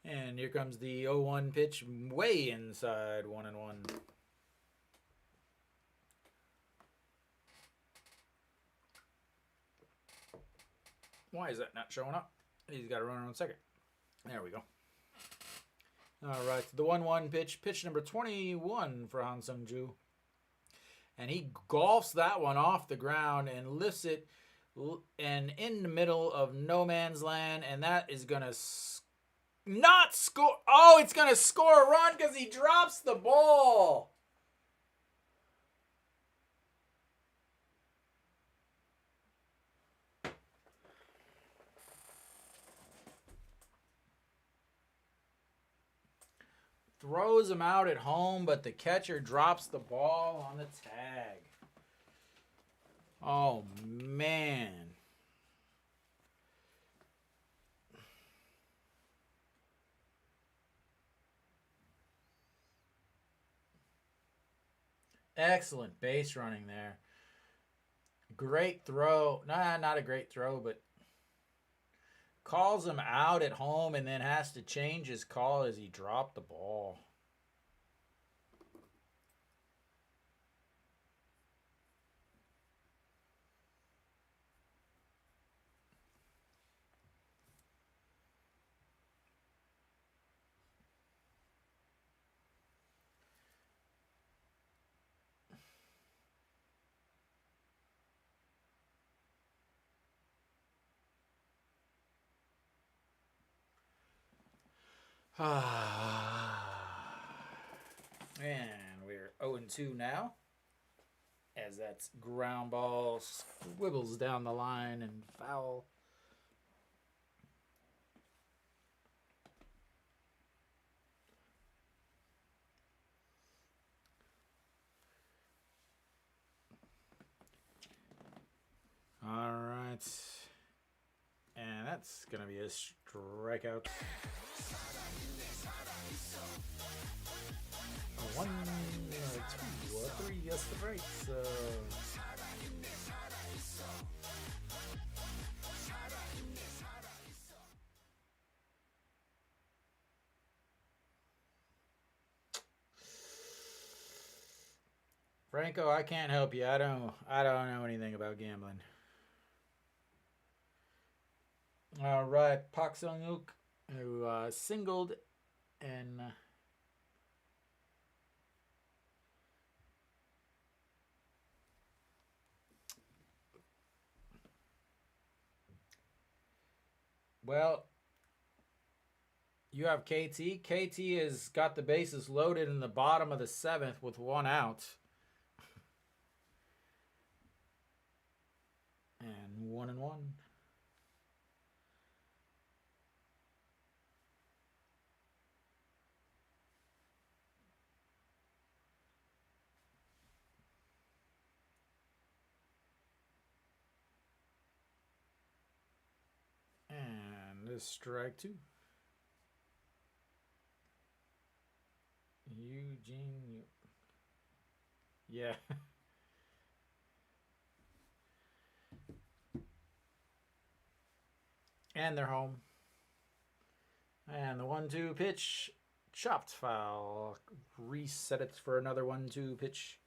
Speaker 1: And here comes the 0-1 pitch, way inside, 1-1. Why is that not showing up? He's got a runner on second. There we go. All right, the 1-1 pitch, pitch number 21 for Han Seung-ju. And he golfs that one off the ground and lifts it and in the middle of no man's land, and that is going to not score. Oh, it's going to score a run because he drops the ball. Throws him out at home, but the catcher drops the ball on the tag. Oh, man. Excellent base running there. Great throw. Nah, not a great throw, but calls him out at home and then has to change his call as he dropped the ball. And we're 0-2 now, as that ground ball squibbles down the line and foul. All right. And that's going to be a strikeout. 1, 2, 3, yes, the breaks. Franco, I can't help you. I don't know anything about gambling. All right, Park Sung-wook, who singled and well, you have KT. KT has got the bases loaded in the bottom of the 7th with 1 out. And 1-1. is strike 2. Eugene. Yeah. And they're home. And the 1-2 pitch. Chopped foul. Reset it for another 1-2 pitch.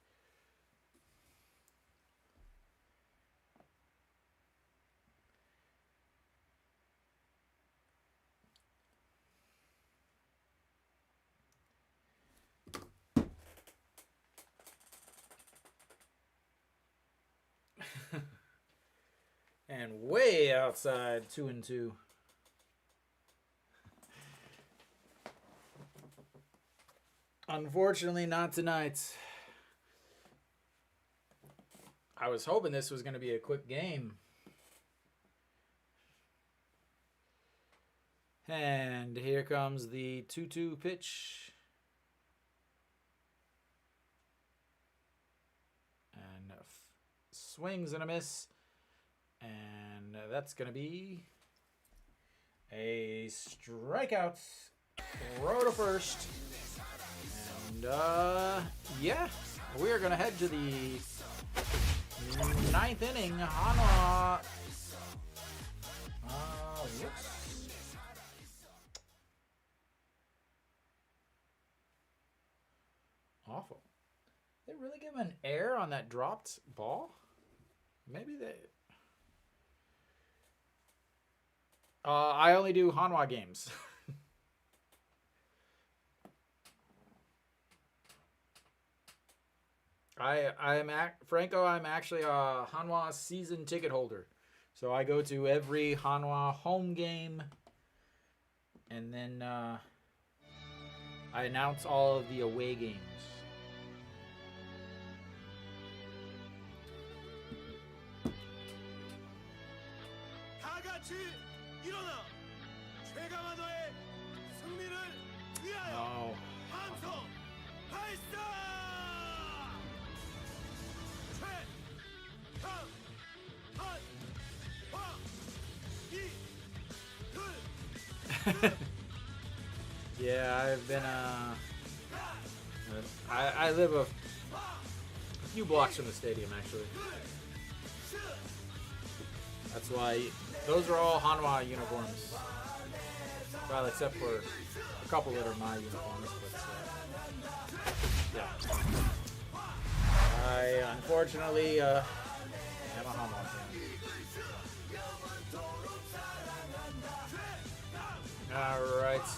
Speaker 1: And way outside, 2-2. Unfortunately, not tonight. I was hoping this was going to be a quick game. And here comes the 2-2 pitch. And swings and a miss. And that's going to be a strikeout. Throw to first. And, yeah, we're going to head to the 9th inning. Hanwha. Whoops. Awful. They really give him an error on that dropped ball? Maybe they... I only do Hanwha games. I'm actually a Hanwha season ticket holder. So I go to every Hanwha home game. And then I announce all of the away games. Oh. Yeah, I've been I live a few blocks from the stadium, actually. That's why those are all Hanwha uniforms. Well, except for a couple that are my uniforms, but yeah. I unfortunately am a Hanwha fan. All right.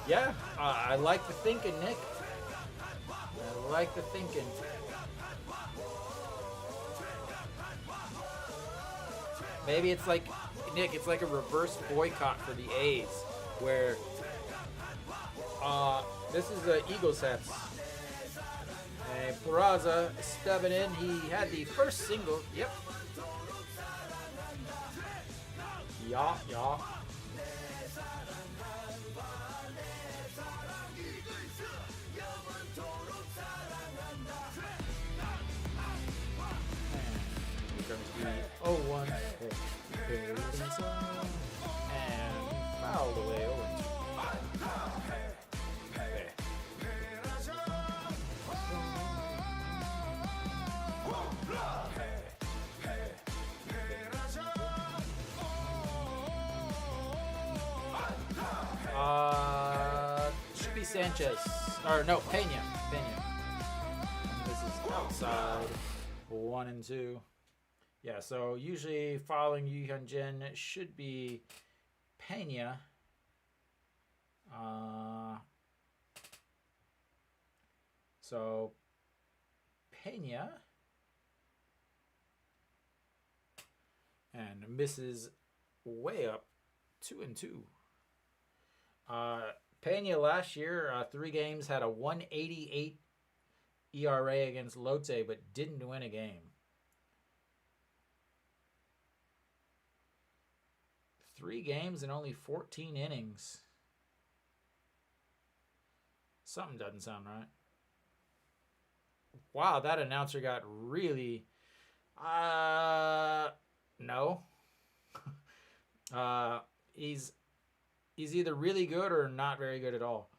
Speaker 1: Yeah, I like the thinking, Nick. I like the thinking. Maybe it's like, Nick, it's like a reverse boycott for the A's, where this is the Eagles hats. And Peraza stepping in. He had the first single. Yep. Yeah. Oh, 1 and fouled away over. Should be Sanchez, or no, Pena. This is outside. 1-2. Yeah, so usually following Yu Hyun-jin should be Pena. So Pena and misses way up, 2-2. Pena last year, 3 games, had a 1.88 ERA against Lotte, but didn't win a game. 3 games and only 14 innings. Something doesn't sound right. Wow, that announcer got really... No, No. He's either really good or not very good at all.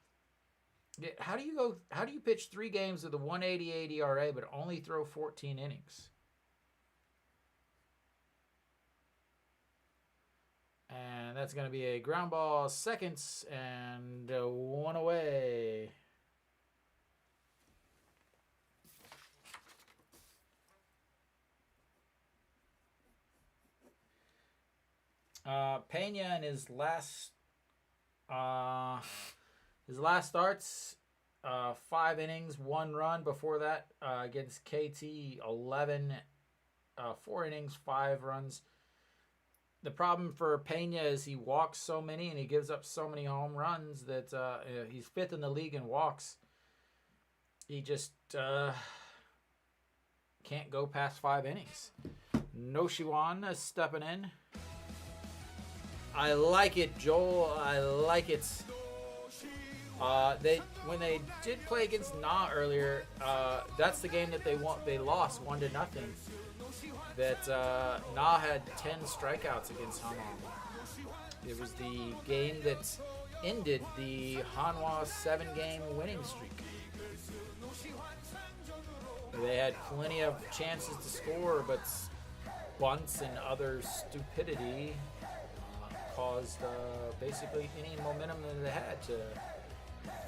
Speaker 1: How do you pitch 3 games with a 188 ERA but only throw 14 innings? And that's going to be a ground ball, seconds, and 1 away. Pena in his last starts, 5 innings, 1 run. Before that, against KT, 11, 4 innings, 5 runs. The problem for Pena is he walks so many and he gives up so many home runs that he's 5th in the league in walks. He just can't go past 5 innings. Noshiwan is stepping in. I like it, Joel. I like it. When they did play against Na earlier, that's the game that they lost 1-0. That Na had 10 strikeouts against Hanwha. It was the game that ended the Hanwha 7-game winning streak. They had plenty of chances to score, but bunts and other stupidity caused basically any momentum that they had to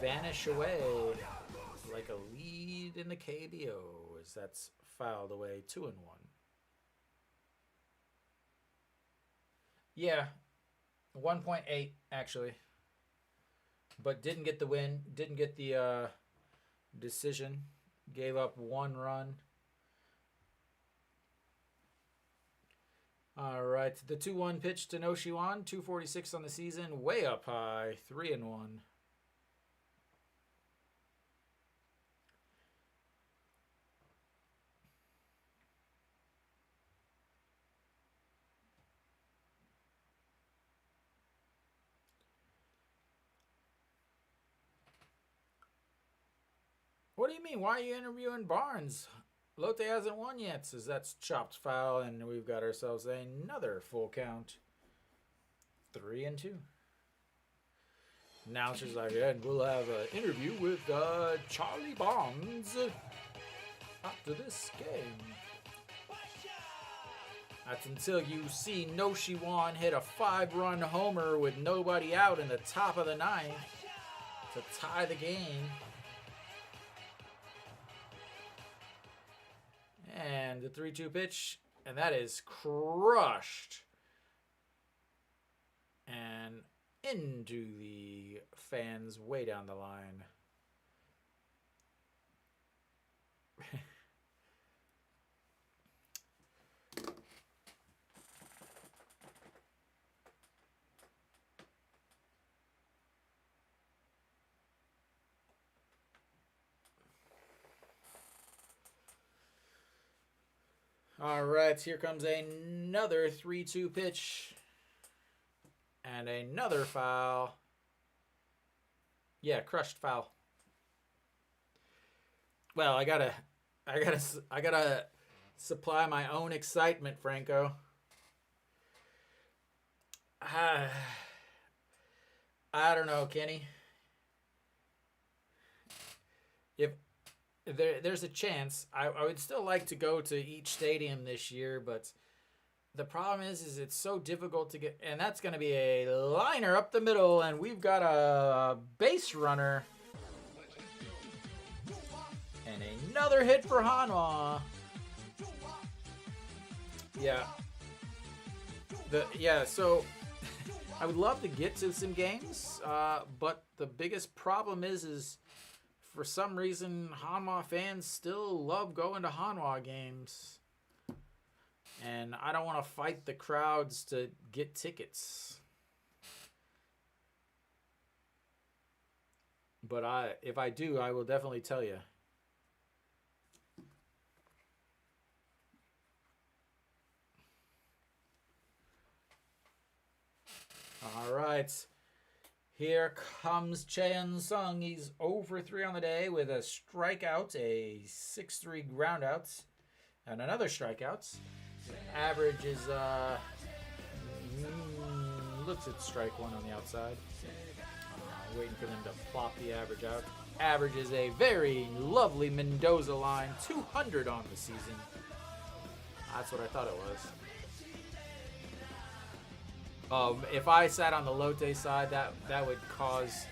Speaker 1: vanish away like a lead in the KBO, as that's fouled away 2-1. Yeah, 1.8 actually, but didn't get the win, didn't get the decision, gave up 1 run. All right, the 2-1 pitch to Noshiwan, 246 on the season, way up high, 3-1. What do you mean? Why are you interviewing Barnes? Lotte hasn't won yet, says that's chopped foul, and we've got ourselves another full count. 3-2. Announcer's like, and we'll have an interview with Charlie Barnes after this game. That's until you see Noshiwan hit a 5-run homer with nobody out in the top of the 9th to tie the game. And the 3-2 pitch, and that is crushed. And into the fans way down the line. All right, here comes another 3-2 pitch. And another foul. Yeah, crushed foul. Well, I gotta supply my own excitement, Franco. I don't know, Kenny. If there's a chance, I would still like to go to each stadium this year, but the problem is it's so difficult to get, and that's going to be a liner up the middle, and we've got a base runner. And another hit for Hanwha. So I would love to get to some games, but the biggest problem is for some reason Hanwha fans still love going to Hanwha games. And I don't want to fight the crowds to get tickets. But if I do, I will definitely tell you. All right. Here comes Chen Sung. He's 0 for 3 on the day with a strikeout, a 6-3 groundout, and another strikeout. Average is looks at strike one on the outside. Waiting for them to plop the average out. Average is a very lovely Mendoza line, 200 on the season. That's what I thought it was. If I sat on the Lotte side, that would cause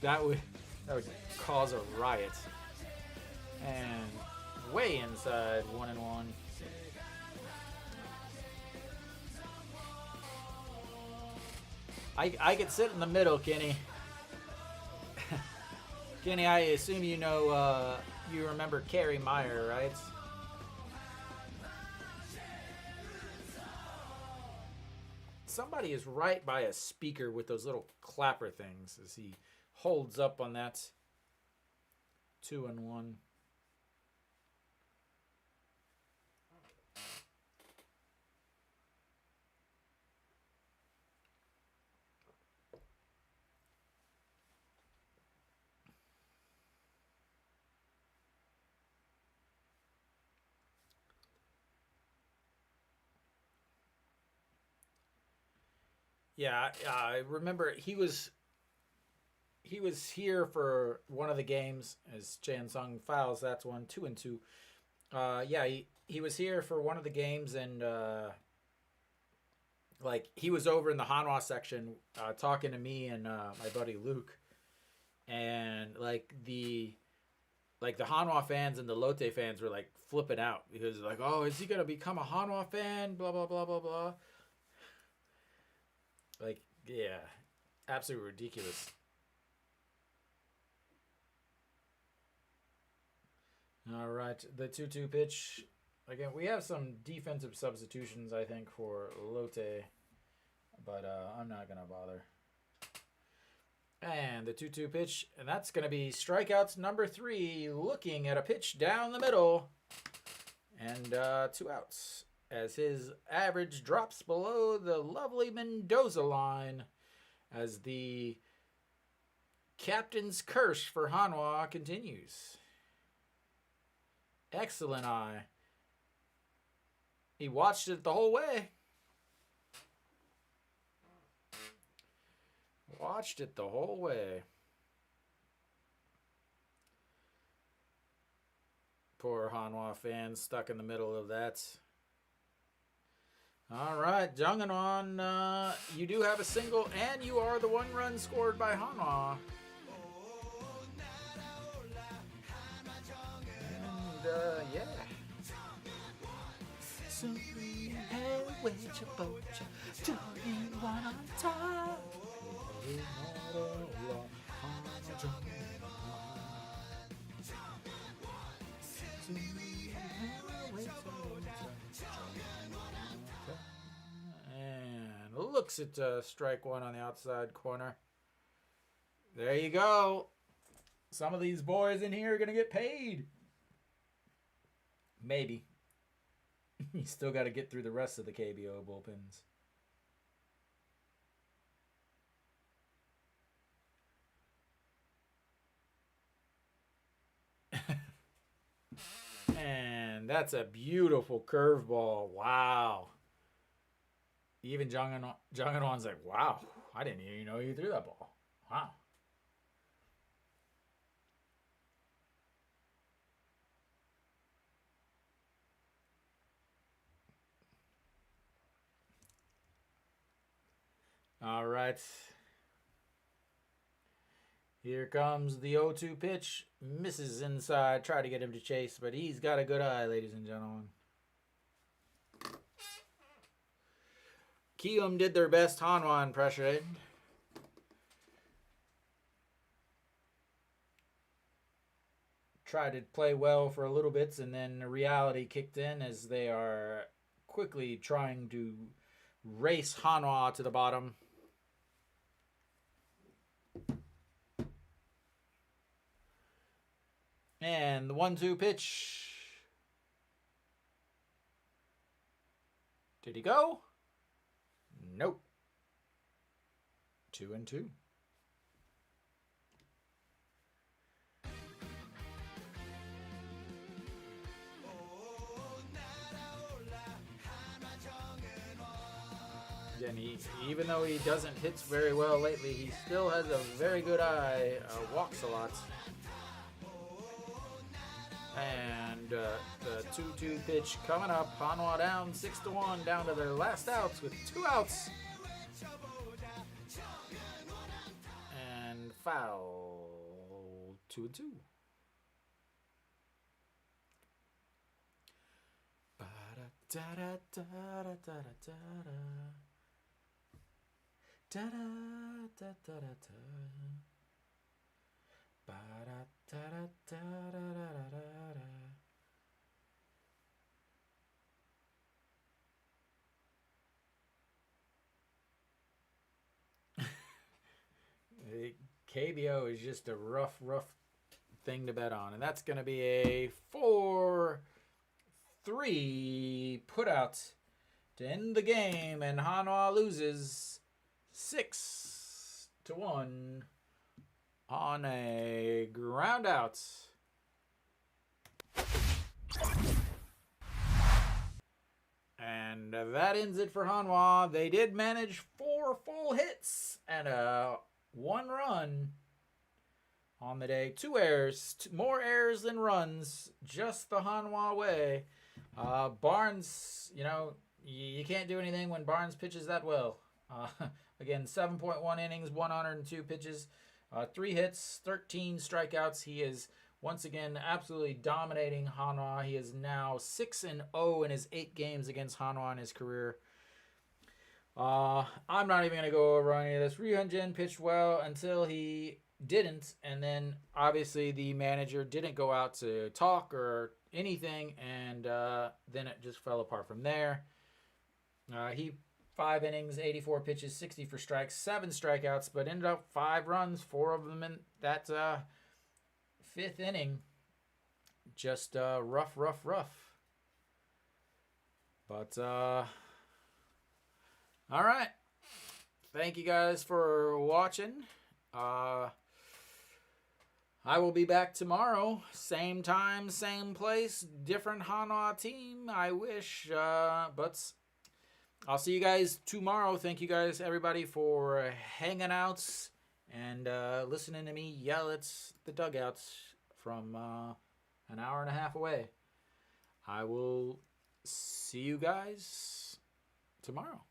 Speaker 1: a riot. And way inside, 1-1. I could sit in the middle, Kenny. Kenny, I assume you know, you remember Carrie Meyer, right? Somebody is right by a speaker with those little clapper things as he holds up on that 2-1. Yeah, I remember he was here for one of the games as Chan Sung fouls. That's 2-2. Yeah, he was here for one of the games, and like he was over in the Hanwha section talking to me and my buddy Luke, and like the Hanwha fans and the Lotte fans were like flipping out because like, oh, is he gonna become a Hanwha fan? Blah blah blah blah blah. Like, yeah, absolutely ridiculous. All right, the 2-2 pitch. Again, we have some defensive substitutions, I think, for Lotte, but I'm not going to bother. And the 2-2 pitch, and that's going to be strikeouts number 3, looking at a pitch down the middle, and 2 outs. As his average drops below the lovely Mendoza line as the captain's curse for Hanwha continues. Excellent eye. He watched it the whole way. Watched it the whole way. Poor Hanwha fans stuck in the middle of that. All right, Jungwon, you do have a single, and you are the 1 run scored by Hanwha. And, yeah. And looks at strike 1 on the outside corner. There you go. Some of these boys in here are going to get paid. Maybe. You still got to get through the rest of the KBO bullpens. And that's a beautiful curveball. Wow. Even Jungwon's like, wow, I didn't even know you threw that ball. Wow. All right. Here comes the 0-2 pitch. Misses inside. Try to get him to chase, but he's got a good eye, ladies and gentlemen. Kiyoom did their best Hanwha impression. Tried to play well for a little bit, and then reality kicked in as they are quickly trying to race Hanwha to the bottom. And the 1-2 pitch. Did he go? Nope. 2-2. And even though he doesn't hit very well lately, he still has a very good eye. Walks a lot. And the 2-2 pitch coming up. Hanwha down 6-1, down to their last outs with 2 outs. And foul. 2-2. KBO is just a rough thing to bet on. And that's going to be a 4-3 putout to end the game. And Hanwha loses 6-1 on a ground out. And that ends it for Hanwha. They did manage 4 full hits and 1 run on the day. 2 errors. More errors than runs. Just the Hanwha way. Barnes, you can't do anything when Barnes pitches that well. Again, 7.1 innings, 102 pitches, 3 hits, 13 strikeouts. He is once again absolutely dominating Hanwha. He is now 6-0 in his 8 games against Hanwha in his career. I'm not even going to go over any of this. Ryunjin pitched well until he didn't, and then obviously the manager didn't go out to talk or anything, and then it just fell apart from there. He 5 innings, 84 pitches, 60 for strikes, 7 strikeouts, but ended up 5 runs, 4 of them in that 5th inning. Just rough. But all right. Thank you guys for watching. I will be back tomorrow. Same time, same place. Different Hanwha team, I wish. But I'll see you guys tomorrow. Thank you guys, everybody, for hanging out and listening to me yell at the dugouts from an hour and a half away. I will see you guys tomorrow.